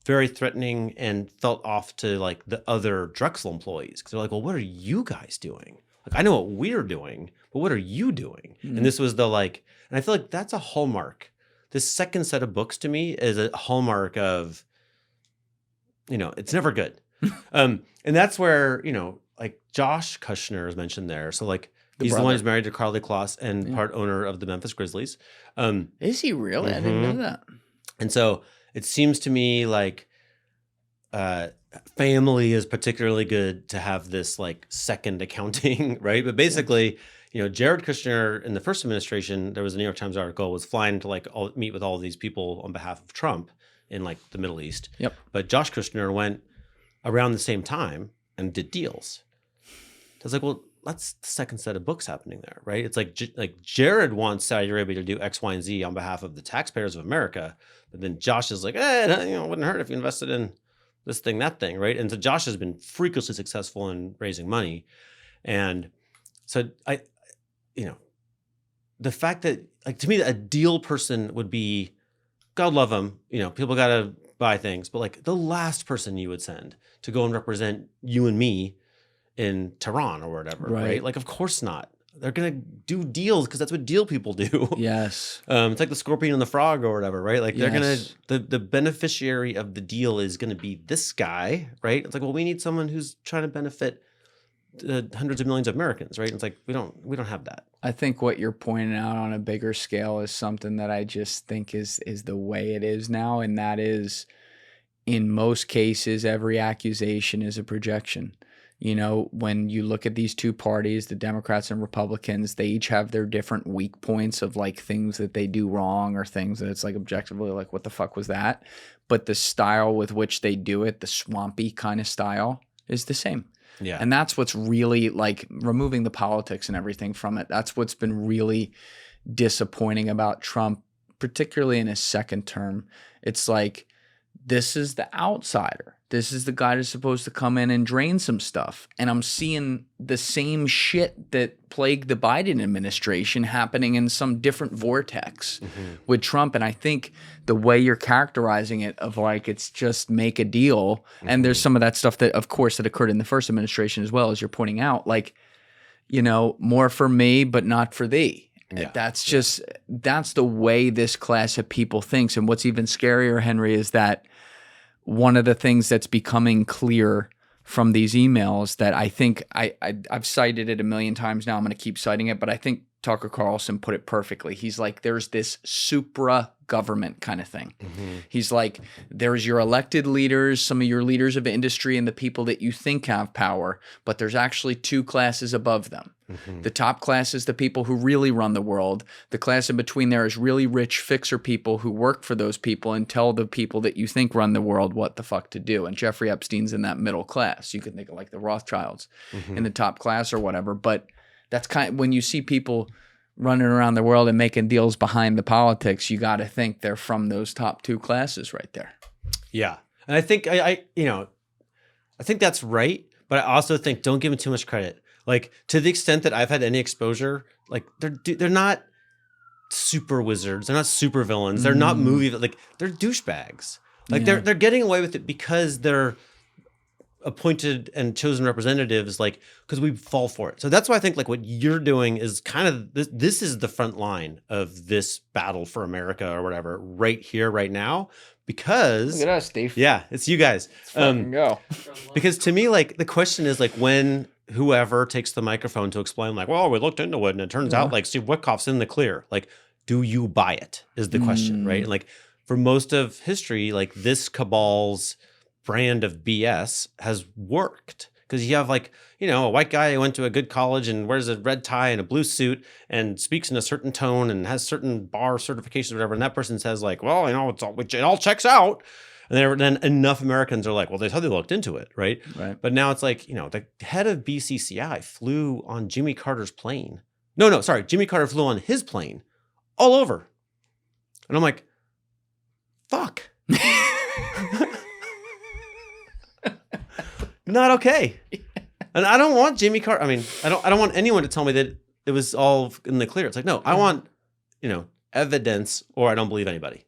very threatening and felt off to, like, the other Drexel employees, because they're like, well, what are you guys doing? Like, I know what we're doing, but what are you doing? Mm-hmm. And this was and I feel like that's a hallmark. This second set of books to me is a hallmark of, it's never good. And that's where, like, Josh Kushner is mentioned there. So, like, he's the one who's married to Carly Kloss and part owner of the Memphis Grizzlies. Is he really? I didn't know that. And so it seems to me like family is particularly good to have this, like, second accounting, right? But basically, Jared Kushner in the first administration, there was a New York Times article, was flying to, like, meet with all of these people on behalf of Trump in, like, the Middle East. Yep. But Josh Kushner went around the same time and did deals. I was like, well, that's the second set of books happening there, right? It's like Jared wants Saudi Arabia to do X, Y, and Z on behalf of the taxpayers of America, but then Josh is like, it wouldn't hurt if you invested in this thing, that thing, right? And so Josh has been freakishly successful in raising money, and so the fact that, like, to me, a deal person would be, God love them, people gotta buy things, but, like, the last person you would send to go and represent you and me in Tehran or whatever, right? Like, of course not. They're gonna do deals because that's what deal people do. Yes. It's like the scorpion and the frog or whatever, right? Like, they're Yes. the beneficiary of the deal is gonna be this guy, right? It's like, well, we need someone who's trying to benefit hundreds of millions of Americans, right? It's like, we don't have that. I think what you're pointing out on a bigger scale is something that I just think is the way it is now, and that is, in most cases, every accusation is a projection. When you look at these two parties, the Democrats and Republicans, they each have their different weak points of, like, things that they do wrong or things that it's, like, objectively, like, what the fuck was that? But the style with which they do it, the swampy kind of style, is the same. Yeah. And that's what's really, like, removing the politics and everything from it. That's what's been really disappointing about Trump, particularly in his second term. It's like, this is the outsider. This is the guy that's supposed to come in and drain some stuff. And I'm seeing the same shit that plagued the Biden administration happening in some different vortex with Trump. And I think the way you're characterizing it, of, like, it's just make a deal. And there's some of that stuff that, of course, that occurred in the first administration as well, as you're pointing out, like, more for me, but not for thee. Yeah. That's the way this class of people thinks. And what's even scarier, Henry, is that one of the things that's becoming clear from these emails that I think I've cited it a million times now. I'm going to keep citing it, but I think Tucker Carlson put it perfectly. He's like, there's this supra-government kind of thing. Mm-hmm. He's like, there's your elected leaders, some of your leaders of industry, and the people that you think have power, but there's actually two classes above them. Mm-hmm. The top class is the people who really run the world. The class in between there is really rich fixer people who work for those people and tell the people that you think run the world what the fuck to do. And Jeffrey Epstein's in that middle class. You can think of like the Rothschilds in the top class or whatever, but that's kind of, when you see people running around the world and making deals behind the politics, you got to think they're from those top two classes right there. Yeah. And I think I think that's right, but I also think don't give them too much credit. Like, to the extent that I've had any exposure, like they're not super wizards, they're not super villains, they're not like they're douchebags. Like they're getting away with it because they're appointed and chosen representatives, like, because we fall for it. So that's why I think like what you're doing is kind of this is the front line of this battle for America or whatever right here, right now, because Look at us, Steve. yeah, it's you guys. Go. Because to me, like, the question is like when whoever takes the microphone to explain, like, well, we looked into it and it turns out like Steve Witkoff's in the clear. Like, do you buy it is the question, right? And like for most of history, like this cabal's brand of BS has worked because you have like, you know, a white guy who went to a good college and wears a red tie and a blue suit and speaks in a certain tone and has certain bar certifications or whatever. And that person says like, well, you know, it all checks out. And then enough Americans are like, well, they thought they looked into it, right? But now it's like, you know, the head of BCCI flew on Jimmy Carter's plane. No, sorry. Jimmy Carter flew on his plane all over. And I'm like, fuck. Not okay. And I don't want Jimmy Carter. I mean, I don't want anyone to tell me that it was all in the clear. It's like, no, I want, you know, evidence or I don't believe anybody.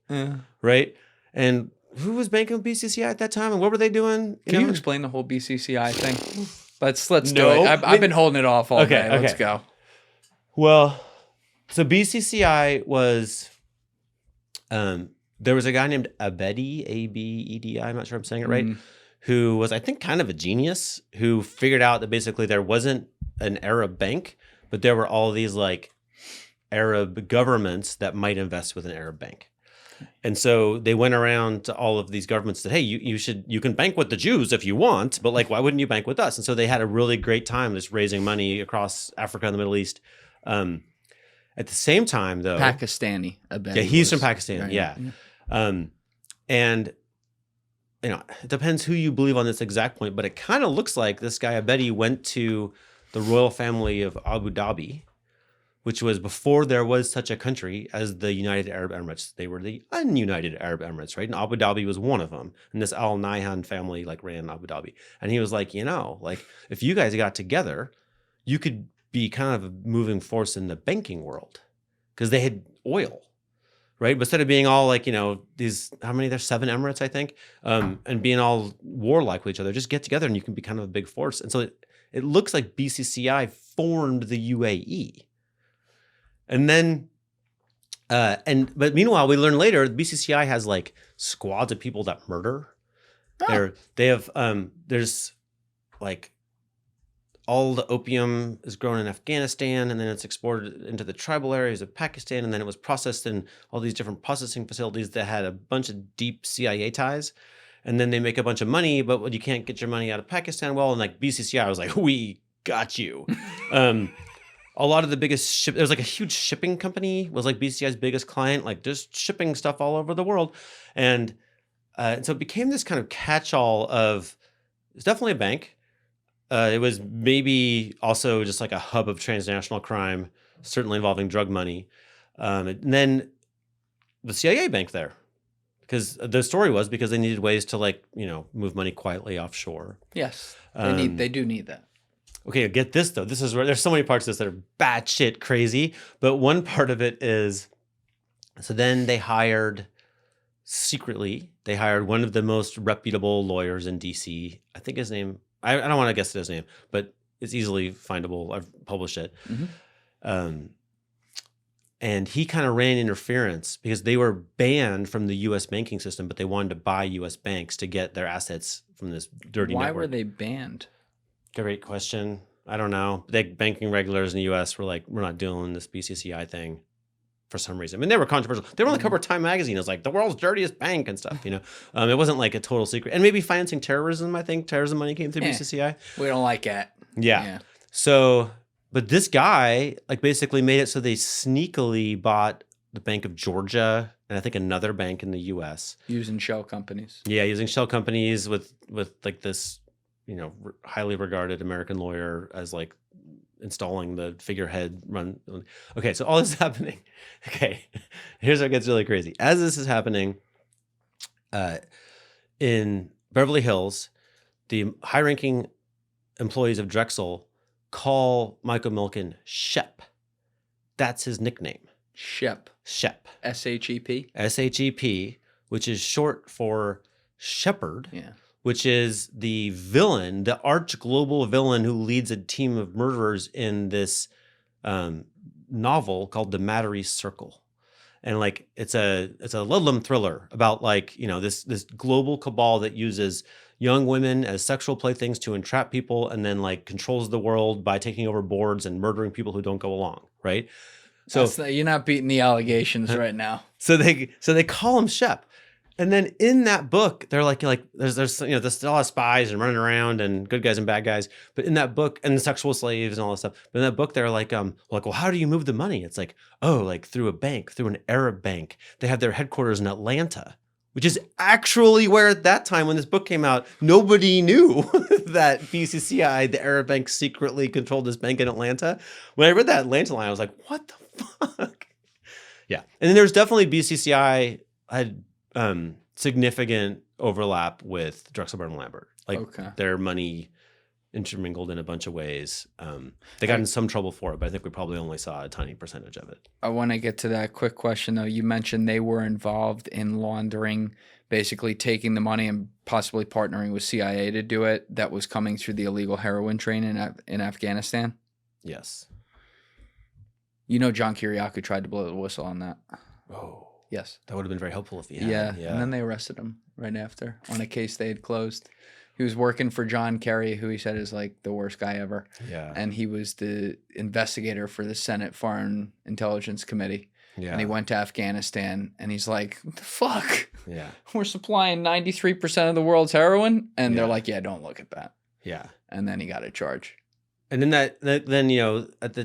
Right? And who was banking with BCCI at that time and what were they doing? Can you explain the whole BCCI thing? Let's do No. it. I've been holding it off all day. Let's go. Well, so BCCI was, there was a guy named Abedi, A-B-E-D-I, I'm not sure I'm saying it right, who was, I think, kind of a genius, who figured out that basically there wasn't an Arab bank, but there were all these like Arab governments that might invest with an Arab bank. And so they went around to all of these governments that, hey, you can bank with the Jews if you want, but like, why wouldn't you bank with us? And so they had a really great time just raising money across Africa and the Middle East. At the same time, though, Pakistani. Yeah, he's from Pakistan. Right. Yeah. And you know, it depends who you believe on this exact point, but it kind of looks like this guy Abedi went to the royal family of Abu Dhabi, which was before there was such a country as the United Arab Emirates. They were the ununited Arab Emirates, right? And Abu Dhabi was one of them. And this Al Nahyan family like ran Abu Dhabi. And he was like, you know, like if you guys got together, you could be kind of a moving force in the banking world because they had oil. Right. But instead of being all like, you know, these, how many, there's 7 Emirates, I think, and being all warlike with each other, just get together and you can be kind of a big force. And so it looks like BCCI formed the UAE. And then, but meanwhile, we learn later, the BCCI has like squads of people that murder. They have, there's like, all the opium is grown in Afghanistan and then it's exported into the tribal areas of Pakistan. And then it was processed in all these different processing facilities that had a bunch of deep CIA ties. And then they make a bunch of money, but you can't get your money out of Pakistan. Well, and like BCCI was like, we got you. A lot of the biggest there was like a huge shipping company was like BCCI's biggest client, like just shipping stuff all over the world. And so it became this kind of catch-all of, it's definitely a bank. It was maybe also just like a hub of transnational crime, certainly involving drug money. And then the CIA bank there, because the story was because they needed ways to like, you know, move money quietly offshore. Yes, they do need that. Okay, get this though. This is where there's so many parts of this that are batshit crazy. But one part of it is, so then they hired one of the most reputable lawyers in DC. I think his name, I don't want to guess his name, but it's easily findable. I've published it. And he kind of ran interference because they were banned from the U.S. banking system, but they wanted to buy U.S. banks to get their assets from this dirty Why network. were they banned? Great question. I don't know. The banking regulators in the U.S. were like, we're not doing this BCCI thing for some reason. I mean, they were controversial. They were on the cover of Time magazine. It was like the world's dirtiest bank and stuff, you know. It wasn't like a total secret. And maybe financing terrorism, I think. Terrorism money came through BCCI. We don't like it. Yeah. So, but this guy like basically made it so they sneakily bought the Bank of Georgia and I think another bank in the U.S. Using shell companies. Yeah, using shell companies with like this, you know, highly regarded American lawyer as like installing the figurehead run. Okay, so all this is happening. Okay, here's what gets really crazy. As this is happening, in Beverly Hills, the high-ranking employees of Drexel call Michael Milken Shep. That's his nickname. Shep. Shep. S-H-E-P? S-H-E-P, which is short for shepherd. Yeah. Which is the villain, the arch global villain who leads a team of murderers in this novel called The Mattery Circle. And like it's a Ludlum thriller about like, you know, this global cabal that uses young women as sexual playthings to entrap people and then like controls the world by taking over boards and murdering people who don't go along, right? So you're not beating the allegations right now. So they call him Shep. And then in that book, they're like there's you know, there's a lot of spies and running around and good guys and bad guys. But in that book, and sexual slaves and all this stuff. But in that book, they're like, well, how do you move the money? It's like, oh, like through a bank, through an Arab bank. They have their headquarters in Atlanta, which is actually where at that time when this book came out, nobody knew that BCCI, the Arab bank, secretly controlled this bank in Atlanta. When I read that Atlanta line, I was like, what the fuck? Yeah. And then there's definitely BCCI had significant overlap with Drexel, Burnham, Lambert. Like their money intermingled in a bunch of ways. They got in some trouble for it, but I think we probably only saw a tiny percentage of it. I want to get to that quick question, though. You mentioned they were involved in laundering, basically taking the money and possibly partnering with CIA to do it. That was coming through the illegal heroin train in Afghanistan? Yes. You know John Kiriakou tried to blow the whistle on that. Oh. Yes. That would have been very helpful if he had. Yeah. And then they arrested him right after on a case they had closed. He was working for John Kerry, who he said is like the worst guy ever. Yeah. And he was the investigator for the Senate Foreign Intelligence Committee. Yeah. And he went to Afghanistan and he's like, what the fuck? Yeah. We're supplying 93% of the world's heroin. And they're like, yeah, don't look at that. Yeah. And then he got a charge. And then then, you know, at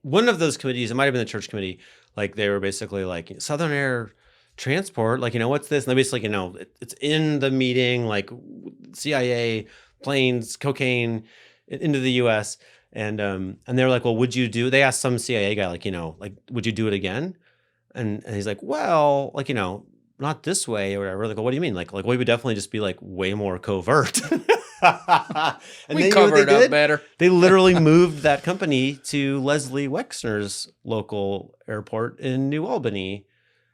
one of those committees, it might have been the church committee, like they were basically like Southern Air Transport, like, you know, what's this? And they basically, you know, it's in the meeting, like CIA planes, cocaine into the U.S. And they were like, well, would you do? They asked some CIA guy, like, you know, like, would you do it again? And he's like, well, like, you know, not this way or whatever. Like, well, what do you mean? Like we would definitely just be like way more covert. And we covered up better. They literally moved that company to Leslie Wexner's local airport in New Albany.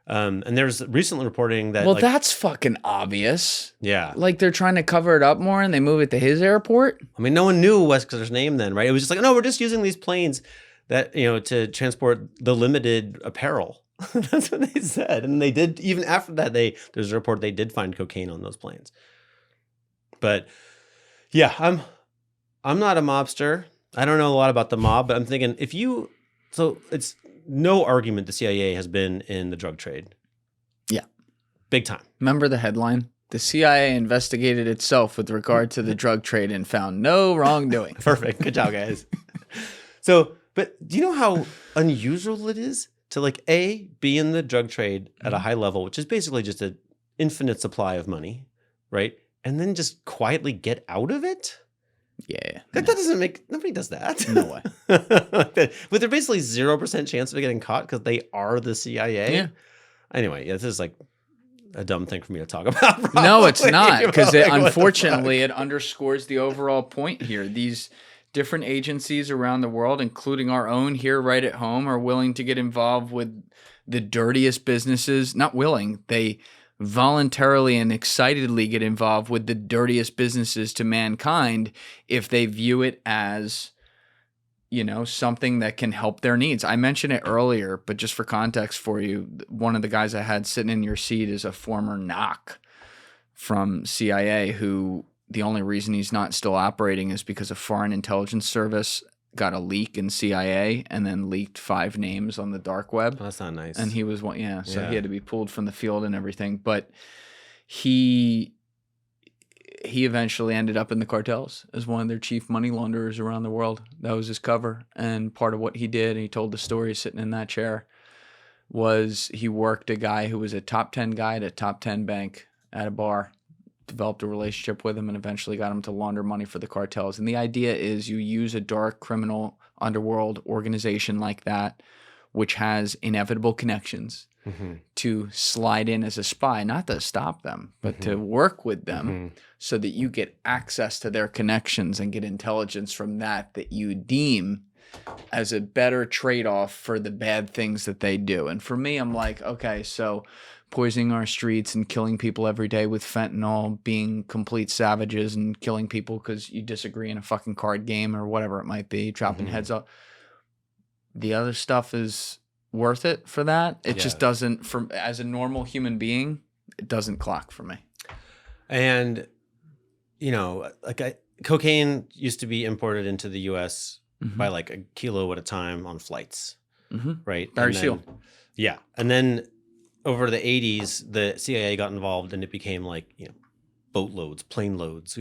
And there's recent reporting that... Well, that's fucking obvious. Yeah. Like they're trying to cover it up more and they move it to his airport? I mean, no one knew Wexner's name then, right? It was just like, no, we're just using these planes that, you know, to transport the limited apparel. That's what they said. And they did, even after that, there's a report they did find cocaine on those planes. But yeah, I'm not a mobster. I don't know a lot about the mob, but I'm thinking so it's no argument the CIA has been in the drug trade. Yeah. Big time. Remember the headline? The CIA investigated itself with regard to the drug trade and found no wrongdoing. Perfect. Good job, guys. So, but do you know how unusual it is to like be in the drug trade at a high level, which is basically just an infinite supply of money, right? And then just quietly get out of it? Yeah. That doesn't nobody does that. No way. With their basically 0% chance of getting caught because they are the CIA. Yeah. Anyway, this is like a dumb thing for me to talk about. Probably. No, it's not. Because like, unfortunately, it underscores the overall point here. These different agencies around the world, including our own here right at home, are willing to get involved with the dirtiest businesses. Not willing. They voluntarily and excitedly get involved with the dirtiest businesses to mankind if they view it as something that can help their needs. I mentioned it earlier, but just for context for you, one of the guys I had sitting in your seat is a former knock from CIA who the only reason he's not still operating is because a foreign intelligence service got a leak in CIA and then leaked 5 names on the dark web. Oh, that's not nice. And he was one, so he had to be pulled from the field and everything. But he eventually ended up in the cartels as one of their chief money launderers around the world. That was his cover. And part of what he did, and he told the story sitting in that chair, was he worked a guy who was a top 10 guy at a top 10 bank at a bar, developed a relationship with him, and eventually got him to launder money for the cartels. And the idea is you use a dark criminal underworld organization like that, which has inevitable connections, to slide in as a spy, not to stop them, but to work with them so that you get access to their connections and get intelligence from that you deem as a better trade-off for the bad things that they do. And for me, I'm like, okay, so poisoning our streets and killing people every day with fentanyl, being complete savages and killing people because you disagree in a fucking card game or whatever it might be, chopping heads off. The other stuff is worth it for that. It just doesn't, as a normal human being, it doesn't clock for me. And, cocaine used to be imported into the U.S. by like a kilo at a time on flights, right? Barry Seal. Yeah. And then over the 80s, the CIA got involved and it became like, boatloads, plane loads,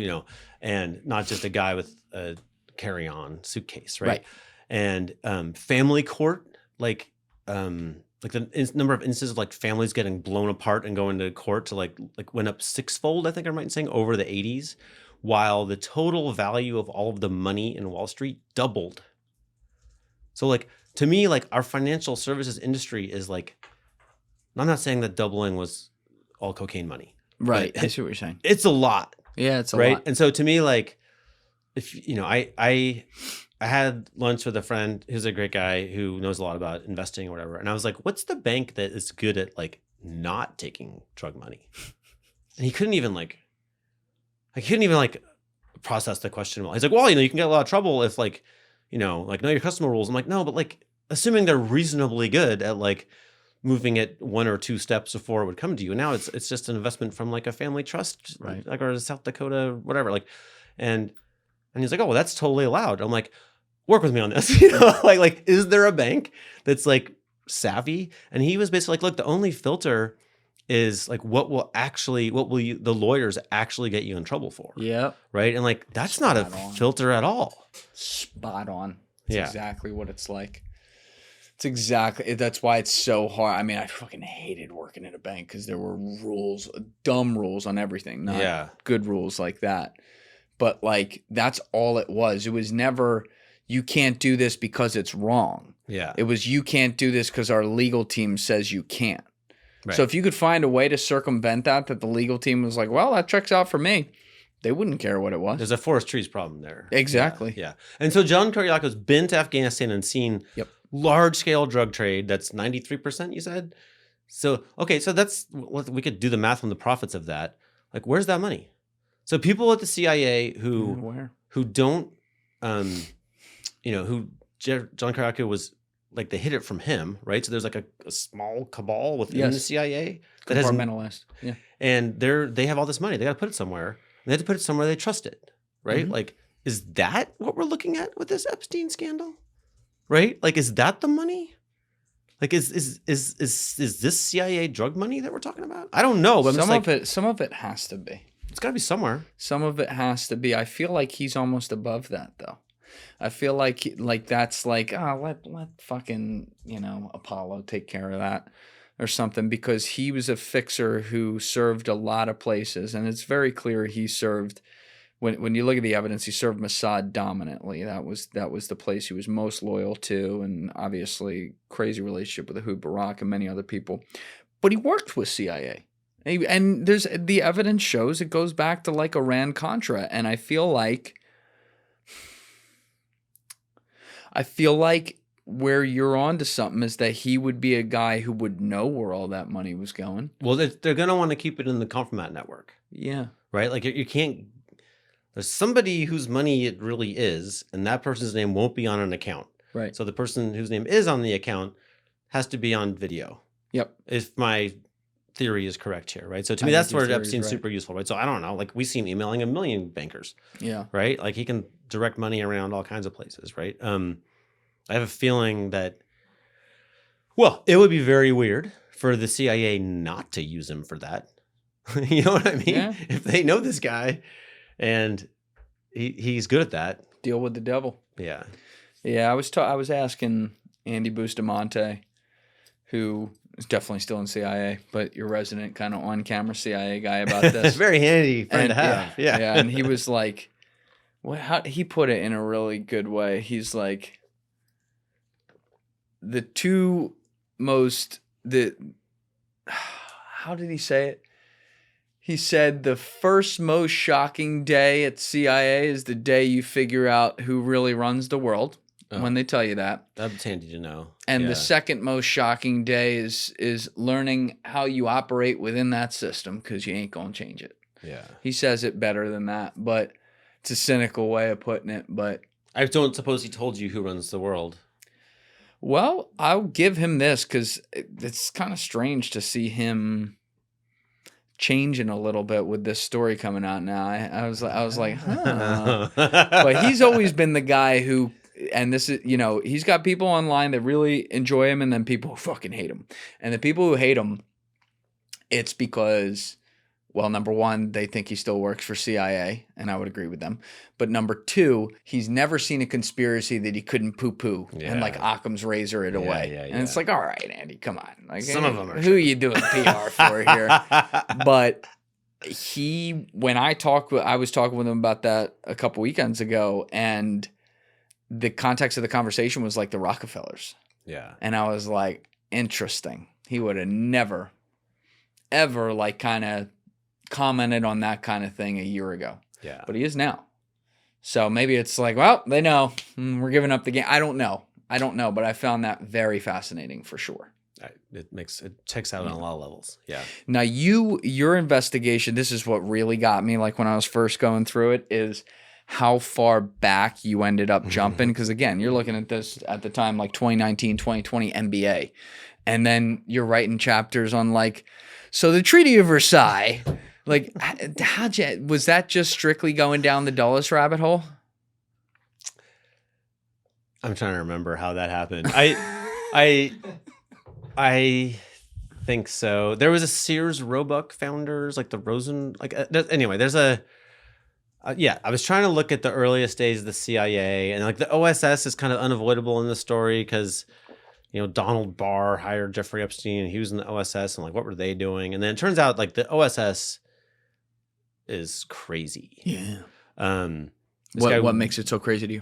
and not just a guy with a carry-on suitcase, right? And family court, like the number of instances of like families getting blown apart and going to court to like went up 6-fold, I think I'm right in saying, over the 80s, while the total value of all of the money in Wall Street doubled. So like, to me, like our financial services industry is like, I'm not saying that doubling was all cocaine money. Right. I see what you're saying. It's a lot. Yeah, it's a lot. And so to me, like, if, I had lunch with a friend who's a great guy who knows a lot about investing or whatever. And I was like, what's the bank that is good at like not taking drug money? And he couldn't even process the question well. He's like, well, you can get a lot of trouble if like, know your customer rules. I'm like, no, but like assuming they're reasonably good at like moving it 1 or 2 steps before it would come to you. And now it's just an investment from like a family trust, right? Like, or South Dakota, whatever. Like, and he's like, oh, well, that's totally allowed. I'm like, work with me on this. Like, is there a bank that's like savvy? And he was basically like, look, the only filter is like, what will the lawyers actually get you in trouble for? Yeah. Right. And like, that's not a filter at all. Spot on. It's exactly what it's like. That's why it's so hard. I mean, I fucking hated working at a bank because there were rules, dumb rules on everything, not good rules like that. But like, that's all it was. It was never, you can't do this because it's wrong. Yeah. It was, you can't do this because our legal team says you can't. Right. So if you could find a way to circumvent that the legal team was like, well, that checks out for me, they wouldn't care what it was. There's a forest trees problem there. Exactly. Yeah. And so John Kiriako's been to Afghanistan and seen large scale drug trade. That's 93%, you said? So, okay. So we could do the math on the profits of that. Like, where's that money? So people at the CIA who don't, who John Kiriako was like, they hid it from him, right? So there's like a small cabal within the CIA that has compartmentalized. Yeah. And they have all this money. They got to put it somewhere. And they have to put it somewhere they trust it, right? Like, is that what we're looking at with this Epstein scandal? Right? Like, is that the money? Like, is this CIA drug money that we're talking about? I don't know. But some of it has to be. It's got to be somewhere. Some of it has to be. I feel like he's almost above that, though. I feel like that's like, let fucking, Apollo take care of that or something, because he was a fixer who served a lot of places. And it's very clear he served, when you look at the evidence, he served Mossad dominantly. That was the place he was most loyal to, and obviously crazy relationship with Ehud Barak and many other people. But he worked with CIA. And the evidence shows it goes back to like Iran-Contra. And I feel like where you're onto something is that he would be a guy who would know where all that money was going. Well, they're going to want to keep it in the Kompromat network. Yeah. Right? Like, you can't, There's somebody whose money it really is, and that person's name won't be on an account. Right. So the person whose name is on the account has to be on video. Yep. If my theory is correct here, right? So to I me, think that's your where theory is Epstein's right. super useful, right? So I don't know, like we see him emailing a million bankers, Yeah. right? Like he can direct money around all kinds of places, right? I have a feeling that, well, it would be very weird for the CIA not to use him for that. You know what I mean? Yeah. If they know this guy and he's good at that. Deal with the devil. Yeah. Yeah, I was asking Andy Bustamante, who is definitely still in CIA, but your resident kind of on-camera CIA guy about It's this. very handy friend And, to have. Yeah. and he was like, "Well, how he put it in a really good way. He's like, the two most how did he say it? He said the first most shocking day at CIA is the day you figure out who really runs the world." Oh. When they tell you that. That's handy to know. And Yeah. the second most shocking day is learning how you operate within that system, because you ain't going to change it. Yeah. He says it better than that, but it's a cynical way of putting it. But, I don't suppose he told you who runs the world. well, I'll give him this, because it's kind of strange to see him changing a little bit with this story coming out now. I was like, huh. But he's always been the guy who, and this is, he's got people online that really enjoy him and then people who fucking hate him. And the people who hate him, it's because, well, number one, they think he still works for CIA, and I would agree with them. But number two, he's never seen a conspiracy that he couldn't poo-poo and like Occam's razor it away. yeah, And it's like, all right, Andy, come on. Like, Some of them are who are you doing PR for here? But when I was talking with him about that a couple weekends ago, and the context of the conversation was like the Rockefellers. Yeah. And I was like, interesting. He would have never, ever like kind of commented on that kind of thing a year ago. Yeah. But he is now. So maybe it's like, well, they know. We're giving up the game. I don't know. But I found that very fascinating for sure. It checks out on a lot of levels. Yeah. Now your investigation, this is what really got me, like when I was first going through it, is how far back you ended up jumping. Because again, you're looking at this at the time, like 2019, 2020 NBA. And then you're writing chapters on like, so the Treaty of Versailles, like was that just strictly going down the Dulles rabbit hole? I'm trying to remember how that happened. I think so. There was a Sears Roebuck founders, like the Rosen, like anyway, there's a I was trying to look at the earliest days of the CIA, and like the OSS is kind of unavoidable in the story because, Donald Barr hired Jeffrey Epstein and he was in the OSS, and like, what were they doing? And then it turns out like the OSS is crazy. Yeah. What makes it so crazy to you?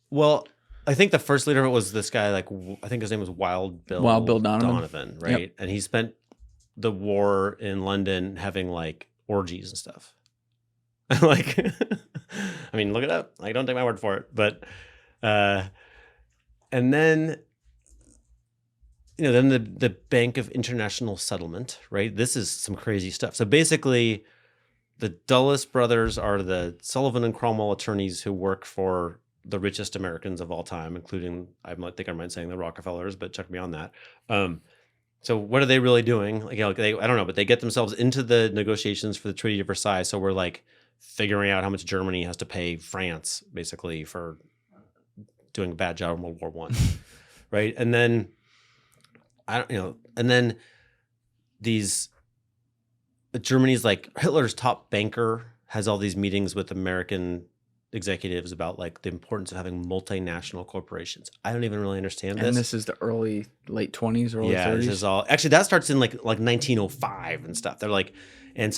Well, I think the first leader of it was this guy, like, I think his name was Wild Bill Donovan, right? Yep. And he spent the war in London having like orgies and stuff. Like, I mean, look it up. Like, don't take my word for it. But, and then, then the Bank of International Settlement, right? This is some crazy stuff. So basically, the Dulles brothers are the Sullivan and Cromwell attorneys who work for the richest Americans of all time, including, I think I might saying the Rockefellers, but check me on that. So what are they really doing? Like, I don't know, but they get themselves into the negotiations for the Treaty of Versailles. So we're like figuring out how much Germany has to pay France, basically, for doing a bad job in World War I, right? And then Germany's like Hitler's top banker has all these meetings with American executives about like the importance of having multinational corporations. I don't even really understand this. And this is the late 20s, early 30s. This is all actually that starts in like 1905 and stuff. They're like, and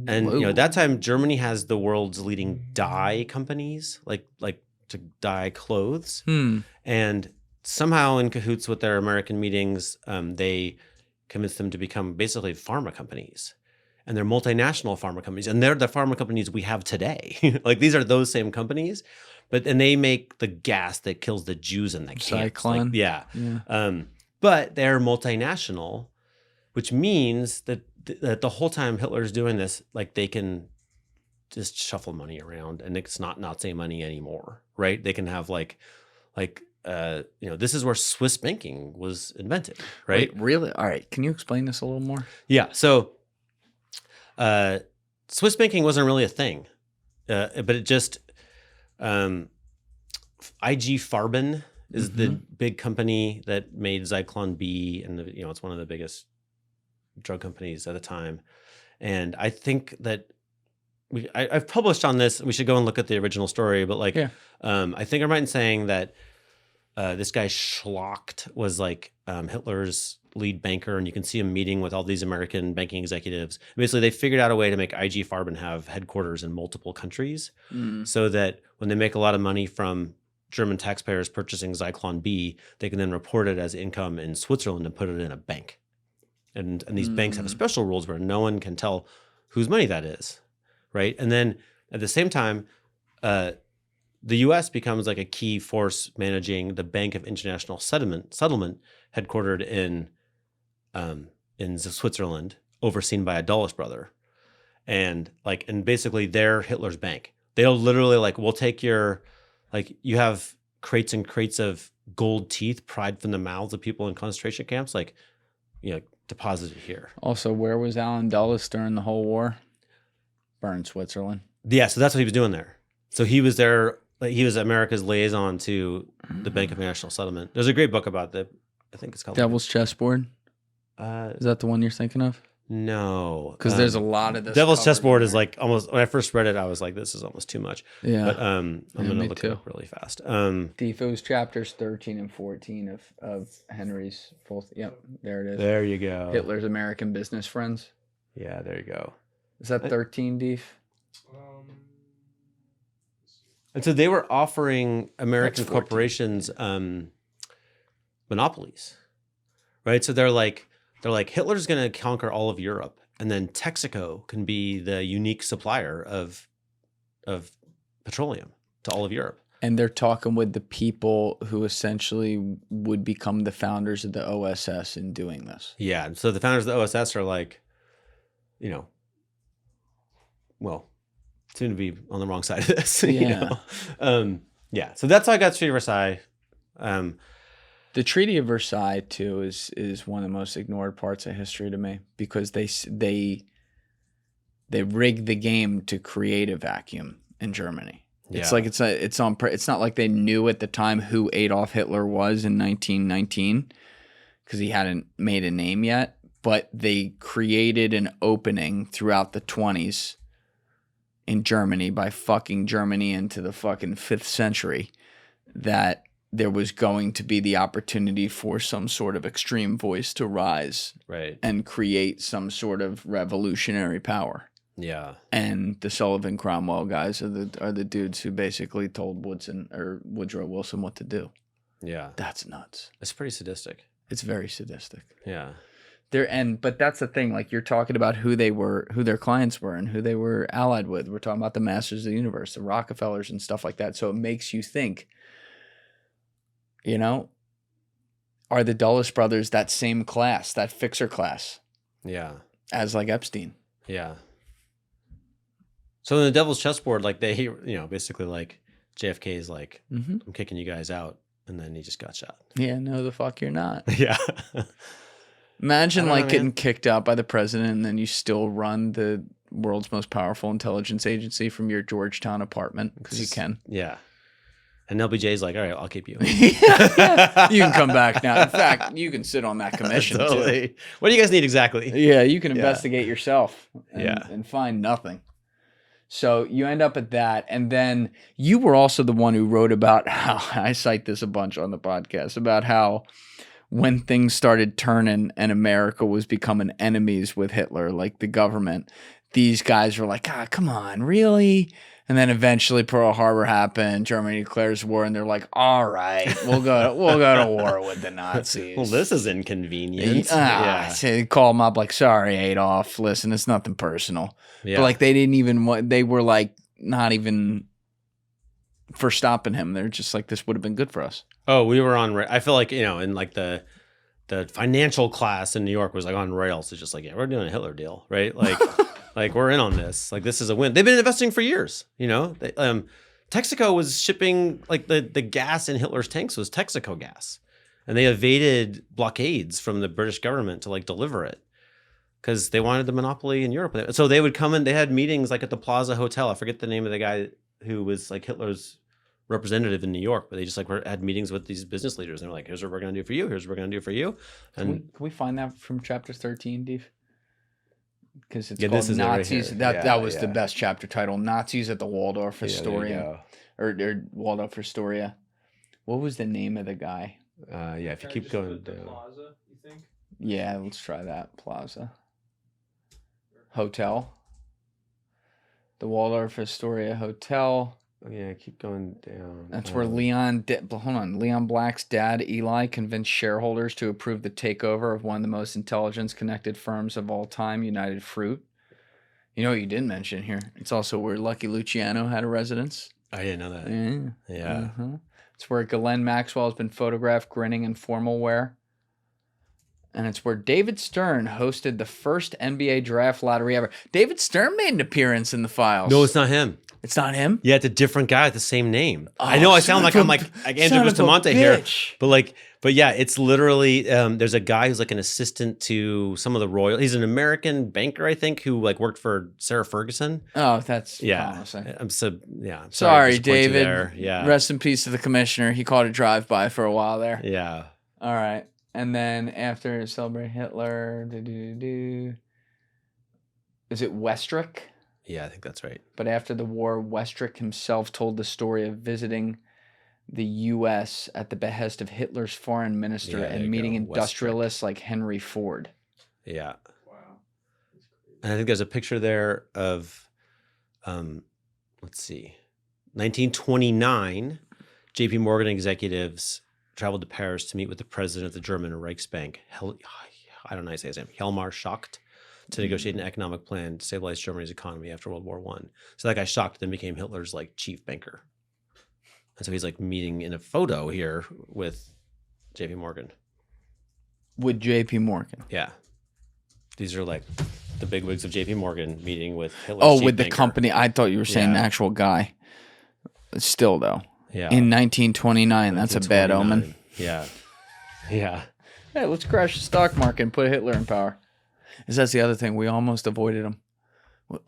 at that time Germany has the world's leading dye companies, like to dye clothes, and somehow in cahoots with their American meetings, they convinced them to become basically pharma companies. And they're multinational pharma companies, and they're the pharma companies we have today. Like these are those same companies, and they make the gas that kills the Jews in the camps. Zyklon. Yeah. But they're multinational, which means that the whole time Hitler's doing this, like they can just shuffle money around, and it's not Nazi money anymore, right? They can have this is where Swiss banking was invented, right? Wait, really? All right. Can you explain this a little more? Yeah. So, Swiss banking wasn't really a thing, but it just, IG Farben is the big company that made Zyklon B, and it's one of the biggest drug companies at the time. And I think that I've published on this. We should go and look at the original story, but I think I'm right in saying that this guy Schlacht was Hitler's lead banker, and you can see him meeting with all these American banking executives. Basically, they figured out a way to make IG Farben have headquarters in multiple countries, so that when they make a lot of money from German taxpayers purchasing Zyklon B, they can then report it as income in Switzerland and put it in a bank. And these banks have special rules where no one can tell whose money that is, right? And then at the same time, the U.S. becomes a key force managing the Bank of International Settlement headquartered in Switzerland, overseen by a Dulles brother, and basically they're Hitler's bank. They'll literally we'll take your you have crates and crates of gold teeth pried from the mouths of people in concentration camps, deposited here. Also, where was Alan Dulles during the whole war? Burned Switzerland. Yeah, so that's what he was doing there. So he was there. He was America's liaison to the Bank of International Settlement. There's a great book about that. I think it's called Devil's Chessboard. Is that the one you're thinking of? No, because there's a lot of this. Devil's Chessboard is almost. When I first read it, I was like, "This is almost too much." Yeah, but I'm gonna look it up really fast. Defoe's chapters 13 and 14 of Henry's full. Yep, there it is. There you go. Hitler's American business friends. Yeah, there you go. Is that 13, Deef? And so they were offering American corporations monopolies, right? So they're like Hitler's going to conquer all of Europe, and then Texaco can be the unique supplier of petroleum to all of Europe. And they're talking with the people who essentially would become the founders of the OSS in doing this. Yeah, and so the founders of the OSS are soon to be on the wrong side of this. Yeah. Yeah. So that's how I got Treaty of Versailles. The Treaty of Versailles too is one of the most ignored parts of history to me, because they rigged the game to create a vacuum in Germany. Yeah. It's not like they knew at the time who Adolf Hitler was in 1919, because he hadn't made a name yet, but they created an opening throughout the 20s in Germany by fucking Germany into the fucking 5th century, that there was going to be the opportunity for some sort of extreme voice to rise, right, and create some sort of revolutionary power. Yeah. And the Sullivan Cromwell guys are the dudes who basically told Woodrow Wilson what to do. Yeah. That's nuts. It's pretty sadistic. It's very sadistic. Yeah. But that's the thing, you're talking about who their clients were and who they were allied with. We're talking about the masters of the universe, the Rockefellers and stuff like that. So it makes you think, are the Dulles brothers that same class, that fixer class? Yeah. As Epstein. Yeah. So in the Devil's Chessboard, they, basically JFK is I'm kicking you guys out, and then he just got shot. Yeah, no, the fuck you're not. Yeah. Imagine getting kicked out by the president, and then you still run the world's most powerful intelligence agency from your Georgetown apartment, because you can. Yeah. And LBJ's all right, I'll keep you. Yeah. You can come back now. In fact, you can sit on that commission totally. too. What do you guys need exactly? Yeah, you can investigate yourself and, and find nothing. So you end up at that. And then you were also the one who wrote about how, I cite this a bunch on the podcast, about how when things started turning and America was becoming enemies with Hitler, the government, these guys were like, come on, really? And then eventually Pearl Harbor happened, Germany declares war, and they're like, all right, we'll go to war with the Nazis. Well, this is inconvenient. So they call them up sorry, Adolf, listen, it's nothing personal. Yeah. But they didn't even, they were not even for stopping him. They're just this would have been good for us. Oh, we were on, I feel in the financial class in New York was on rails. It's just yeah, we're doing a Hitler deal, right? Like, we're in on this. Like, this is a win. They've been investing for years, you know? Texaco was shipping, like, the gas in Hitler's tanks was Texaco gas. And they evaded blockades from the British government to, like, deliver it because they wanted the monopoly in Europe. So they would come in, they had meetings, like, at the Plaza Hotel. I forget the name of the guy who was, like, Hitler's representative in New York, but they just, like, had meetings with these business leaders. And they're like, here's what we're going to do for you. Here's what we're going to do for you. And Can we find that from chapter 13, Dave? Because it's Yeah, called this is it right Nazis. here. That was the best chapter title. Nazis at the Waldorf there you Astoria, or Waldorf Astoria. What was the name of the guy? yeah, if you Can I keep just going put the down. Plaza, you think? Yeah, let's try that. Plaza Hotel, the Waldorf Astoria Hotel. Oh, yeah, keep going down. That's where Leon Black's dad, Eli, convinced shareholders to approve the takeover of one of the most intelligence-connected firms of all time, United Fruit. You know what you didn't mention here? It's also where Lucky Luciano had a residence. I didn't know that. Yeah. Yeah. Uh-huh. It's where Ghislaine Maxwell has been photographed grinning in formal wear. And it's where David Stern hosted the first NBA draft lottery ever. David Stern made an appearance in the files. No, it's not him. It's not him? Yeah, it's a different guy with the same name. I Oh, know I son sound like of I'm a like b- Andrew son of a Bustamante here, bitch. but yeah, it's literally there's a guy who's like an assistant to some of the royal. He's an American banker, I think, who like worked for Sarah Ferguson. Oh, that's Yeah, promising. I'm sorry, Sorry, to disappoint you David. there. Yeah, Rest in peace to the commissioner. He caught a drive-by for a while there. yeah. All right. And then after Celebrate Hitler, is it Westrick? Yeah, I think that's right. But after the war, Westrick himself told the story of visiting the U.S. at the behest of Hitler's foreign minister Yeah, there and you meeting go, industrialists like Henry Ford. Yeah, Wow. and I think there's a picture there of, let's see, 1929. J.P. Morgan executives traveled to Paris to meet with the president of the German Reichsbank. I don't know how to say his name. Hjalmar Schacht, to negotiate an economic plan to stabilize Germany's economy after World War I. So that guy Schacht then became Hitler's like chief banker. And so he's like meeting in a photo here with J.P. Morgan. With J.P. Morgan. Yeah. These are like the bigwigs of J.P. Morgan meeting with Hitler's Oh, chief with the banker. company. I thought you were saying the Yeah. actual guy. Still, though. Yeah. In 1929, that's a bad omen. 1929. Yeah. Yeah. Hey, let's crash the stock market and put Hitler in power. That's the other thing. We almost avoided him.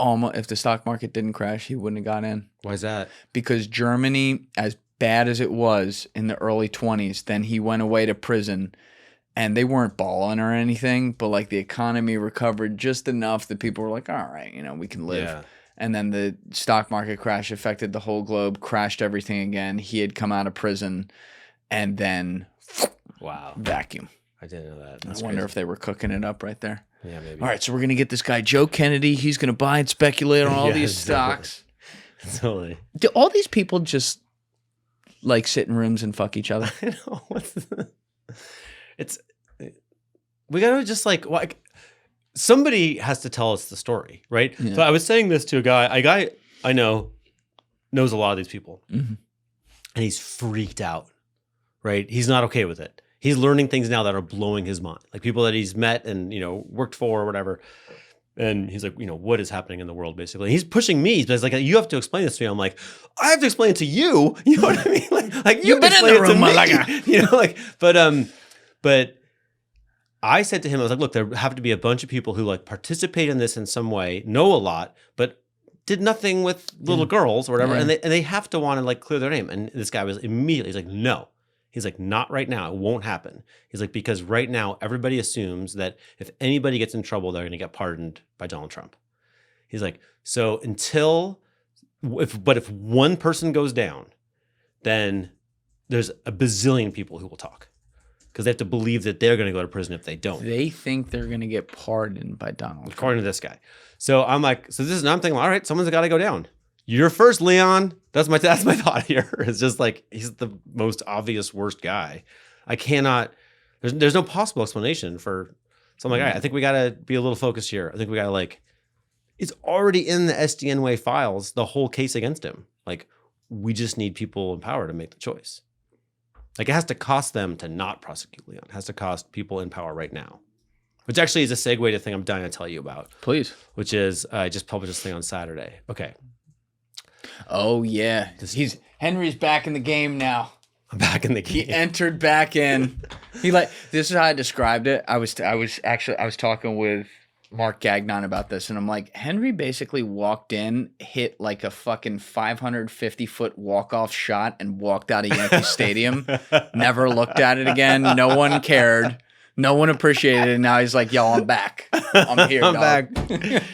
If the stock market didn't crash, he wouldn't have got in. Why is that? Because Germany, as bad as it was in the early 20s, then he went away to prison. And they weren't balling or anything, but like the economy recovered just enough that people were like, all right, we can live. Yeah. And then the stock market crash affected the whole globe, crashed everything again. He had come out of prison and then Wow. vacuum. I didn't know that. I wonder if they were cooking it up right there. Yeah, maybe. All right, so we're going to get this guy, Joe Kennedy. He's going to buy and speculate on all Yeah, these totally. stocks. Totally. Do all these people just like sit in rooms and fuck each other? I know. We gotta just like somebody has to tell us the story, right? Yeah. So I was saying this to a guy I know knows a lot of these people, Mhm. and he's freaked out, right? He's not okay with it. He's learning things now that are blowing his mind, like people that he's met and worked for or whatever. And he's like, what is happening in the world, basically? He's pushing me. He's like, you have to explain this to me. I'm like, I have to explain it to you. You know what I mean? Like You've been in the room, Malaga. But I said to him, I was like, look, there have to be a bunch of people who like participate in this in some way, know a lot, but did nothing with little girls or whatever. Yeah. And they have to want to like clear their name. And this guy was immediately, he's like, no. He's like, not right now. It won't happen. He's like, because right now, everybody assumes that if anybody gets in trouble, they're going to get pardoned by Donald Trump. He's like, so if one person goes down, then there's a bazillion people who will talk because they have to believe that they're going to go to prison if they don't. They think they're going to get pardoned by Donald Trump. According to this guy. So I'm like, I'm thinking, all right, someone's got to go down. You're first, Leon. That's my thought here. It's just like he's the most obvious worst guy. I cannot. There's no possible explanation for. So I'm like, all right, I think we got to be a little focused here. I think we got to it's already in the SDNY files, the whole case against him. Like, we just need people in power to make the choice. Like, it has to cost them to not prosecute Leon. It has to cost people in power right now. which actually is a segue to the thing I'm dying to tell you about, Please. which is I just published this thing on Saturday. Okay. Oh yeah, Henry's back in the game now. I'm back in the game. He entered back in. This is how I described it. I was talking with Mark Gagnon about this, and I'm like, Henry basically walked in, hit like a fucking 550-foot walk-off shot, and walked out of Yankee Stadium. Never looked at it again. No one cared. No one appreciated it. Now he's like, yo, I'm back. I'm here, I'm dog. back.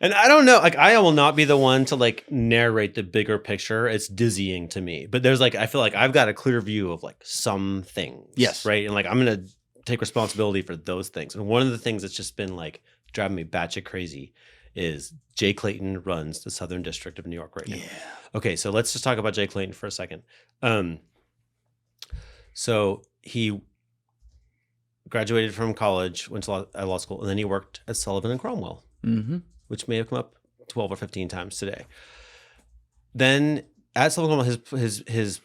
And I don't know, like I will not be the one to like narrate the bigger picture. It's dizzying to me. But there's like, I feel like I've got a clear view of like some things. Yes. Right. And like I'm gonna take responsibility for those things. And one of the things that's just been like driving me batshit crazy is Jay Clayton runs the Southern District of New York right now. Yeah. Okay, so let's just talk about Jay Clayton for a second. So he graduated from college, went to law school, and then he worked at Sullivan and Cromwell. Mm-hmm. Which may have come up 12 or 15 times today. Then at Sullivan, his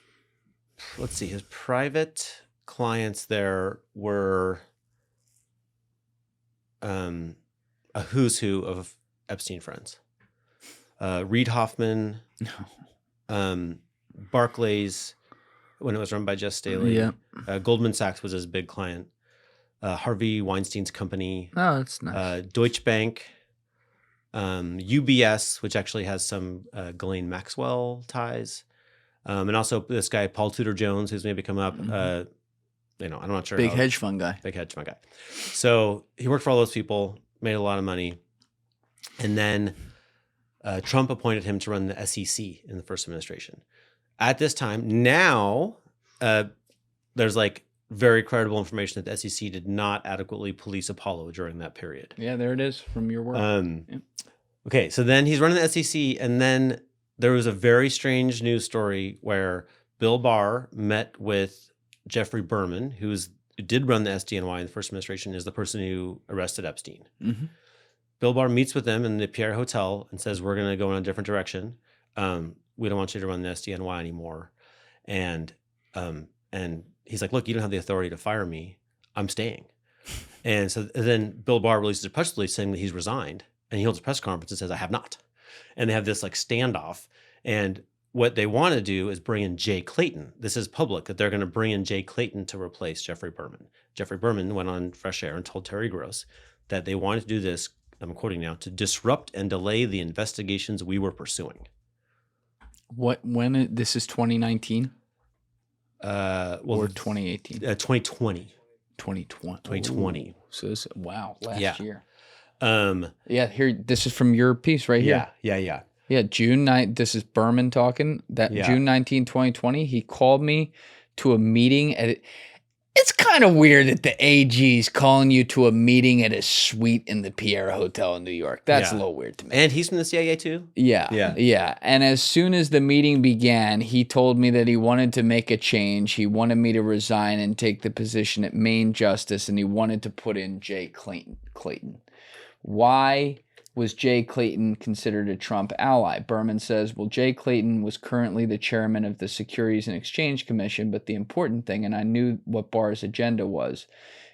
private clients there were a who's who of Epstein friends. Reid Hoffman, Barclays, when it was run by Jess Staley. Yeah. Goldman Sachs was his big client. Harvey Weinstein's company. Oh, that's nice. Deutsche Bank. UBS, which actually has some Ghislaine Maxwell ties, and also this guy Paul Tudor Jones, who's maybe come up. I'm not sure. Big hedge fund guy. So he worked for all those people, made a lot of money, and then Trump appointed him to run the SEC in the first administration. At this time, now there's like very credible information that the SEC did not adequately police Apollo during that period. Yeah, there it is from your work. Okay, so then he's running the SEC, and then there was a very strange news story where Bill Barr met with Jeffrey Berman, who did run the SDNY in the first administration, is the person who arrested Epstein. Mm-hmm. Bill Barr meets with them in the Pierre Hotel and says, we're going to go in a different direction. We don't want you to run the SDNY anymore. And he's like, look, you don't have the authority to fire me. I'm staying. And so then Bill Barr releases a press release saying that he's resigned. And he holds a press conference and says, I have not. And they have this like standoff. And what they want to do is bring in Jay Clayton. This is public, that they're going to bring in Jay Clayton to replace Jeffrey Berman. Jeffrey Berman went on Fresh Air and told Terry Gross that they wanted to do this, I'm quoting now, to disrupt and delay the investigations we were pursuing. This is 2019? Or 2018? 2020. 2020. So this, last year. Here, this is from your piece right here. Yeah, June 9th, this is Berman talking. June 19, 2020, he called me to a meeting it's kind of weird that the AG's calling you to a meeting at a suite in the Pierre Hotel in New York. That's a little weird to me. And he's from the CIA too? Yeah. And as soon as the meeting began, he told me that he wanted to make a change. He wanted me to resign and take the position at Main Justice, and he wanted to put in Jay Clayton. Why was Jay Clayton considered a Trump ally? Berman says, well, Jay Clayton was currently the chairman of the Securities and Exchange Commission, but the important thing, and I knew what Barr's agenda was,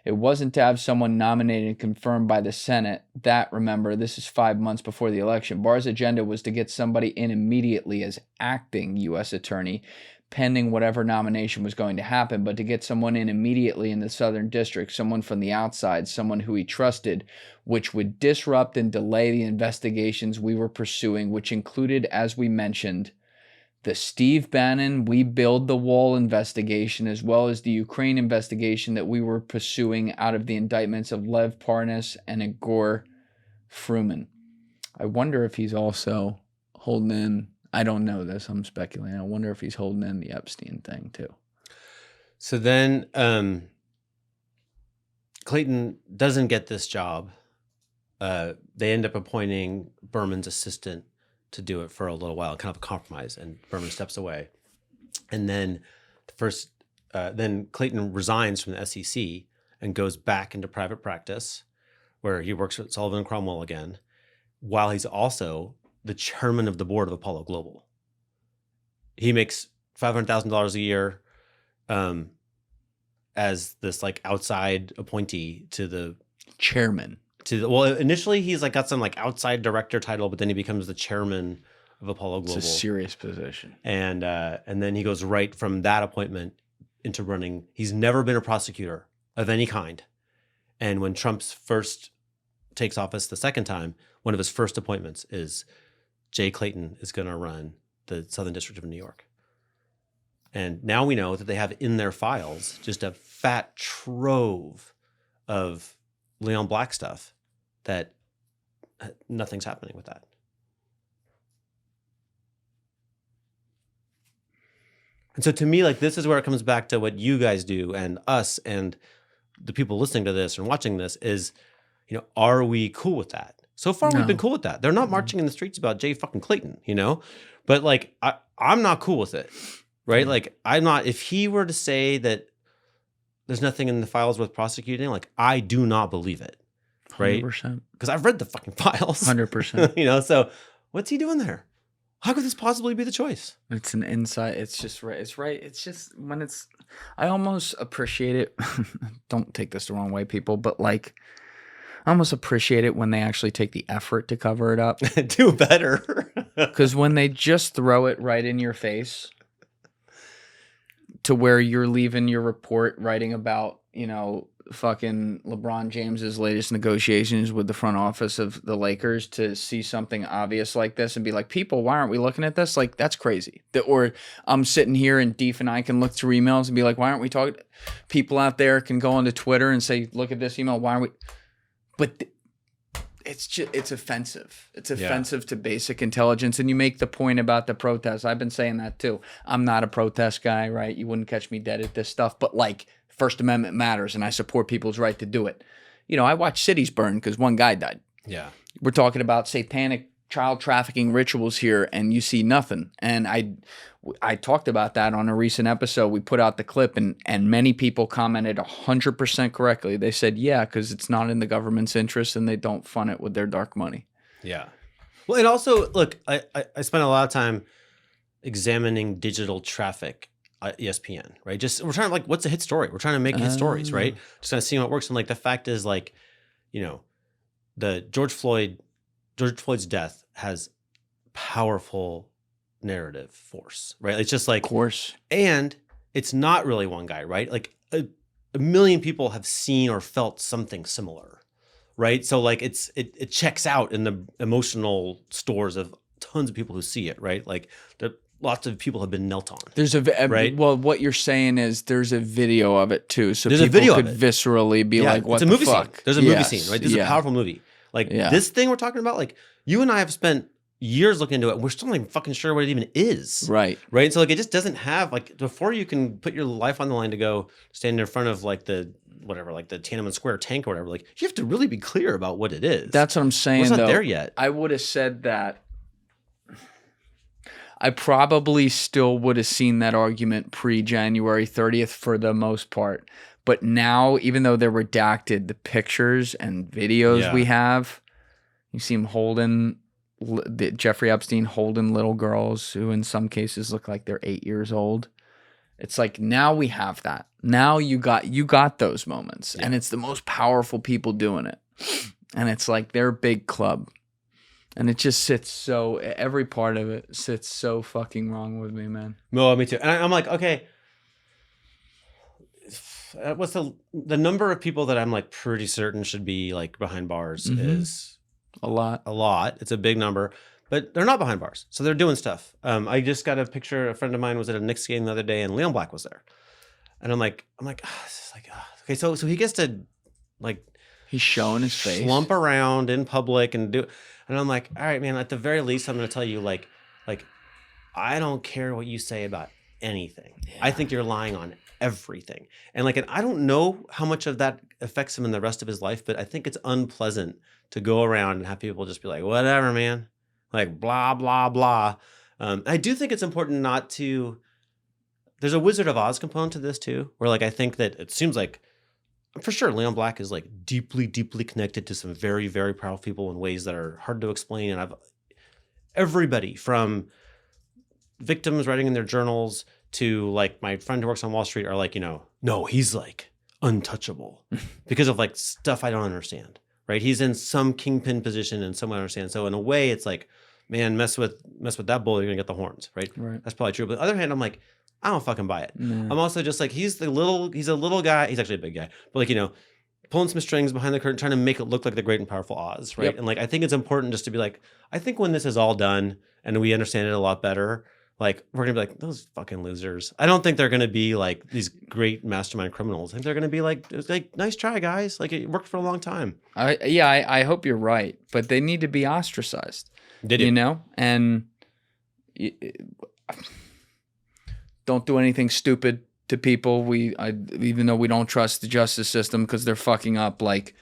it wasn't to have someone nominated and confirmed by the Senate. Remember, this is 5 months before the election. Barr's agenda was to get somebody in immediately as acting U.S. attorney, pending whatever nomination was going to happen, but to get someone in immediately in the Southern District, someone from the outside, someone who he trusted, which would disrupt and delay the investigations we were pursuing, which included, as we mentioned, the Steve Bannon We Build the Wall investigation, as well as the Ukraine investigation that we were pursuing out of the indictments of Lev Parnas and Igor Fruman. I wonder if he's also holding in, I don't know this, I'm speculating, I wonder if he's holding in the Epstein thing too. So then Clayton doesn't get this job. They end up appointing Berman's assistant to do it for a little while, kind of a compromise, and Berman steps away. And then then Clayton resigns from the SEC and goes back into private practice, where he works with Sullivan and Cromwell again, while he's also the chairman of the board of Apollo Global. He makes $500,000 a year as this like outside appointee to the Chairman. Well, initially he's like got some like outside director title, but then he becomes the chairman of Apollo Global. It's a serious position. And then he goes right from that appointment into running. He's never been a prosecutor of any kind. And when Trump's first takes office the second time, one of his first appointments is Jay Clayton is going to run the Southern District of New York. And now we know that they have in their files just a fat trove of Leon Black stuff that nothing's happening with that. And so to me, like, this is where it comes back to what you guys do and us and the people listening to this and watching this is, you know, are we cool with that? So far, we've been cool with that. They're not marching in the streets about Jay fucking Clayton, you know? But like, I'm not cool with it, right? Like, I'm not, if he were to say that there's nothing in the files worth prosecuting, like, I do not believe it, right? 100%. Because I've read the fucking files. 100%. You know, so what's he doing there? How could this possibly be the choice? It's an insight. It's just right. It's right. It's just when it's, I almost appreciate it. Don't take this the wrong way, people, but like, I almost appreciate it when they actually take the effort to cover it up. Do better. Because when they just throw it right in your face to where you're leaving your report writing about, you know, fucking LeBron James's latest negotiations with the front office of the Lakers to see something obvious like this and be like, people, why aren't we looking at this? Like, that's crazy. Or I'm sitting here and Deef and I can look through emails and be like, why aren't we talking? People out there can go onto Twitter and say, look at this email. Why aren't we? But it's just, it's offensive. It's offensive to basic intelligence. And you make the point about the protests. I've been saying that too. I'm not a protest guy, right? You wouldn't catch me dead at this stuff. But like, First Amendment matters, and I support people's right to do it. You know, I watch cities burn because one guy died. Yeah. We're talking about satanic child trafficking rituals here, and you see nothing. And I talked about that on a recent episode. We put out the clip, and many people commented 100% correctly. They said, yeah, because it's not in the government's interest, and they don't fund it with their dark money. Yeah. Well, and also, look, I spent a lot of time examining digital traffic ESPN, right? Just we're trying to like, what's a hit story? We're trying to make hit stories, right? Just kind of seeing what works. And like the fact is, like, you know, the George Floyd's death has powerful narrative force, right? It's just like, Of course. and it's not really one guy, right? Like a million people have seen or felt something similar, right? So like it checks out in the emotional stores of tons of people who see it, right? Like lots of people have been knelt on. There's right? Well, what you're saying is there's a video of it too, so there's people a video could of it. viscerally be like, "What it's a the movie fuck?" Scene. There's a movie scene, right? This is a powerful movie. Like this thing we're talking about, like you and I have spent years looking into it. We're still not even fucking sure what it even is. Right. Right. So like it just doesn't have like before you can put your life on the line to go stand in front of like the whatever, like the Tiananmen Square tank or whatever. Like you have to really be clear about what it is. That's what I'm saying. It's not though. there yet. I would have said that. I probably still would have seen that argument pre-January 30th for the most part. But now, even though they're redacted, the pictures and videos we have, you see him holding, Jeffrey Epstein holding little girls who in some cases look like they're 8 years old. It's like, now we have that. Now you got those moments. Yeah. And it's the most powerful people doing it. And it's like their big club. And it just sits so, every part of it sits so fucking wrong with me, man. No, me too. And I'm like, okay, what's the number of people that I'm like pretty certain should be like behind bars is a lot. It's a big number, but they're not behind bars. So they're doing stuff. I just got a picture. A friend of mine was at a Knicks game the other day and Leon Black was there. And I'm like, this is like, okay. So he gets to like, he's showing his face, slump around in public and do. And I'm like, all right, man, at the very least, I'm going to tell you, like, I don't care what you say about anything. Yeah. I think you're lying on everything. And like, and I don't know how much of that affects him in the rest of his life, but I think it's unpleasant to go around and have people just be like, whatever, man, like blah, blah, blah. I do think it's important not to, there's a Wizard of Oz component to this too, where like, I think that it seems like, for sure, Leon Black is like deeply, deeply connected to some very, very powerful people in ways that are hard to explain. And everybody from victims writing in their journals to like my friend who works on Wall Street are like, you know, no, he's like untouchable because of like stuff I don't understand, right? He's in some kingpin position and someone understands. So in a way, it's like, man, mess with that bull, you're gonna get the horns, right? That's probably true. But on the other hand, I'm like, I don't fucking buy it. I'm also just like, he's a little guy. He's actually a big guy, but like, you know, pulling some strings behind the curtain, trying to make it look like the great and powerful Oz, right? And like, I think it's important just to be like, I think when this is all done and we understand it a lot better, like, we're gonna be like, those fucking losers. I don't think they're gonna be like these great mastermind criminals. I think they're gonna be like, nice try, guys. Like, it worked for a long time. I hope you're right, but they need to be ostracized. You know, and don't do anything stupid to people. Even though we don't trust the justice system because they're fucking up, like,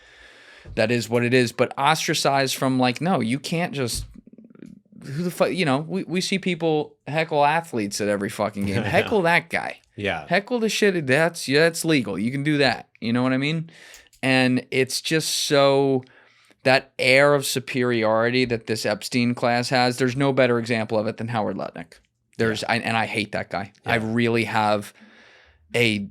that is what it is. But ostracize from, like, no, you can't just, who the fuck, you know, we see people heckle athletes at every fucking game. Heckle that guy. Yeah. Heckle the shit. That's legal. You can do that. You know what I mean? And it's just so, that air of superiority that this Epstein class has, there's no better example of it than Howard Lutnick. And I hate that guy. I really have a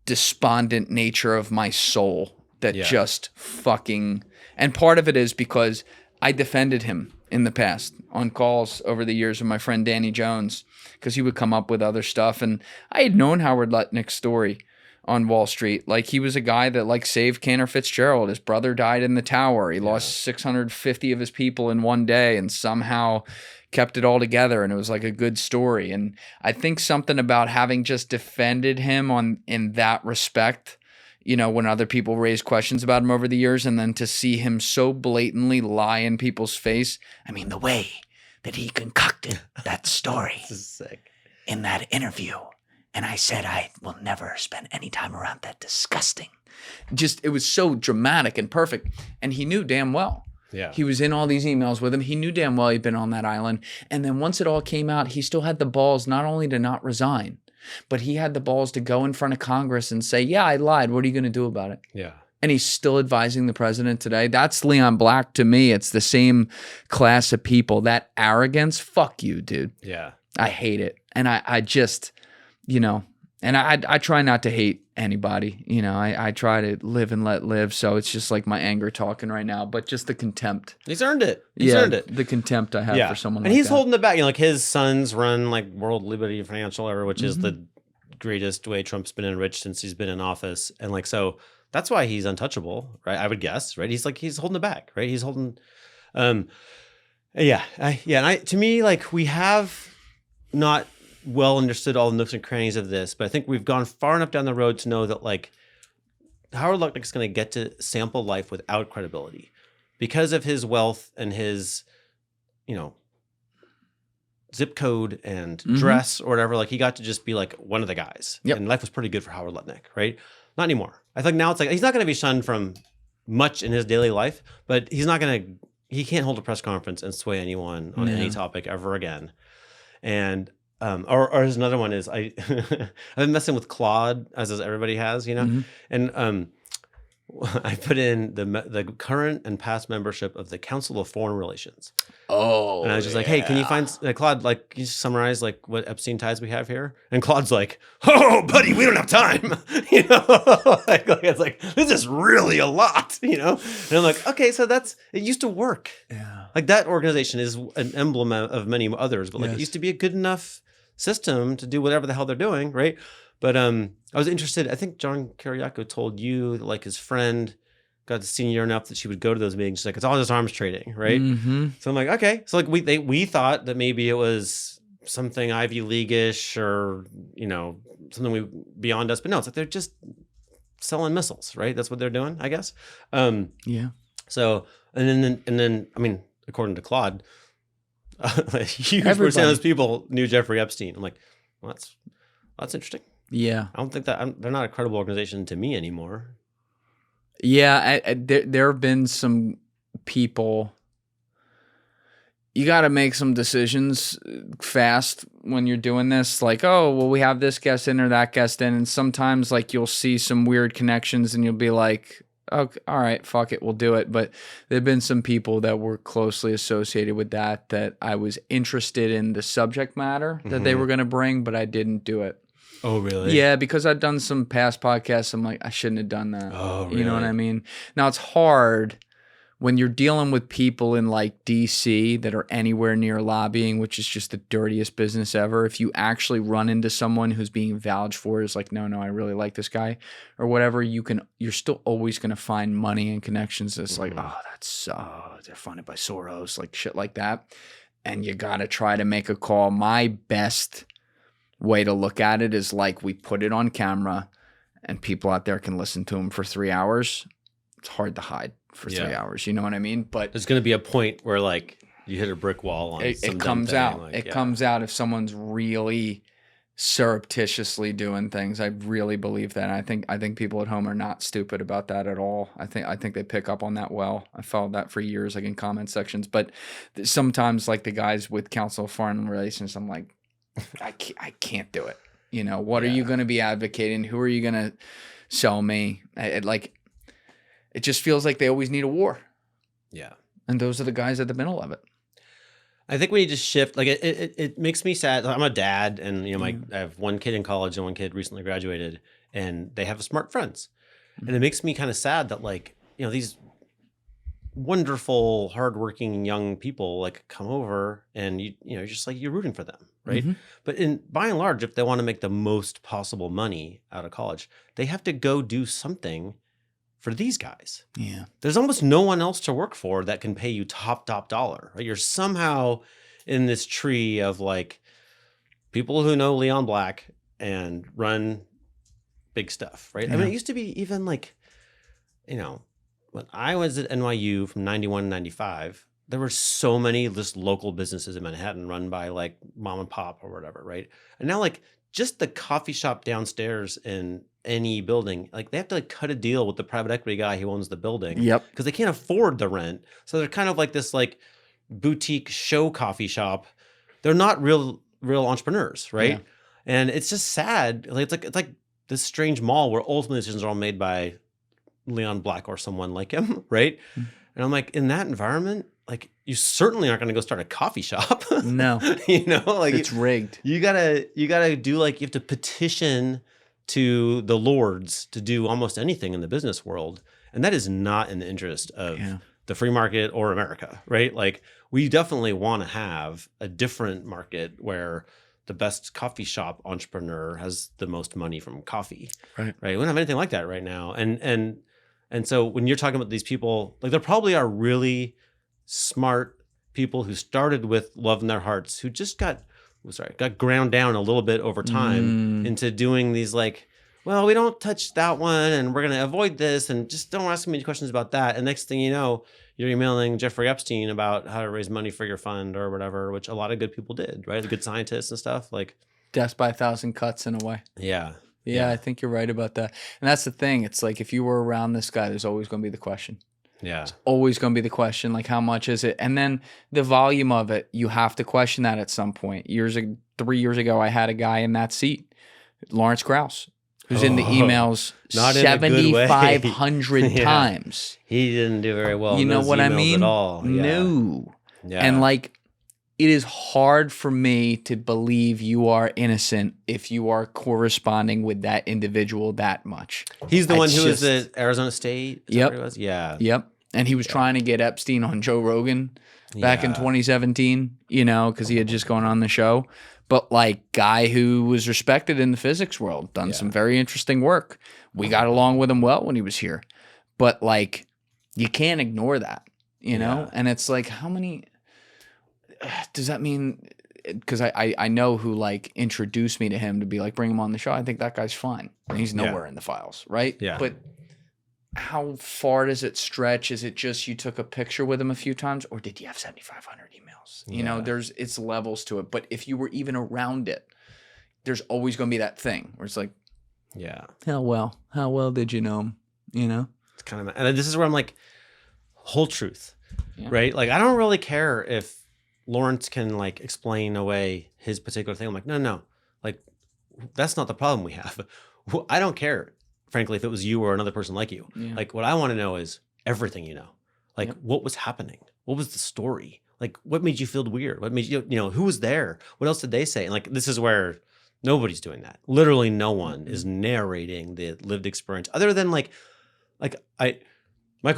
despondent nature of my soul that just fucking, and part of it is because I defended him in the past on calls over the years with my friend Danny Jones, because he would come up with other stuff. And I had known Howard Lutnick's story on Wall Street. Like, he was a guy that like saved Cantor Fitzgerald. His brother died in the tower. He lost 650 of his people in one day and somehow kept it all together. And it was like a good story. And I think something about having just defended him in that respect, you know, when other people raised questions about him over the years, and then to see him so blatantly lie in people's face. I mean, the way that he concocted that story This is sick. in that interview. And I said, I will never spend any time around that disgusting. Just, it was so dramatic and perfect. And he knew damn well. Yeah. He was in all these emails with him. He knew damn well he'd been on that island. And then once it all came out, he still had the balls not only to not resign, but he had the balls to go in front of Congress and say, yeah, I lied. What are you going to do about it? Yeah. And he's still advising the president today. That's Leon Black to me. It's the same class of people. That arrogance, fuck you, dude. Yeah. I hate it. And I just, you know, and I try not to hate anybody. You know, I try to live and let live. So it's just like my anger talking right now, but just the contempt. He's earned it. He's earned it. The contempt I have for someone and like he's that. holding it back. You know, like, his sons run like World Liberty Financial, which is the greatest way Trump's been enriched since he's been in office. And like, so that's why he's untouchable, right? I would guess, right? He's holding it back, right? He's holding, to me, like, we have not well understood all the nooks and crannies of this, but I think we've gone far enough down the road to know that, like, Howard Lutnick is going to get to sample life without credibility because of his wealth and his, you know, zip code and dress or whatever. Like, he got to just be like one of the guys, and life was pretty good for Howard Lutnick, right? Not anymore. I think now it's like, he's not going to be shunned from much in his daily life, but he can't hold a press conference and sway anyone on any topic ever again. And or there's another one is I've been messing with Claude, as everybody has, you know, and I put in the current and past membership of the Council of Foreign Relations. Oh, and I was just like, hey, can you find Claude? Like, can you summarize like what Epstein ties we have here? And Claude's like, oh, buddy, we don't have time. You know, like it's like, this is really a lot. You know, and I'm like, okay, so it used to work. Yeah, like that organization is an emblem of many others, but like it used to be a good enough system to do whatever the hell they're doing, right? But I was interested. I think John Kiriakou told you that, like, his friend got senior enough that she would go to those meetings. She's like, it's all just arms trading, right? So I'm like, okay. So like we thought that maybe it was something Ivy League-ish or, you know, something beyond us, but no, it's like they're just selling missiles, right? That's what they're doing, I guess. Yeah. So and then I mean, according to Claude, a huge percent of those people knew Jeffrey Epstein. I'm like, well, that's interesting. Yeah. I don't think they're not a credible organization to me anymore. Yeah, there have been some people. You got to make some decisions fast when you're doing this. Like, oh, well, we have this guest in or that guest in. And sometimes, like, you'll see some weird connections and you'll be like, okay, all right, fuck it, we'll do it. But there have been some people that were closely associated with that I was interested in the subject matter that they were going to bring, but I didn't do it. Oh, really? Yeah, because I've done some past podcasts. I'm like, I shouldn't have done that. Oh, You know what really? I mean? Now it's hard when you're dealing with people in like DC that are anywhere near lobbying, which is just the dirtiest business ever. If you actually run into someone who's being vouched for is like, no, I really like this guy or whatever, you're still always going to find money and connections that's like, oh, they're funded by Soros, like shit like that. And you got to try to make a call. My best way to look at it is like we put it on camera and people out there can listen to them for 3 hours. It's hard to hide for 3 hours. You know what I mean? But there's going to be a point where like you hit a brick wall on it comes out. Like, it comes out if someone's really surreptitiously doing things. I really believe that. I think people at home are not stupid about that at all. I think they pick up on that well. I followed that for years, like in comment sections. But sometimes, like the guys with Council of Foreign Relations, I'm like, I can't do it. You know, what are you going to be advocating? Who are you going to sell me? It just feels like they always need a war. Yeah. And those are the guys at the middle of it. I think we need to shift. Like it makes me sad. I'm a dad, and you know, I have one kid in college and one kid recently graduated, and they have smart friends, and it makes me kind of sad that like you know these wonderful, hardworking young people like come over, and you just like you're rooting for them, right? Mm-hmm. But by and large, if they want to make the most possible money out of college, they have to go do something for these guys. Yeah. There's almost no one else to work for that can pay you top dollar, right? You're somehow in this tree of like people who know Leon Black and run big stuff, right? Yeah. I mean, it used to be even like, you know, when I was at NYU from 91 to 95, there were so many just local businesses in Manhattan run by like mom and pop or whatever, right? And now like just the coffee shop downstairs in any building, like they have to like cut a deal with the private equity guy who owns the building. Yep. Because they can't afford the rent. So they're kind of like this like boutique show coffee shop. They're not real entrepreneurs, right? Yeah. And it's just sad. Like it's like this strange mall where ultimately decisions are all made by Leon Black or someone like him, right? Mm. And I'm like, in that environment, like you certainly aren't going to go start a coffee shop. No. You know, like It's rigged. You gotta do like you have to petition to the lords to do almost anything in the business world, and that is not in the interest of the free market or America, right? Like we definitely want to have a different market where the best coffee shop entrepreneur has the most money from coffee, Right? We don't have anything like that right now, and so when you're talking about these people, like there probably are really smart people who started with love in their hearts who just got ground down a little bit over time into doing these like, well, we don't touch that one and we're going to avoid this and just don't ask me any questions about that. And next thing you know, you're emailing Jeffrey Epstein about how to raise money for your fund or whatever, which a lot of good people did, right? The good scientists and stuff like. Death by 1,000 cuts in a way. Yeah. Yeah, I think you're right about that. And that's the thing. It's like if you were around this guy, there's always going to be the question. Yeah. It's always going to be the question, like how much is it? And then the volume of it, you have to question that at some point. 3 years ago, I had a guy in that seat, Lawrence Krauss, who's in the emails 7,500 times. He didn't do very well. You know what I mean? At all. Yeah. No. Yeah. And like, it is hard for me to believe you are innocent if you are corresponding with that individual that much. He's the one who was at Arizona State. Is that what he was? Yeah. Yep. And he was trying to get Epstein on Joe Rogan back in 2017, you know, because he had just gone on the show. But like, guy who was respected in the physics world, done some very interesting work. We got along with him well when he was here. But like, you can't ignore that, you know? And it's like, how many... Does that mean, because I know who like introduced me to him to be like, bring him on the show. I think that guy's fine. And he's nowhere in the files, right? Yeah. But how far does it stretch? Is it just you took a picture with him a few times, or did you have 7,500 emails? You know, it's levels to it. But if you were even around it, there's always going to be that thing where it's like, how well did you know him? You know? It's kind of, and this is where I'm like, whole truth, right? Like, I don't really care if Lawrence can like explain away his particular thing. I'm like, no, like that's not the problem we have. I don't care, frankly, if it was you or another person like you. Yeah. Like what I want to know is everything you know. Like what was happening? What was the story? Like what made you feel weird? What made you, who was there? What else did they say? And like this is where Nobody's doing that. Literally no one is narrating the lived experience other than Michael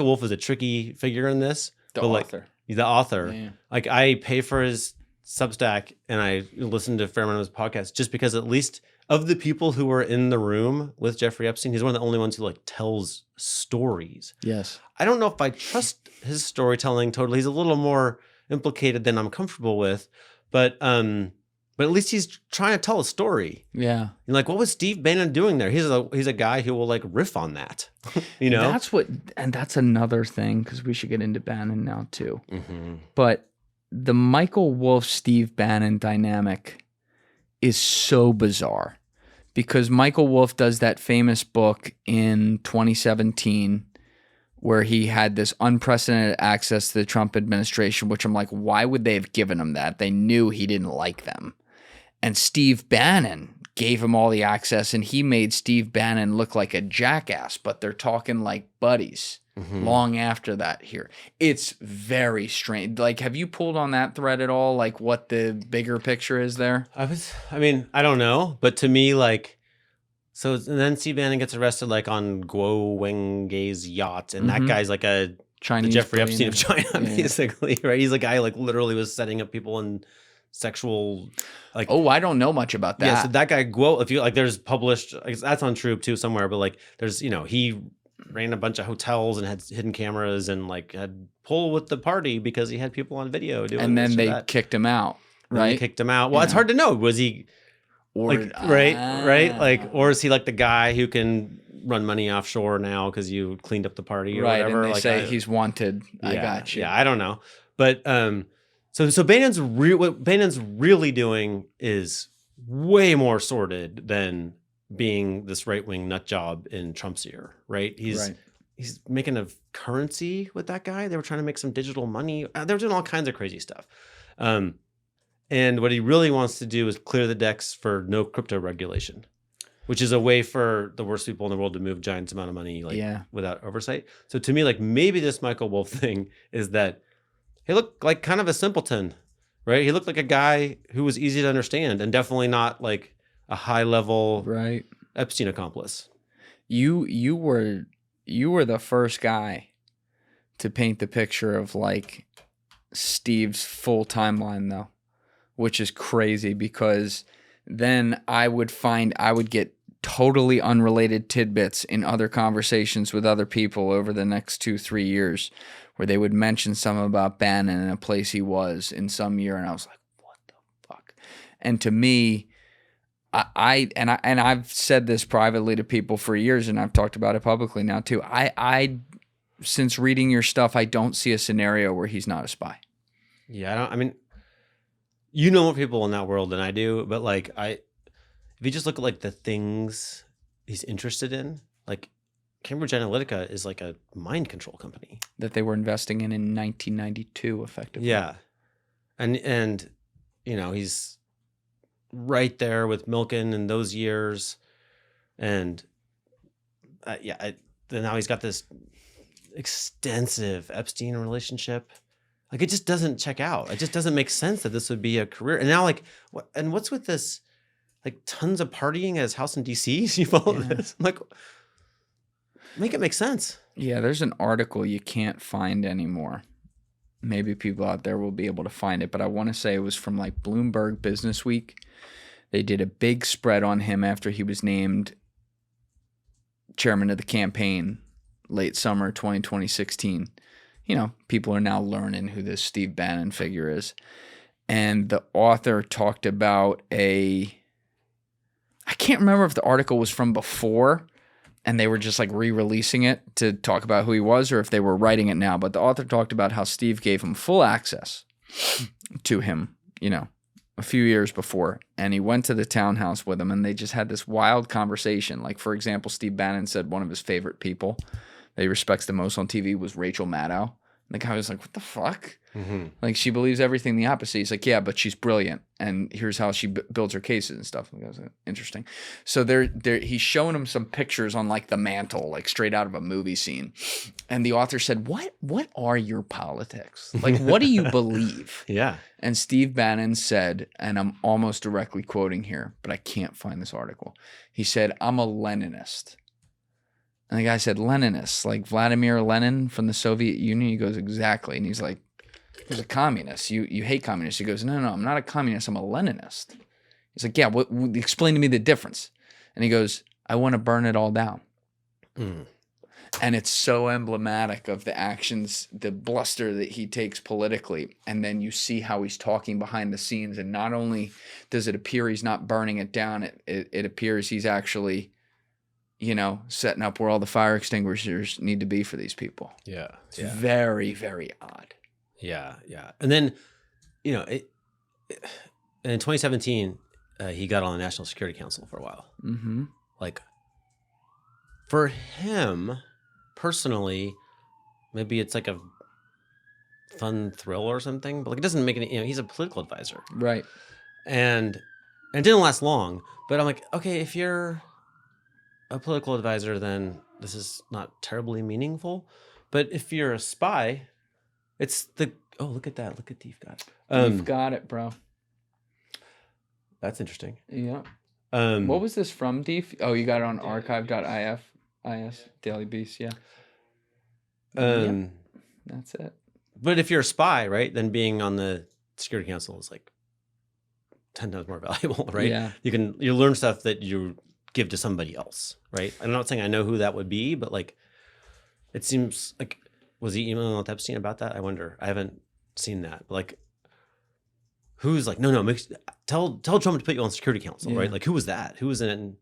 Wolff is a tricky figure in this. The but author. The author. Yeah. Like I pay for his Substack and I listen to a fair amount of his podcasts just because at least of the people who were in the room with Jeffrey Epstein, he's one of the only ones who like tells stories. Yes. I don't know if I trust his storytelling totally. He's a little more implicated than I'm comfortable with, but at least he's trying to tell a story. Yeah. And like, what was Steve Bannon doing there? He's a guy who will like riff on that, you know? That's another thing, because we should get into Bannon now too. Mm-hmm. But the Michael Wolff, Steve Bannon dynamic is so bizarre, because Michael Wolff does that famous book in 2017 where he had this unprecedented access to the Trump administration, which I'm like, why would they have given him that? They knew he didn't like them. And Steve Bannon gave him all the access, and he made Steve Bannon look like a jackass, but they're talking like buddies long after that here. It's very strange. Like, have you pulled on that thread at all? Like what the bigger picture is there? I don't know, but to me, like, so and then Steve Bannon gets arrested like on Guo Weng's yacht, and that guy's like the Chinese Jeffrey Epstein of China, Yeah. basically, right? He's a guy like literally was setting up people in sexual, like. Oh, I don't know much about that. Yeah, so that guy Guo, if you like, there's published, like, that's on Troop too somewhere, but like, there's he ran a bunch of hotels and had hidden cameras and like had pull with the party because he had people on video doing. And then this or they that. kicked him out, And right? they kicked him out. Well, it's Yeah. hard to know. Was he? Or, Like, right, like, or is he like the guy who can run money offshore now because you cleaned up the party or right, whatever? and they like, say he's wanted. I yeah, got you. Yeah, I don't know, but so Bannon's what Bannon's really doing is way more sordid than being this right wing nut job in Trump's ear, right? He's making a currency with that guy. They were trying to make some digital money. They were doing all kinds of crazy stuff. And what he really wants to do is clear the decks for no crypto regulation, which is a way for the worst people in the world to move giant amount of money without oversight. So to me, like maybe this Michael Wolff thing is that he looked like kind of a simpleton, right? He looked like a guy who was easy to understand and definitely not like a high level Epstein accomplice. You were the first guy to paint the picture of like Steve's full timeline though, which is crazy, because then I would get totally unrelated tidbits in other conversations with other people over the next 2-3 years where they would mention something about Bannon and a place he was in some year. And I was like, what the fuck? And to me, I've said this privately to people for years, and I've talked about it publicly now too. I since reading your stuff, I don't see a scenario where he's not a spy. Yeah, I mean, you know more people in that world than I do, but like if you just look at like the things he's interested in, like Cambridge Analytica is like a mind control company that they were investing in 1992, effectively. Yeah, and he's right there with Milken in those years, and then now he's got this extensive Epstein relationship. Like, it just doesn't check out. It just doesn't make sense that this would be a career. And now, like, what's with this? Like, tons of partying at his house in D.C.? You follow this? I'm like, make it make sense. Yeah, there's an article you can't find anymore. Maybe people out there will be able to find it, but I want to say it was from, like, Bloomberg Business Week. They did a big spread on him after he was named chairman of the campaign late summer 2016. People are now learning who this Steve Bannon figure is. And the author talked about I can't remember if the article was from before and they were just like re-releasing it to talk about who he was, or if they were writing it now. But the author talked about how Steve gave him full access to him, a few years before. And he went to the townhouse with him and they just had this wild conversation. Like, for example, Steve Bannon said one of his favorite people that he respects the most on TV was Rachel Maddow, And the guy was like, what the fuck? Mm-hmm. Like, she believes everything the opposite. He's like, yeah, but she's brilliant. And here's how she builds her cases and stuff. And I was like, interesting. So he's showing him some pictures on like the mantle, like straight out of a movie scene. And the author said, what are your politics? Like, what do you believe? Yeah. And Steve Bannon said, and I'm almost directly quoting here, but I can't find this article. He said, I'm a Leninist. And the guy said, Leninist, like Vladimir Lenin from the Soviet Union? He goes, exactly. And he's like, he's a communist. You hate communists. He goes, no, I'm not a communist. I'm a Leninist. He's like, yeah, explain to me the difference. And he goes, I want to burn it all down. Mm. And it's so emblematic of the actions, the bluster that he takes politically. And then you see how he's talking behind the scenes. And not only does it appear he's not burning it down, it appears he's actually, setting up where all the fire extinguishers need to be for these people. Yeah. It's very, very odd. Yeah. And then, in 2017, he got on the National Security Council for a while. Mm-hmm. Like, for him personally, maybe it's like a fun thrill or something, but like it doesn't make any. He's a political advisor, Right? and it didn't last long. But I'm like, okay, if you're a political advisor, then this is not terribly meaningful. But if you're a spy, it's the look at that, look at Deef got it. You've got it, bro. That's interesting. Yeah. What was this from, Deef? Oh, you got it on archive.is, Daily Beast, yeah. Yep. That's it. But if you're a spy, right, then being on the Security Council is like 10 times more valuable, right? Yeah. You learn stuff that you give to somebody else, right? I'm not saying I know who that would be, but like, it seems like, was he emailing with Epstein about that? I wonder. I haven't seen that. But like, who's like, no, tell Trump to put you on Security Council, right? Like, who was that? Who was in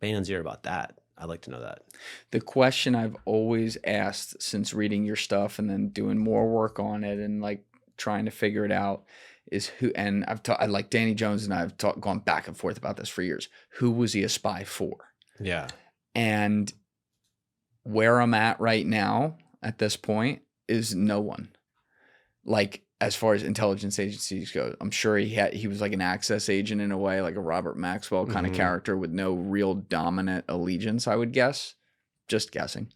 Bannon's ear about that? I'd like to know that. The question I've always asked since reading your stuff and then doing more work on it and like trying to figure it out is who, and I like Danny Jones and I've gone back and forth about this for years. Who was he a spy for? Yeah. And where I'm at right now at this point is no one. Like, as far as intelligence agencies go, I'm sure he was like an access agent in a way, like a Robert Maxwell kind of character with no real dominant allegiance, I would guess. Just guessing.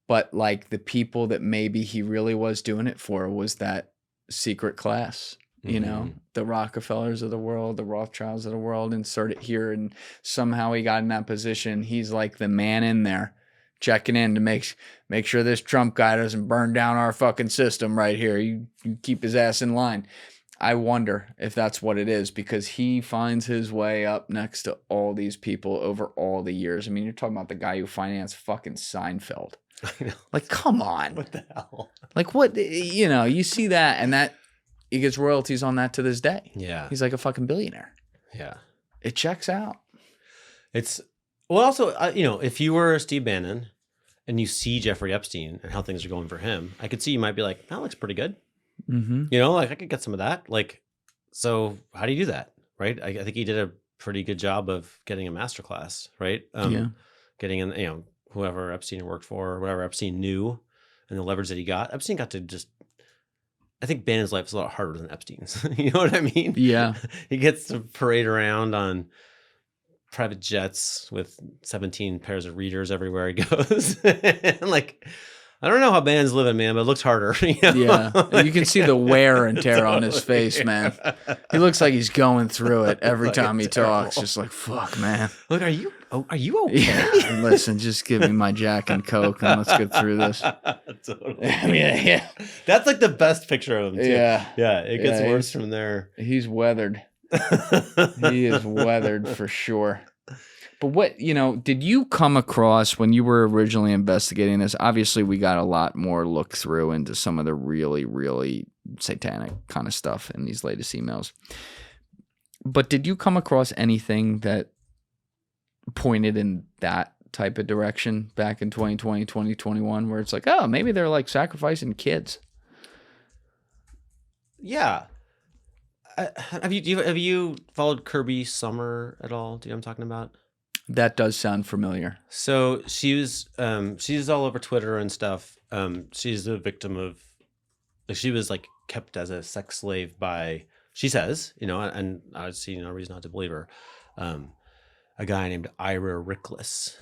But like the people that maybe he really was doing it for was that secret class, the Rockefellers of the world, the Rothschilds of the world, insert it here. And somehow he got in that position. He's like the man in there checking in to make sure this Trump guy doesn't burn down our fucking system right here. You keep his ass in line. I wonder if that's what it is, because he finds his way up next to all these people over all the years. I mean, you're talking about the guy who financed fucking Seinfeld. I know. Like, come on. What the hell? Like, what, you see that, and that he gets royalties on that to this day. Yeah. He's like a fucking billionaire. Yeah. It checks out. It's, well, also, if you were Steve Bannon and you see Jeffrey Epstein and how things are going for him, I could see you might be like, that looks pretty good. Mm-hmm. Like I could get some of that. Like, so how do you do that? Right. I think he did a pretty good job of getting a masterclass, right? Getting in, whoever Epstein worked for, or whatever Epstein knew, and the leverage that he got. Epstein got to just, I think Bannon's life is a lot harder than Epstein's. You know what I mean? Yeah. He gets to parade around on private jets with 17 pairs of readers everywhere he goes. And like, I don't know how Bannon's living, man, but it looks harder. Yeah. You can see the wear and tear on his face, man. He looks like he's going through it every time he talks. Just like, fuck, man. Look, are you okay? Yeah. Listen, just give me my Jack and Coke and let's get through this. Totally. I mean, yeah. That's like the best picture of him, too. Yeah. Yeah, it gets worse from there. He's weathered. He is weathered for sure. But what, did you come across when you were originally investigating this? Obviously, we got a lot more look through into some of the really, really satanic kind of stuff in these latest emails. But did you come across anything that pointed in that type of direction back in 2020, 2021, where it's like, oh, maybe they're like sacrificing kids? Yeah. Have you followed Kirby Summer at all? Do you know what I'm talking about? That does sound familiar. So she's all over Twitter and stuff. She's a victim of like she was like kept as a sex slave by, she says, and I see no reason not to believe her, a guy named Ira Rickless.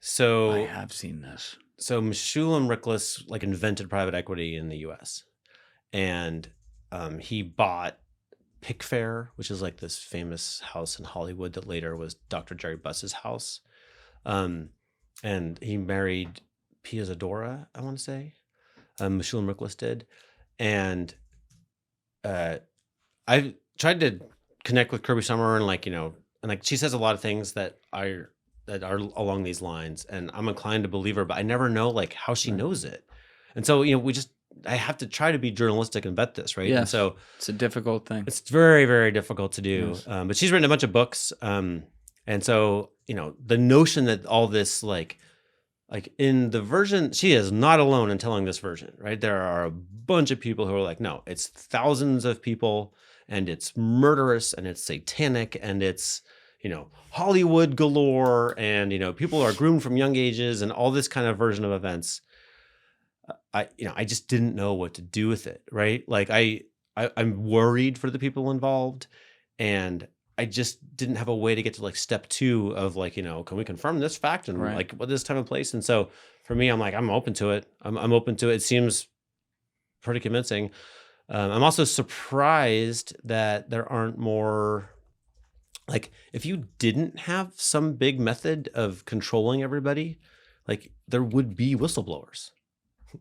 So I have seen this. So Meshulam Rickless like invented private equity in the U.S. and he bought Pickfair, which is like this famous house in Hollywood that later was Dr. Jerry Buss's house. And he married Pia Zadora, I want to say. Meshulam Rickless did. And I tried to connect with Kirby Summer and and she says a lot of things that are along these lines, and I'm inclined to believe her, but I never know like how she knows it. And so, I have to try to be journalistic and vet this, right? Yes. And so It's a difficult thing. it's very, very difficult to do. Yes. But she's written a bunch of books. And so, the notion that all this like in the version, she is not alone in telling this version, right? There are a bunch of people who are like, no, it's thousands of people and it's murderous and it's satanic and it's, Hollywood galore and, people are groomed from young ages and all this kind of version of events. I just didn't know what to do with it, right? Like I'm worried for the people involved, and I just didn't have a way to get to like step 2 of like, can we confirm this fact and like what this time and place? And so for me, I'm like, I'm open to it. I'm open to it. It seems pretty convincing. I'm also surprised that there aren't more. Like, if you didn't have some big method of controlling everybody, like there would be whistleblowers,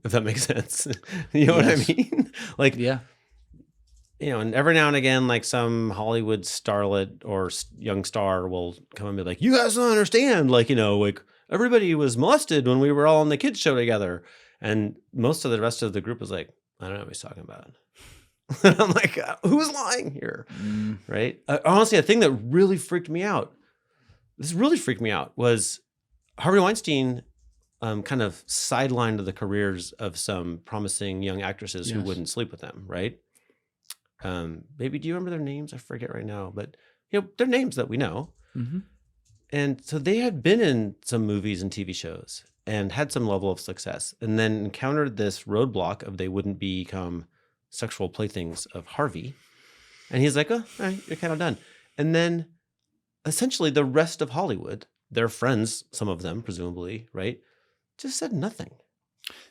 if that makes sense. You know what I mean? Like, Yeah. And every now and again, like some Hollywood starlet or young star will come and be like, you guys don't understand. Like, like everybody was molested when we were all on the kids show together. And most of the rest of the group was like, I don't know what he's talking about. And I'm like, who's lying here? Right? Honestly, a thing that really freaked me out, was Harvey Weinstein kind of sidelined the careers of some promising young actresses who wouldn't sleep with them, right? Maybe, do you remember their names? I forget right now, but they're names that we know. Mm-hmm. And so they had been in some movies and TV shows and had some level of success, and then encountered this roadblock of they wouldn't become sexual playthings of Harvey. And he's like, oh, all right, you're kind of done. And then essentially the rest of Hollywood, their friends, some of them presumably, right, just said nothing.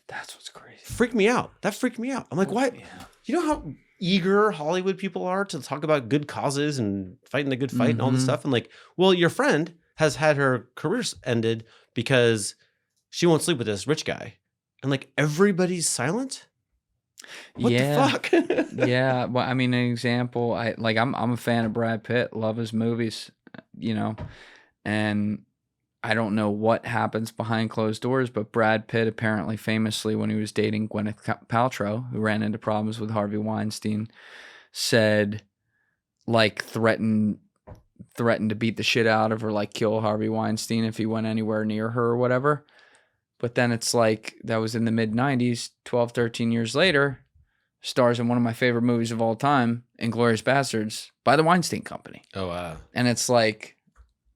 That's what's crazy. Freaked me out. That freaked me out. I'm like, why? Yeah. You know how eager Hollywood people are to talk about good causes and fighting the good fight and all this stuff? And like, well, your friend has had her career ended because she won't sleep with this rich guy. And like, everybody's silent? What the fuck? Yeah. Well, I mean, an example, I'm a fan of Brad Pitt, love his movies, and I don't know what happens behind closed doors, but Brad Pitt apparently famously, when he was dating Gwyneth Paltrow, who ran into problems with Harvey Weinstein, said, like, threatened to beat the shit out of her, like kill Harvey Weinstein if he went anywhere near her or whatever. But then it's like, that was in the mid-90s, 12, 13 years later, stars in one of my favorite movies of all time, Inglourious Bastards, by the Weinstein Company. Oh, wow. And it's like,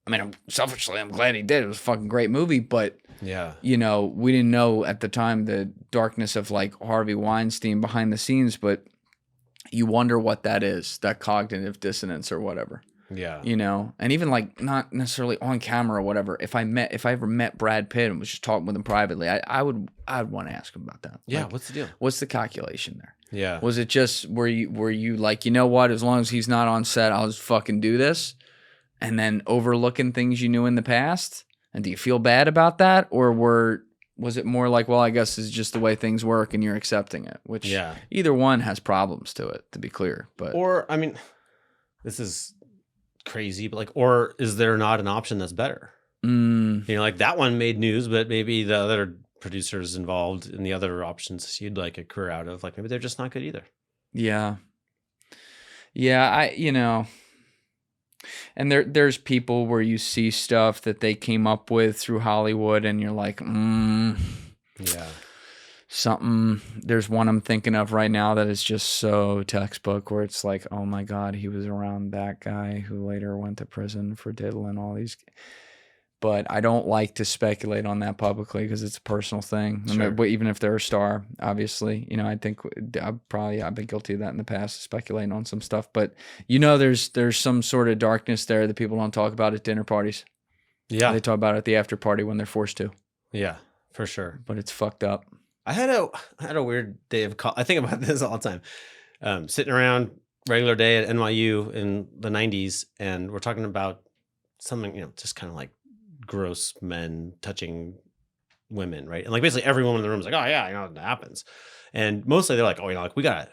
I mean, I'm glad he did. It was a fucking great movie, but, yeah, we didn't know at the time the darkness of like Harvey Weinstein behind the scenes, but you wonder what that is, that cognitive dissonance or whatever. Yeah. And even like not necessarily on camera or whatever. If I ever met Brad Pitt and was just talking with him privately, I'd want to ask him about that. Yeah. Like, What's the deal? What's the calculation there? Yeah. Was it just were you like, you know what, as long as he's not on set, I'll just fucking do this, and then overlooking things you knew in the past? And do you feel bad about that, or was it more like, well, I guess it's just the way things work and you're accepting it? Which either one has problems to it, to be clear. But or I mean, this is crazy, but like, or is there not an option that's better? Like that one made news, but maybe the other producers involved in the other options you'd like a career out of, like maybe they're just not good either. Yeah. And there's people where you see stuff that they came up with through Hollywood and you're like, yeah, something. There's one I'm thinking of right now that is just so textbook, where it's like, oh my God, he was around that guy who later went to prison for diddling all these. but I don't like to speculate on that publicly because it's a personal thing. Sure. I mean, even if they're a star, obviously, I think I've been guilty of that in the past, speculating on some stuff. But there's some sort of darkness there that people don't talk about at dinner parties. Yeah. They talk about it at the after party when they're forced to. Yeah, for sure. But it's fucked up. I had a weird day of I think about this all the time. Sitting around regular day at NYU in the 90s, and we're talking about something, just kind of like gross men touching women, right? And like basically every woman in the room is like, oh yeah, that happens. And mostly they're like, oh, like we gotta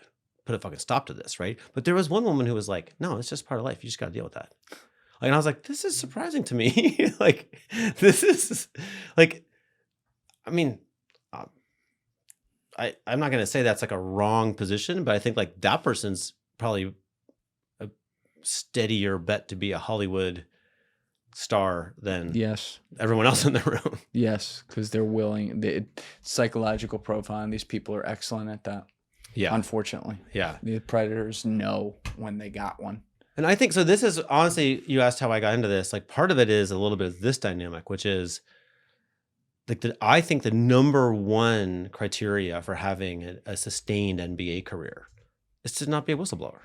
put a fucking stop to this, right? But there was one woman who was like, no, it's just part of life. You just gotta deal with that. And I was like, this is surprising to me. Like, this is like, I mean, I'm not gonna say that's like a wrong position, but I think like that person's probably a steadier bet to be a Hollywood star than Yes. everyone else in the room. Yes, because they're willing. Psychological profiling, these people are excellent at that. Yeah. Unfortunately. Yeah. The predators know when they got one. And I think so. This is honestly, you asked how I got into this. Like part of it is a little bit of this dynamic, which is like I think the number one criteria for having a sustained NBA career is to not be a whistleblower,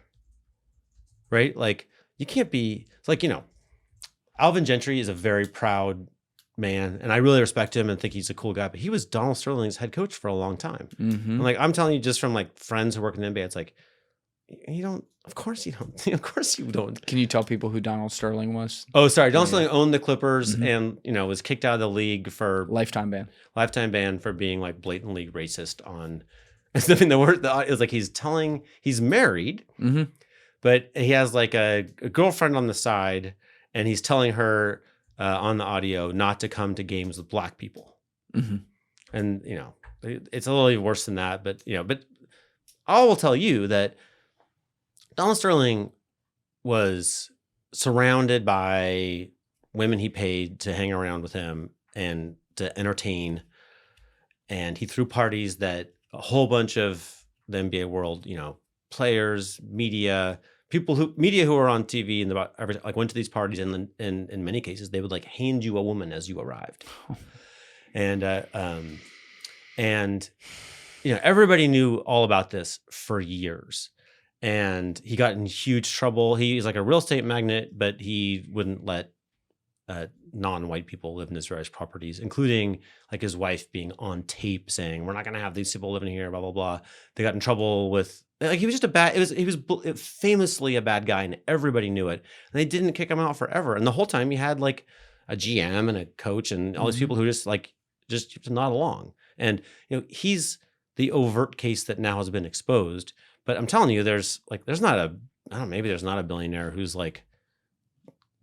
right? Like you can't be. It's like Alvin Gentry is a very proud man, and I really respect him and think he's a cool guy. But he was Donald Sterling's head coach for a long time. Mm-hmm. And like I'm telling you, just from like friends who work in the NBA, it's like you don't. Of course you don't. Of course you don't. Can you tell people who Donald Sterling was? Oh, sorry. Donald Sterling owned the Clippers and was kicked out of the league for Lifetime ban for being like blatantly racist on. I mean, the word is like he's married, but he has like a girlfriend on the side, and he's telling her on the audio not to come to games with black people. And it's a little even worse than that, but I will tell you that Donald Sterling was surrounded by women he paid to hang around with him and to entertain. And he threw parties that a whole bunch of the NBA world, players, media who were on TV and went to these parties, and in many cases they would like hand you a woman as you arrived. And everybody knew all about this for years. And he got in huge trouble. He's like a real estate magnate, but he wouldn't let non-white people live in his various properties, including like his wife being on tape saying, "We're not going to have these people living here." Blah blah blah. They got in trouble with like he was just he was famously a bad guy, and everybody knew it. And they didn't kick him out forever. And the whole time he had like a GM and a coach and all these people who just nod along. And he's the overt case that now has been exposed. But I'm telling you, there's not a billionaire who's like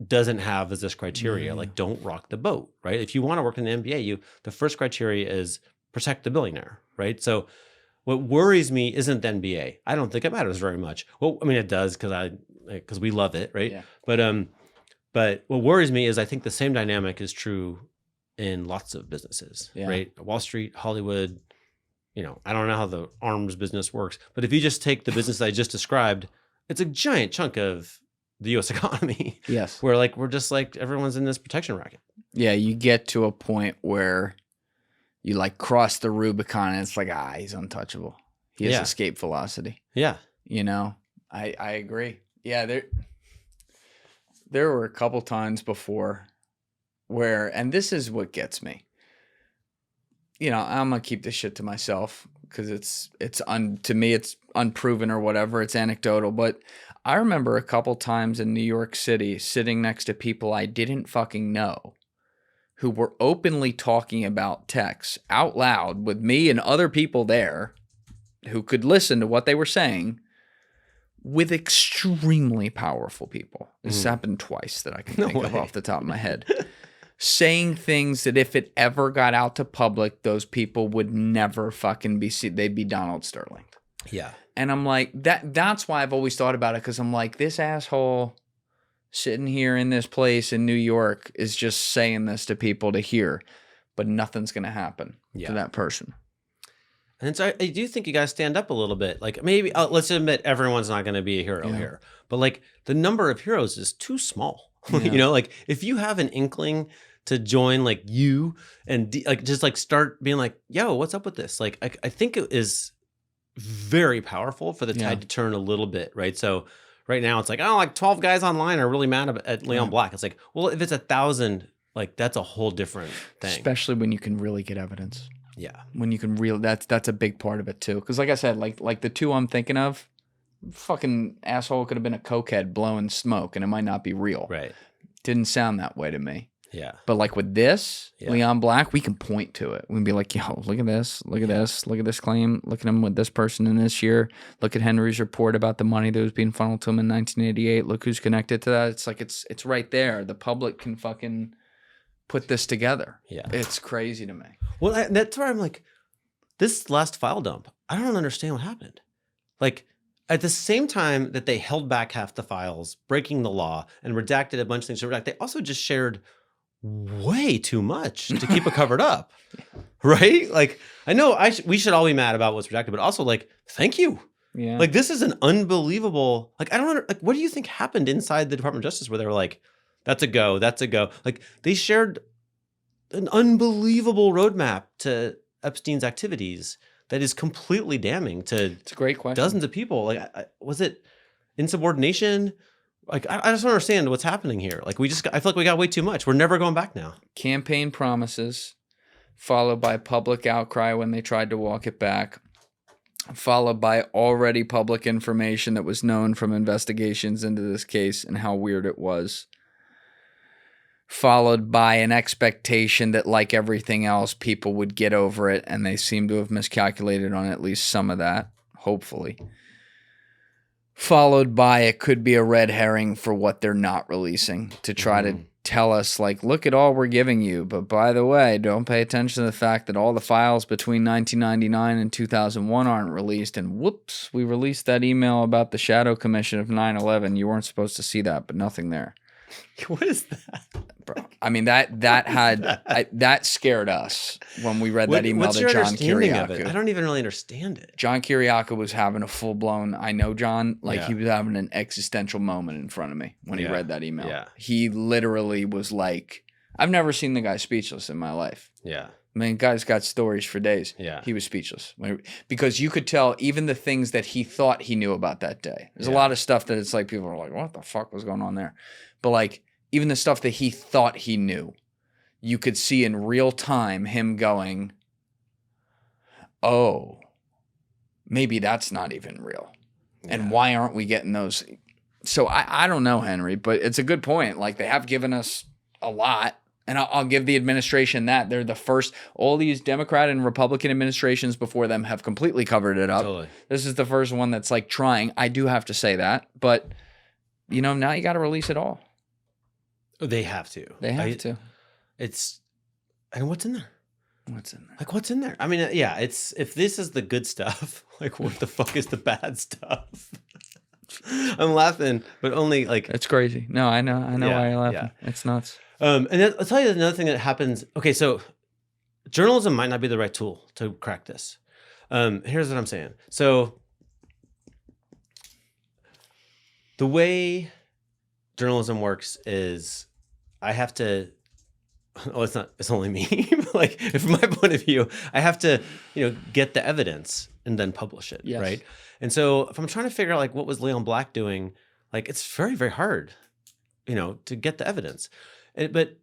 doesn't have this criteria, like don't rock the boat, right? If you want to work in the NBA, the first criteria is protect the billionaire, right? So what worries me isn't the NBA. I don't think it matters very much. Well, I mean, it does because we love it, right? Yeah. But what worries me is I think the same dynamic is true in lots of businesses, right? Wall Street, Hollywood. I don't know how the arms business works, but if you just take the business I just described, it's a giant chunk of the U.S. economy. Yes. Where we're just like, everyone's in this protection racket. Yeah. You get to a point where you like cross the Rubicon and it's like, he's untouchable. He has escape velocity. Yeah. I agree. Yeah. There were a couple times before where, and this is what gets me. I'm going to keep this shit to myself because to me, it's unproven or whatever. It's anecdotal. But I remember a couple times in New York City sitting next to people I didn't fucking know who were openly talking about techs out loud with me and other people there who could listen to what they were saying with extremely powerful people. This happened twice that I can think of off the top of my head. Saying things that if it ever got out to public, those people would never fucking be seen. They'd be Donald Sterling. Yeah. And I'm like, that's why I've always thought about it, because I'm like, this asshole sitting here in this place in New York is just saying this to people to hear, but nothing's going to happen to that person. And so I do think you got to stand up a little bit. Like maybe, let's admit everyone's not going to be a hero here, but like the number of heroes is too small. Yeah. Like if you have an inkling to join like you and like just like start being like, yo, what's up with this? Like, I think it is very powerful for the tide to turn a little bit, right? So right now it's like, oh, like 12 guys online are really mad at Leon Black. It's like, well, if it's 1,000, like that's a whole different thing. Especially when you can really get evidence. Yeah. When you can that's a big part of it too. Because like I said, like the two I'm thinking of, fucking asshole could have been a cokehead blowing smoke and it might not be real. Right. Didn't sound that way to me. Yeah. But like with this, Leon Black, we can point to it. We can be like, yo, look at this, look at this, look at this claim, look at him with this person in this year. Look at Henry's report about the money that was being funneled to him in 1988. Look who's connected to that. It's like it's right there. The public can fucking put this together. Yeah. It's crazy to me. Well, that's where I'm like, this last file dump, I don't understand what happened. Like, at the same time that they held back half the files, breaking the law, and redacted a bunch of things to redact, they also just shared way too much to keep it covered up, right? Like, I know we should all be mad about what's redacted, but also like, thank you. Yeah. Like, this is an unbelievable, like, I don't like, what do you think happened inside the Department of Justice where they were like, that's a go, that's a go. Like, they shared an unbelievable roadmap to Epstein's activities that is completely damning to it's a great question. Dozens of people. Like, was it insubordination? Like, I just don't understand what's happening here. Like, I feel like we got way too much. We're never going back now. Campaign promises, followed by public outcry when they tried to walk it back, followed by already public information that was known from investigations into this case and how weird it was, followed by an expectation that, like everything else, people would get over it, and they seem to have miscalculated on at least some of that, hopefully. Followed by it could be a red herring for what they're not releasing to try to tell us, like, look at all we're giving you, but by the way, don't pay attention to the fact that all the files between 1999 and 2001 aren't released, and whoops, we released that email about the Shadow Commission of 9/11. You weren't supposed to see that, but nothing there. What is that? Bro, I mean, that scared us when we read that email to John Kiriakou. I don't even really understand it. John Kiriakou was having a full-blown, I know John, like he was having an existential moment in front of me when he read that email. Yeah. He literally was like, I've never seen the guy speechless in my life. Yeah. I mean, guy's got stories for days. Yeah. He was speechless. Because you could tell even the things that he thought he knew about that day. There's a lot of stuff that it's like people are like, what the fuck was going on there? But like, even the stuff that he thought he knew, you could see in real time him going, oh, maybe that's not even real. Yeah. And why aren't we getting those? So I don't know, Henry, but it's a good point. Like, they have given us a lot. And I'll give the administration that. They're the first. All these Democrat and Republican administrations before them have completely covered it up. Totally. This is the first one that's like trying. I do have to say that. But, you know, now you got to release it all. They have to. They have to. And what's in there? What's in there? Like, what's in there? I mean, yeah, if this is the good stuff, like, what the fuck is the bad stuff? I'm laughing, but only like... It's crazy. No, I know why you're laughing. Yeah. It's nuts. And then I'll tell you another thing that happens. Okay, so journalism might not be the right tool to crack this. Here's what I'm saying. So the way journalism works is I have to, oh, it's only me. Like, from my point of view, I have to, get the evidence and then publish it. Yes. Right. And so if I'm trying to figure out like what was Leon Black doing, like, it's very, very hard, to get the evidence.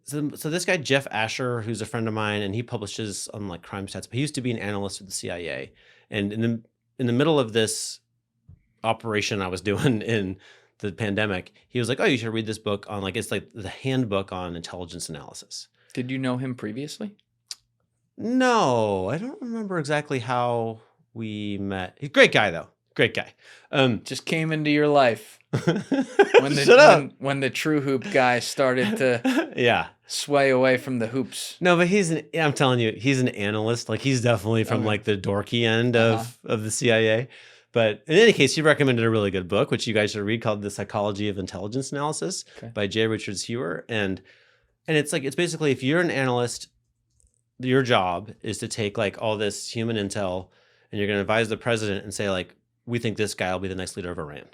So this guy, Jeff Asher, who's a friend of mine, and he publishes on like crime stats, but he used to be an analyst with the CIA. And in the middle of this operation I was doing in the pandemic, he was like, oh, you should read this book on it's like the handbook on intelligence analysis. Did you know him previously? No, I don't remember exactly how we met. He's a great guy though. Great guy. Just came into your life when the true hoop guy started to sway away from the hoops. No, but I'm telling you, he's an analyst. Like, he's definitely from like the dorky end of the CIA. But in any case, he recommended a really good book, which you guys should read, called The Psychology of Intelligence Analysis by J. Richard Hewer. And it's basically, if you're an analyst, your job is to take like all this human intel and you're going to advise the president and say like, we think this guy will be the next leader of Iran.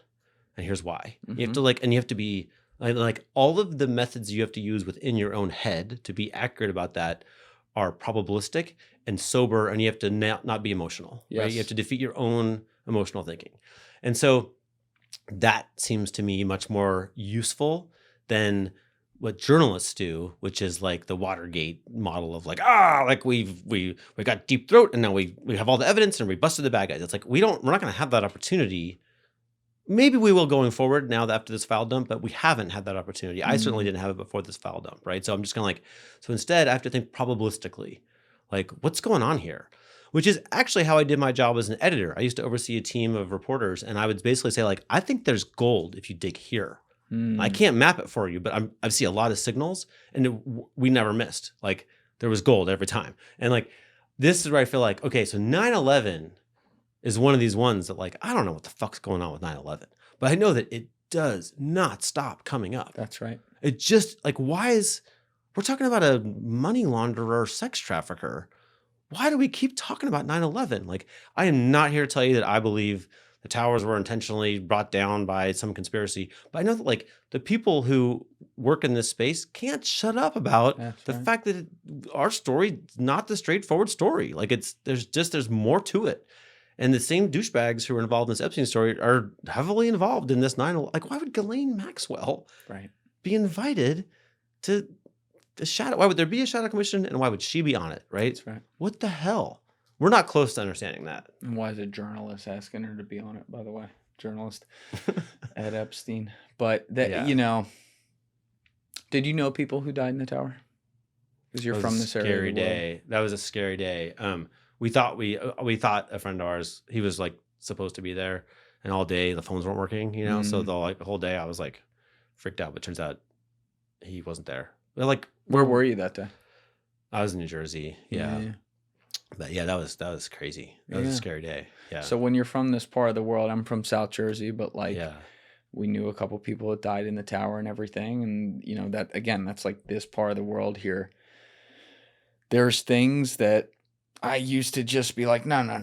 And here's why. Mm-hmm. You have to you have to be Like all of the methods you have to use within your own head to be accurate about that are probabilistic and sober, and you have to not be emotional, right? Yes. You have to defeat your own emotional thinking. And so that seems to me much more useful than what journalists do, which is like the Watergate model of like, like we got deep throat and now we have all the evidence and we busted the bad guys. It's like we're not going to have that opportunity. Maybe we will going forward now that after this file dump, but we haven't had that opportunity. I certainly didn't have it before this file dump, right? So I'm just going to so instead I have to think probabilistically, like what's going on here? Which is actually how I did my job as an editor. I used to oversee a team of reporters, and I would basically say like, I think there's gold if you dig here. I can't map it for you, but I see a lot of signals, and we never missed. Like there was gold every time. And like, this is where I feel like, okay, so 9/11 is one of these ones that like, I don't know what the fuck's going on with 9/11, but I know that it does not stop coming up. That's right. It just like, we're talking about a money launderer, sex trafficker. Why do we keep talking about 9/11? Like, I am not here to tell you that I believe the towers were intentionally brought down by some conspiracy, but I know that like the people who work in this space can't shut up about the fact that our story is not the straightforward story. Like there's more to it. And the same douchebags who are involved in this Epstein story are heavily involved in this 9/11. Like, why would Ghislaine Maxwell be invited to the shadow? Why would there be a shadow commission, and why would she be on it? Right? That's right. What the hell? We're not close to understanding that. And why is a journalist asking her to be on it, by the way? Journalist at Epstein. But that, did you know people who died in the tower? Because you're from this area. Scary day. That was a scary day. We thought a friend of ours, he was like supposed to be there, and all day the phones weren't working, so the whole day I was like freaked out, but turns out he wasn't there. But, like, where were you that day? I was in New Jersey. Yeah. But yeah, that was crazy. That was a scary day. Yeah. So when you're from this part of the world, I'm from South Jersey, but like we knew a couple people that died in the tower and everything, and that again, that's like this part of the world here. There's things that I used to just be like, no,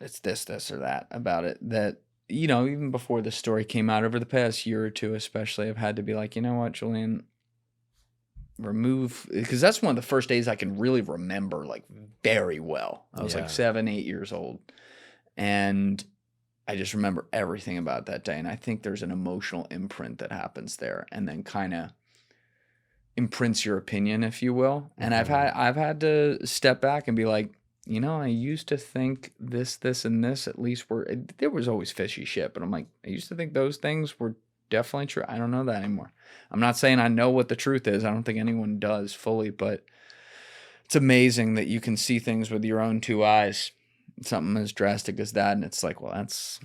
it's this or that about it. That, even before the story came out over the past year or two, especially, I've had to be like, you know what, Julian, remove, because that's one of the first days I can really remember like very well. I was like 7, 8 years old. And I just remember everything about that day. And I think there's an emotional imprint that happens there and then kind of imprints your opinion, if you will. And I've had to step back and be like, I used to think this, and this at least there was always fishy shit, but I'm like, I used to think those things were definitely true. I don't know that anymore. I'm not saying I know what the truth is. I don't think anyone does fully, but it's amazing that you can see things with your own two eyes. Something as drastic as that, and it's like, well, that's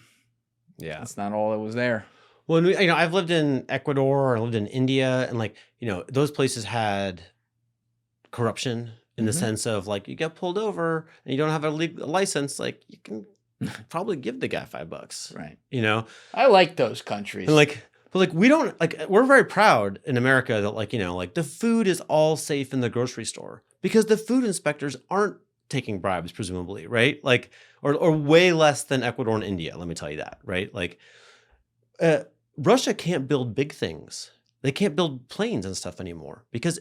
not all that was there. Well, I've lived in Ecuador, I lived in India, and like, those places had corruption in the sense of like, you get pulled over and you don't have a legal license, like you can probably give the guy $5, right? I like those countries, and but we don't we're very proud in America that like the food is all safe in the grocery store because the food inspectors aren't taking bribes, presumably, right? Like, or way less than Ecuador and India. Let me tell you that, right? Like, Russia can't build big things. They can't build planes and stuff anymore because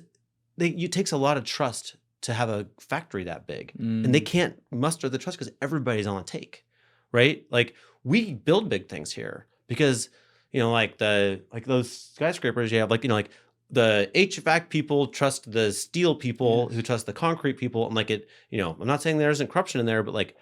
it takes a lot of trust to have a factory that big, and they can't muster the trust because everybody's on a take, right? Like, we build big things here because those skyscrapers you have, the HVAC people trust the steel people who trust the concrete people, and I'm not saying there isn't corruption in there, but like,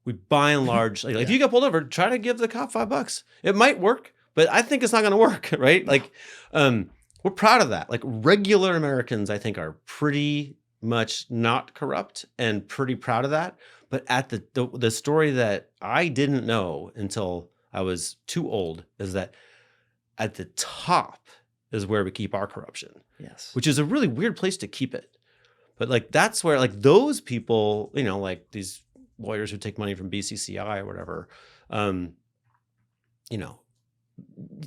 we by and large, if you get pulled over, try to give the cop $5. It might work, but I think it's not going to work, right? Like, we're proud of that. Like, regular Americans, I think, are pretty much not corrupt and pretty proud of that. But at the story that I didn't know until I was too old is that at the top is where we keep our corruption. Yes. Which is a really weird place to keep it. But like, that's where like those people, like these lawyers who take money from BCCI or whatever,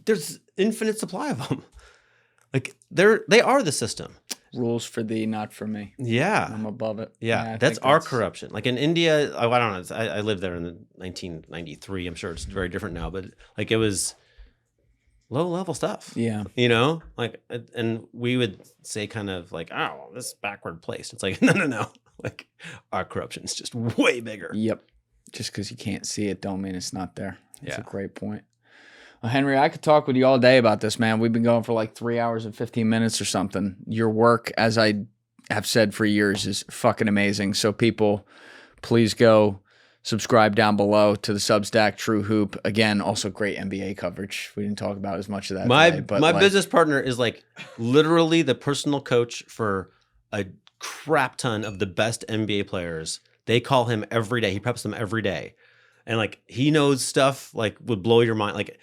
there's infinite supply of them. Like, they are the system. Rules for thee, not for me. Yeah. I'm above it. Yeah, that's our corruption. Like in India, I don't know. I lived there in 1993. I'm sure it's very different now, but like it was low level stuff. Yeah. You know, like, and we would say kind of like, oh, this is backward place. It's like, no. Like our corruption is just way bigger. Yep. Just because you can't see it don't mean it's not there. That's a Yeah. great point. Well, Henry, I could talk with you all day about this, man. We've been going for like 3 hours and 15 minutes or something. Your work, as I have said for years, is fucking amazing. So people, please go subscribe down below to the Substack True Hoop. Again, also great NBA coverage. We didn't talk about as much of that My today, but my like, business partner is like literally the personal coach for a crap ton of the best NBA players. They call him every day. He preps them every day. And like he knows stuff like would blow your mind. Like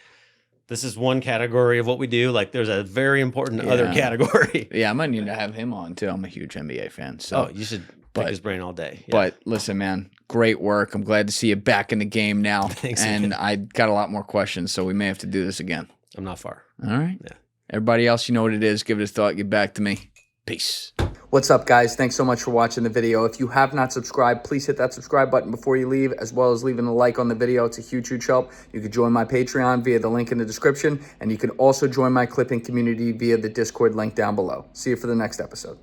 this is one category of what we do. Like there's a very important other category. Yeah, I might need to have him on too. I'm a huge NBA fan. So Oh, you should pick his brain all day. Yeah. But listen, man, great work. I'm glad to see you back in the game now. Thanks, and man. I got a lot more questions, so we may have to do this again. I'm not far. All right. Yeah. Everybody else, you know what it is. Give it a thought. Get back to me. Peace. What's up, guys? Thanks so much for watching the video. If you have not subscribed, please hit that subscribe button before you leave, as well as leaving a like on the video. It's a huge, huge help. You can join my Patreon via the link in the description, and you can also join my clipping community via the Discord link down below. See you for the next episode.